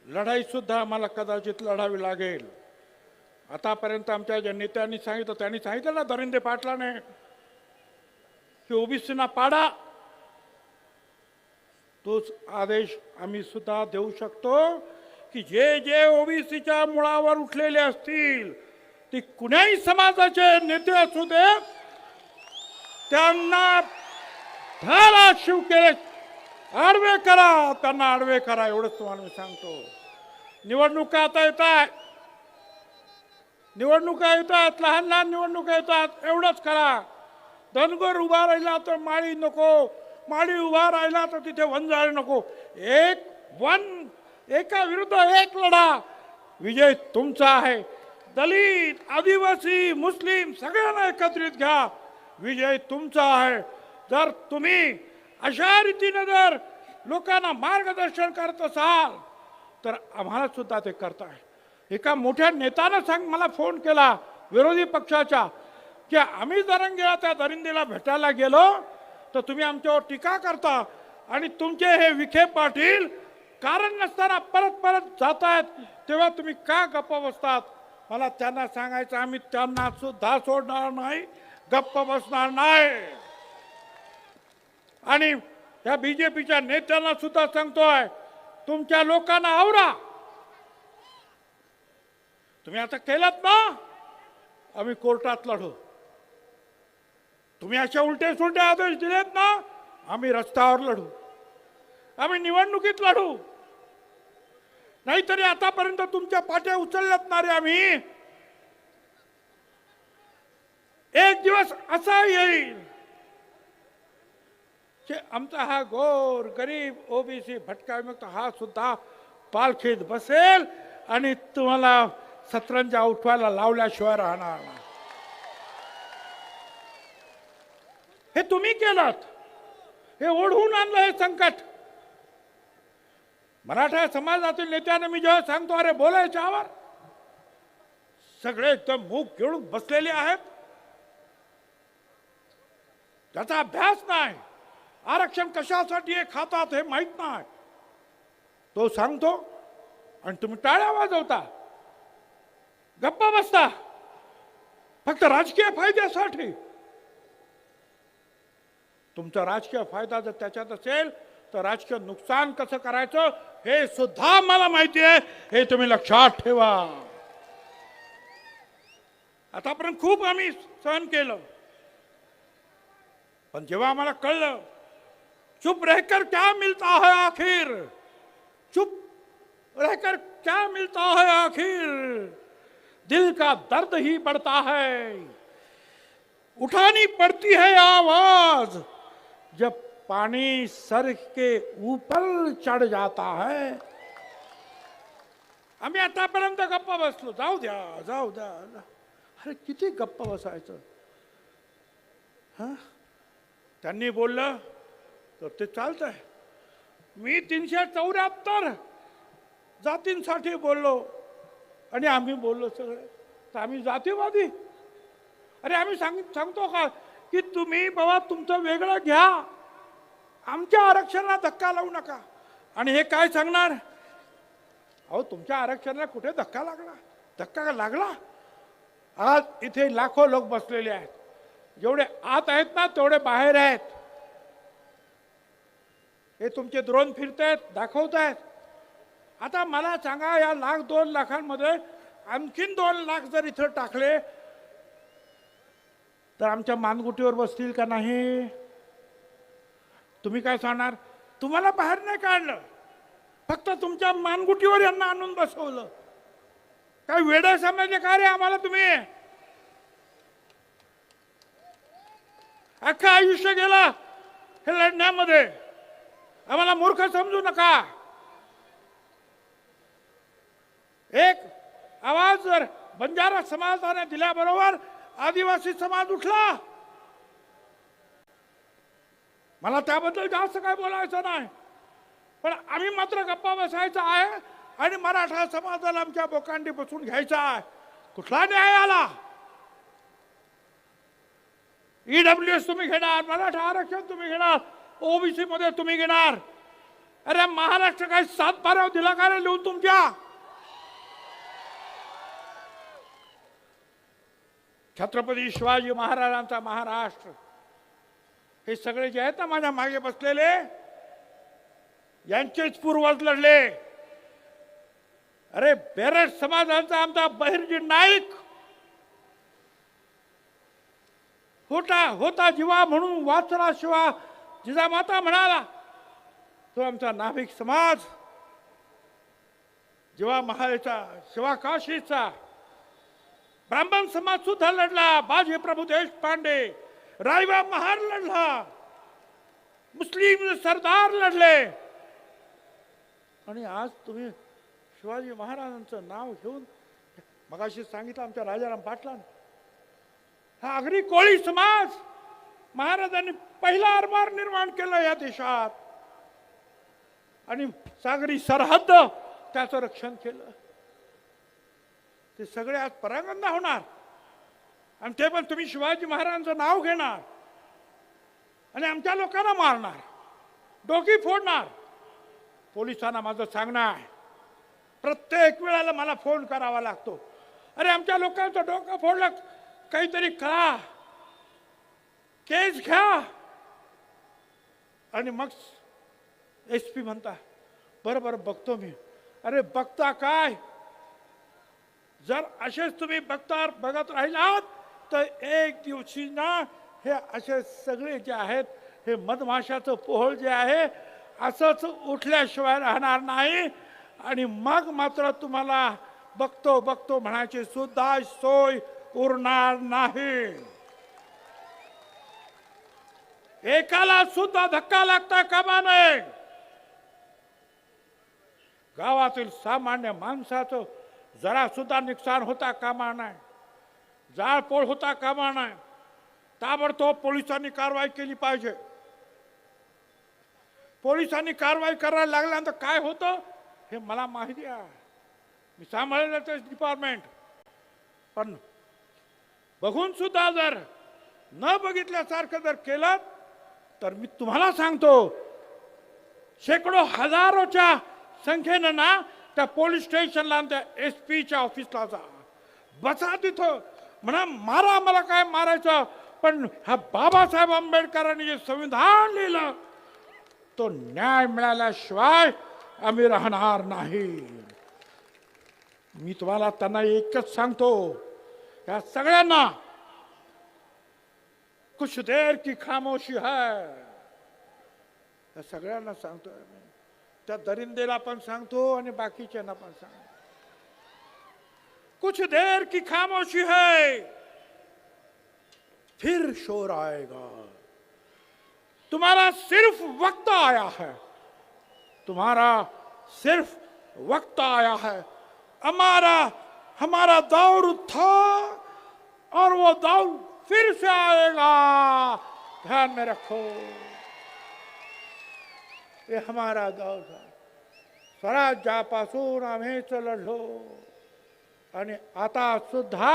लढाई सुद्धा आम्हाला कदाचित लढावी लागेल. आतापर्यंत आमच्या ज्या नेत्यांनी सांगितलं, त्यांनी सांगितलं ना धरिंदे पाटलाने की ओबीसीना पाडा, तोच आदेश आम्ही सुद्धा देऊ शकतो की जे जे ओबीसीच्या मुळावर उठलेले असतील, ती कुण्याही समाजाचे नेते असू दे, त्यांना धाराशिव केले आडवे करा, त्यांना आडवे करा, एवढंच तुम्हाला मी सांगतो. निवडणुका आता येत आहेत, निवडणुका येतात, लहान लहान निवडणुका येतात, एवढंच करा. धनगर उभा राहिला तर माळी नको, माळी उभा राहिला तर तिथे वंजाळ नको. एका विरुद्ध एक लढा, विजय तुमचा आहे. दलित, आदिवासी, मुस्लिम सगळ्यांना एकत्रित घ्या, विजय तुमचा आहे. जर तुम्ही अशा रीतीने जर लोकांना मार्गदर्शन करत असाल तर आम्हाला सुद्धा ते करताय. एका मोठ्या नेत्यानं मला फोन केला विरोधी पक्षाच्या, की आम्ही जरंगेला त्या दरिंदेला भेटायला गेलो तर तुम्ही आमच्यावर टीका करता आणि तुमचे हे विखे पाटील कारण नसताना परत परत जात आहेत, तेव्हा तुम्ही का गप्प बसतात? मला त्यांना सांगायचं, आम्ही त्यांना सुद्धा सोडणार नाही, गप्प बसणार नाही. आणि त्या बीजेपीच्या नेत्यांना सुद्धा सांगतोय, तुमच्या लोकांना आवरा. तुम्ही आता केलात ना, आम्ही कोर्टात लढू. तुम्ही अशा उलटे सुलटे आदेश दिलेत ना, आम्ही रस्त्यावर लढू, आम्ही निवडणुकीत लढू. नाहीतरी आतापर्यंत तुमच्या पाट्या उचलल्यात ना रे आम्ही. एक दिवस असा येईल की आमचा हा गोर गरीब ओबीसी भटका विमुक्त हा सुद्धा पालखीत बसेल आणि तुम्हाला सतरंजा उठवायला लावल्याशिवाय राहणार नाही. हे तुम्ही केलात, हे ओढवून आणलं हे संकट. मराठा समाजातील नेत्याने मी जेव्हा सांगतो अरे बोलायच्यावर, सगळे एकदम मूग घेऊन बसलेले आहेत. त्याचा अभ्यास नाही, आरक्षण कशासाठी हे खातात हे माहित नाही. तो सांगतो आणि तुम्ही टाळ्या वाजवता, गप्पा बसता फक्त राजकीय फायद्यासाठी. तुमचा राजकीय फायदा जर त्याच्यात असेल तर राजकीय नुकसान कसं करायचं हे सुद्धा मला माहिती आहे, हे तुम्ही लक्षात ठेवा. आतापर्यंत खूप आम्ही सहन केलं, पण जेव्हा आम्हाला कळलं चुप रहकर क्या मिलता है आखिर, चुप रहकर क्या मिलता है आखिर, दिल का दर्द ही बढ़ता है, उठानी पड़ती है आवाज जब पानी सर के ऊपर चढ़ जाता है. आम्ही आतापर्यंत गप्पा बसलो, जाऊ द्या जाऊ द्या. अरे किती गप्पा बसायचं. हा, त्यांनी बोललं तर ते चालतंय. मी 374 जातींसाठी बोललो आणि आम्ही बोललो सगळे, तर आम्ही जातीवादी. अरे आम्ही सांगतो का की तुम्ही बाबा तुमचं वेगळं घ्या, आमच्या आरक्षणाला धक्का लावू नका. आणि हे काय सांगणार, अहो तुमच्या आरक्षणाला कुठे धक्का लागला, धक्का लागला. आज इथे लाखो लोक बसलेले आहेत, जेवढे आत आहेत ना तेवढे बाहेर आहेत. हे तुमचे ड्रोन फिरतायत, दाखवतायत. आता मला सांगा, या 1,00,000-2 लाखांमध्ये आणखीन 2 लाख जर इथं टाकले तर आमच्या मानगुटीवर बसतील का नाही? तुम्ही काय सांगणार? तुम्हाला बाहेर नाही काढलं, फक्त तुमच्या मानगुटीवर यांना आणून बसवलं. काय वेडे समजले का रे आम्हाला तुम्ही? अख्खं आयुष्य गेला हे लढण्यामध्ये, आम्हाला मूर्ख समजू नका. एक आवाज जर बंजारा समाजाने दिल्याबरोबर आदिवासी समाज उठला. मला त्याबद्दल जास्त काय बोलायचं नाही, पण आम्ही मात्र गप्पा बसायचा आहे आणि मराठा समाजाला आमच्या बोकांडी बसून घ्यायचा आहे. कुठला न्याय आला? ईडब्ल्यूएस तुम्ही घेणार, मराठा आरक्षण तुम्ही घेणार, ओबीसी मध्ये तुम्ही घेणार. अरे महाराष्ट्र काही 7 बाराव दिला का रे लिहून तुमच्या? छत्रपती शिवाजी महाराजांचा महाराष्ट्र, हे सगळे जे आहेत ना माझ्या मागे बसलेले, यांचेच पूर्वज लढले. अरे बेरड समाजांचा आमचा बहिर्जी नाईक होता जीवा म्हणून वाचला शिवा जिजामाता म्हणाला. तो आमचा नाभिक समाज जीवा महालेचा शिवा काशीचा. ब्राह्मण समाज सुद्धा लढला. बाजी प्रभू देशपांडे, रायबा महार लढला. मुस्लिम सरदार लढले. आणि आज तुम्ही शिवाजी महाराजांचं नाव घेऊन, मगाशी सांगितलं आमच्या राजाराम पाटलांनी, हा आगरी कोळी समाज महाराजांनी पहिला आरमार निर्माण केलं या देशात आणि सागरी सरहद्द त्याचं रक्षण केलं. ते सगळे आज परांगंदा होणार आणि ते पण तुम्ही शिवाजी महाराजांचं नाव घेणार आणि आमच्या लोकांना मारणार, डोकी फोडणार. पोलिसांना माझं सांगणं आहे, प्रत्येक वेळेला मला फोन करावा लागतो. अरे आमच्या लोकांचं डोकं फोडलं, काहीतरी करा, केस घ्या. आणि मग SP म्हणता बरं बरं बघतो मी. अरे बघता काय? जर असेच तुम्ही बघत राहिलात तर एक दिवशी ना हे असे सगळे जे आहेत, हे मधमाशाचं पोहळ जे आहे असंच उठल्याशिवाय राहणार नाही. आणि मग मात्र तुम्हाला बघतो बघतो म्हणायची सुद्धा सोय उरणार नाही. एकाला सुद्धा धक्का लागता कामा नये. गावातील सामान्य माणसाचं जरा सुद्धा नुकसान होता कामा नये, जाळपोळ होता कामा नये. ताबडतोब पोलिसांनी कारवाई केली पाहिजे. पोलिसांनी कारवाई करायला लागल्यानंतर काय होतं हे मला माहिती आहे. मी सांभाळलेलं ते डिपार्टमेंट. पण बघून सुद्धा जर न बघितल्यासारखं जर केलं तर मी तुम्हाला सांगतो, शेकडो हजारोच्या संख्येनं ना त्या पोलीस स्टेशनला, त्या SPच्या ऑफिसला जा, बसा तिथं, म्हणा मारा, मला काय मारायचं, पण हा बाबासाहेब आंबेडकरांनी जे संविधान लिहिलं तो न्याय मिळाल्याशिवाय आम्ही राहणार नाही. मी तुम्हाला त्यांना एकच सांगतो, या सगळ्यांना कुछ देर की खामोशी है, या सगळ्यांना सांगतो. त्या दरिंदेला पण सांगतो आणि बाकीच्यांना पण सांगतो, कुछ देर की खामोशी है फिर शोर आएगा. तुम्हारा सिर्फ वक्त आया है, तुम्हारा सिर्फ वक्त आया है. हमारा दौर था और वो दौर फिर से आएगा. ध्यान में रखो, ये हमारा दौर था. स्वराज्यापासून आम्हीच लढलो आणि आता सुद्धा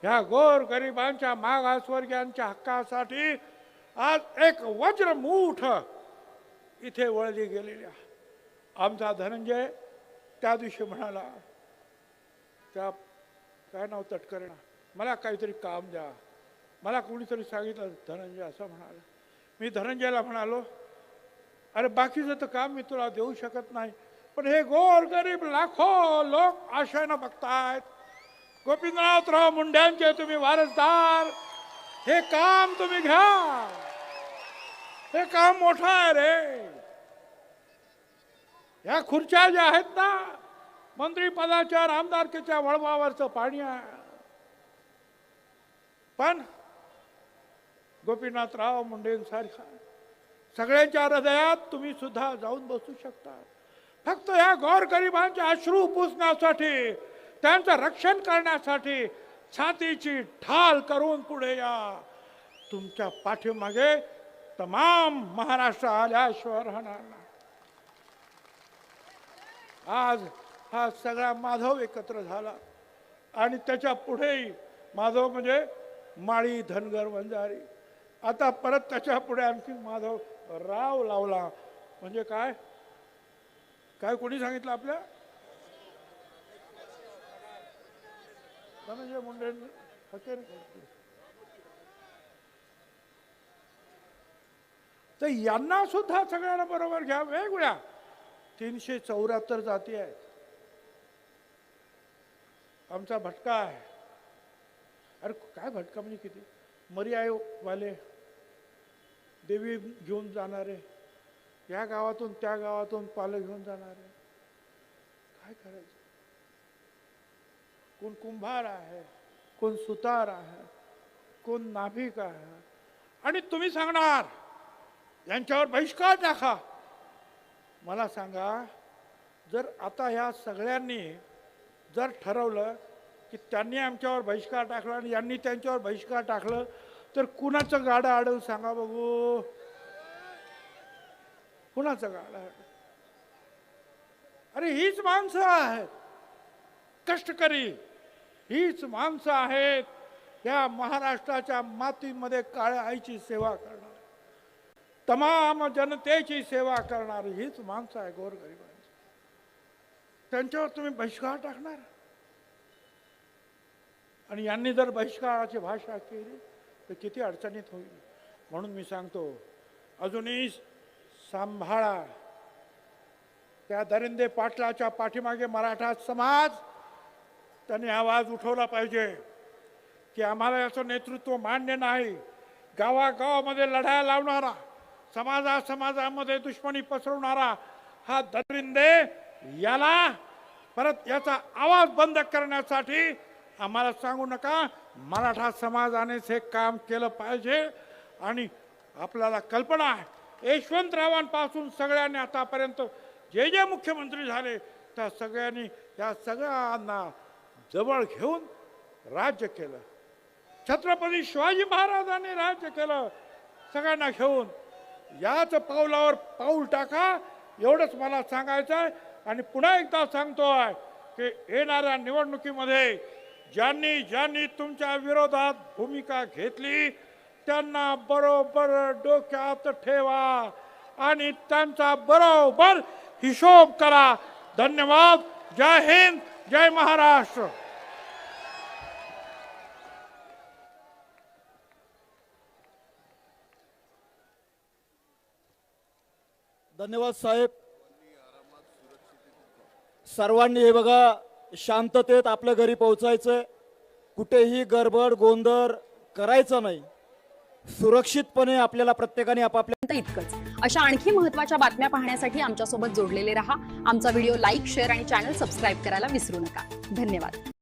ह्या गोर गरिबांच्या मागासवर्गीयांच्या हक्कासाठी आज एक वज्रमूठ इथे वळली गेलेली आहे. आमचा धनंजय त्या दिवशी म्हणाला, त्या काय नाव तटकरेना, मला काहीतरी काम द्या. मला कोणीतरी सांगितलं धनंजय असं म्हणाला. मी धनंजयला म्हणालो, अरे बाकीचं तर काम मी तुला देऊ शकत नाही, पण हे गोर गरीब लाखो लोक आशेनं बघतायत. गोपीनाथराव मुंड्यांचे तुम्ही वारसदार, हे काम तुम्ही घ्या. हे काम मोठं आहे रे. या खुर्च्या ज्या आहेत ना, मंत्री पदाच्या आमदारकीच्या वळवावरचं पाणी आहे. पण गोपीनाथराव मुंडेंसारखा सगळ्यांच्या हृदयात तुम्ही सुद्धा जाऊन बसू शकता. फक्त या गोरगरिबांचे अश्रू पुसण्यासाठी त्यांचं रक्षण करण्यासाठी छातीची ढाल करून पुढे या. तुमच्या पाठीमागे तमाम महाराष्ट्र आल्याशिवाय राहणार नाही. आज हा सगळा माधव एकत्र झाला आणि त्याच्या पुढेही माधव म्हणजे माळी, धनगर, वंजारी. आता परत त्याच्या पुढे आणखी माधव राव लावला. म्हणजे काय काय कोणी सांगितलं आपल्या धनंजय मुंडे तर यांना सुद्धा सगळ्यांना बरोबर घ्या. वेगवेगळ्या 374 जाती आहेत. आमचा भटका आहे. अरे काय भटका म्हणजे किती मरी आहे वाले, देवी घेऊन जाणारे, या गावातून त्या गावातून पालं घेऊन जाणारे. काय करायचं? कोण कुंभार आहे, कोण सुतार आहे, कोण नाभिक आहे. आणि तुम्ही सांगणार यांच्यावर बहिष्कार टाका. मला सांगा, जर आता ह्या सगळ्यांनी जर ठरवलं की त्यांनी आमच्यावर बहिष्कार टाकला आणि यांनी त्यांच्यावर बहिष्कार टाकलं तर कुणाचं गाडं अडवू सांगा बघू? कुणाचं गाडं अडवू? अरे हीच माणसं आहेत कष्टकरी, हीच माणसं आहेत या महाराष्ट्राच्या मातीमध्ये काळ्या आईची सेवा करणार, तमाम जनतेची सेवा करणारी हीच माणसं आहे गोरगरिबांची. त्यांच्यावर तुम्ही बहिष्कार टाकणार? आणि यांनी जर बहिष्काराची भाषा केली तर किती अडचणीत होईल. म्हणून मी सांगतो, अजूनही सांभाळा. त्या दरिंदे पाटलाच्या पाठीमागे मराठा समाज त्यांनी आवाज उठवला पाहिजे की आम्हाला याचं नेतृत्व मान्य नाही. गावागावामध्ये लढाया लावणारा, समाजामध्ये दुश्मनी पसरवणारा हा दरिंदे, याला परत याचा आवाज बंद करण्यासाठी आम्हाला सांगू नका. मराठा समाजानेच हे काम केलं पाहिजे. आणि आपल्याला कल्पना आहे, यशवंतरावांपासून सगळ्यांनी आतापर्यंत जे जे मुख्यमंत्री झाले त्या सगळ्यांनी या सगळ्यांना जवळ घेऊन राज्य केलं. छत्रपती शिवाजी महाराजांनी राज्य केलं सगळ्यांना घेऊन. याच पावलावर पाऊल टाका, एवढंच मला सांगायचं आहे. आणि पुन्हा एकदा सांगतोय की येणाऱ्या निवडणुकीमध्ये ज्यांनी ज्यांनी तुमच्या विरोधात भूमिका घेतली त्यांना बरोबर डोक्यात ठेवा आणि त्यांचा बरोबर हिशोब करा. धन्यवाद. जय हिंद, जय महाराष्ट्र. धन्यवाद साहेब. सर्वांनी हे बघा, शांततेत आपल्या घरी पोहोचायचंय. कुठेही गडबड गोंधळ करायचा नाही. सुरक्षितपणे आपल्याला प्रत्येकाने आपापल्या इतकंच. अशा आणखी महत्त्वाच्या बातम्या पाहण्यासाठी आमच्यासोबत जोडलेले रहा. आमचा व्हिडिओ लाईक, शेअर आणि चॅनल सबस्क्राईब करायला विसरू नका. धन्यवाद.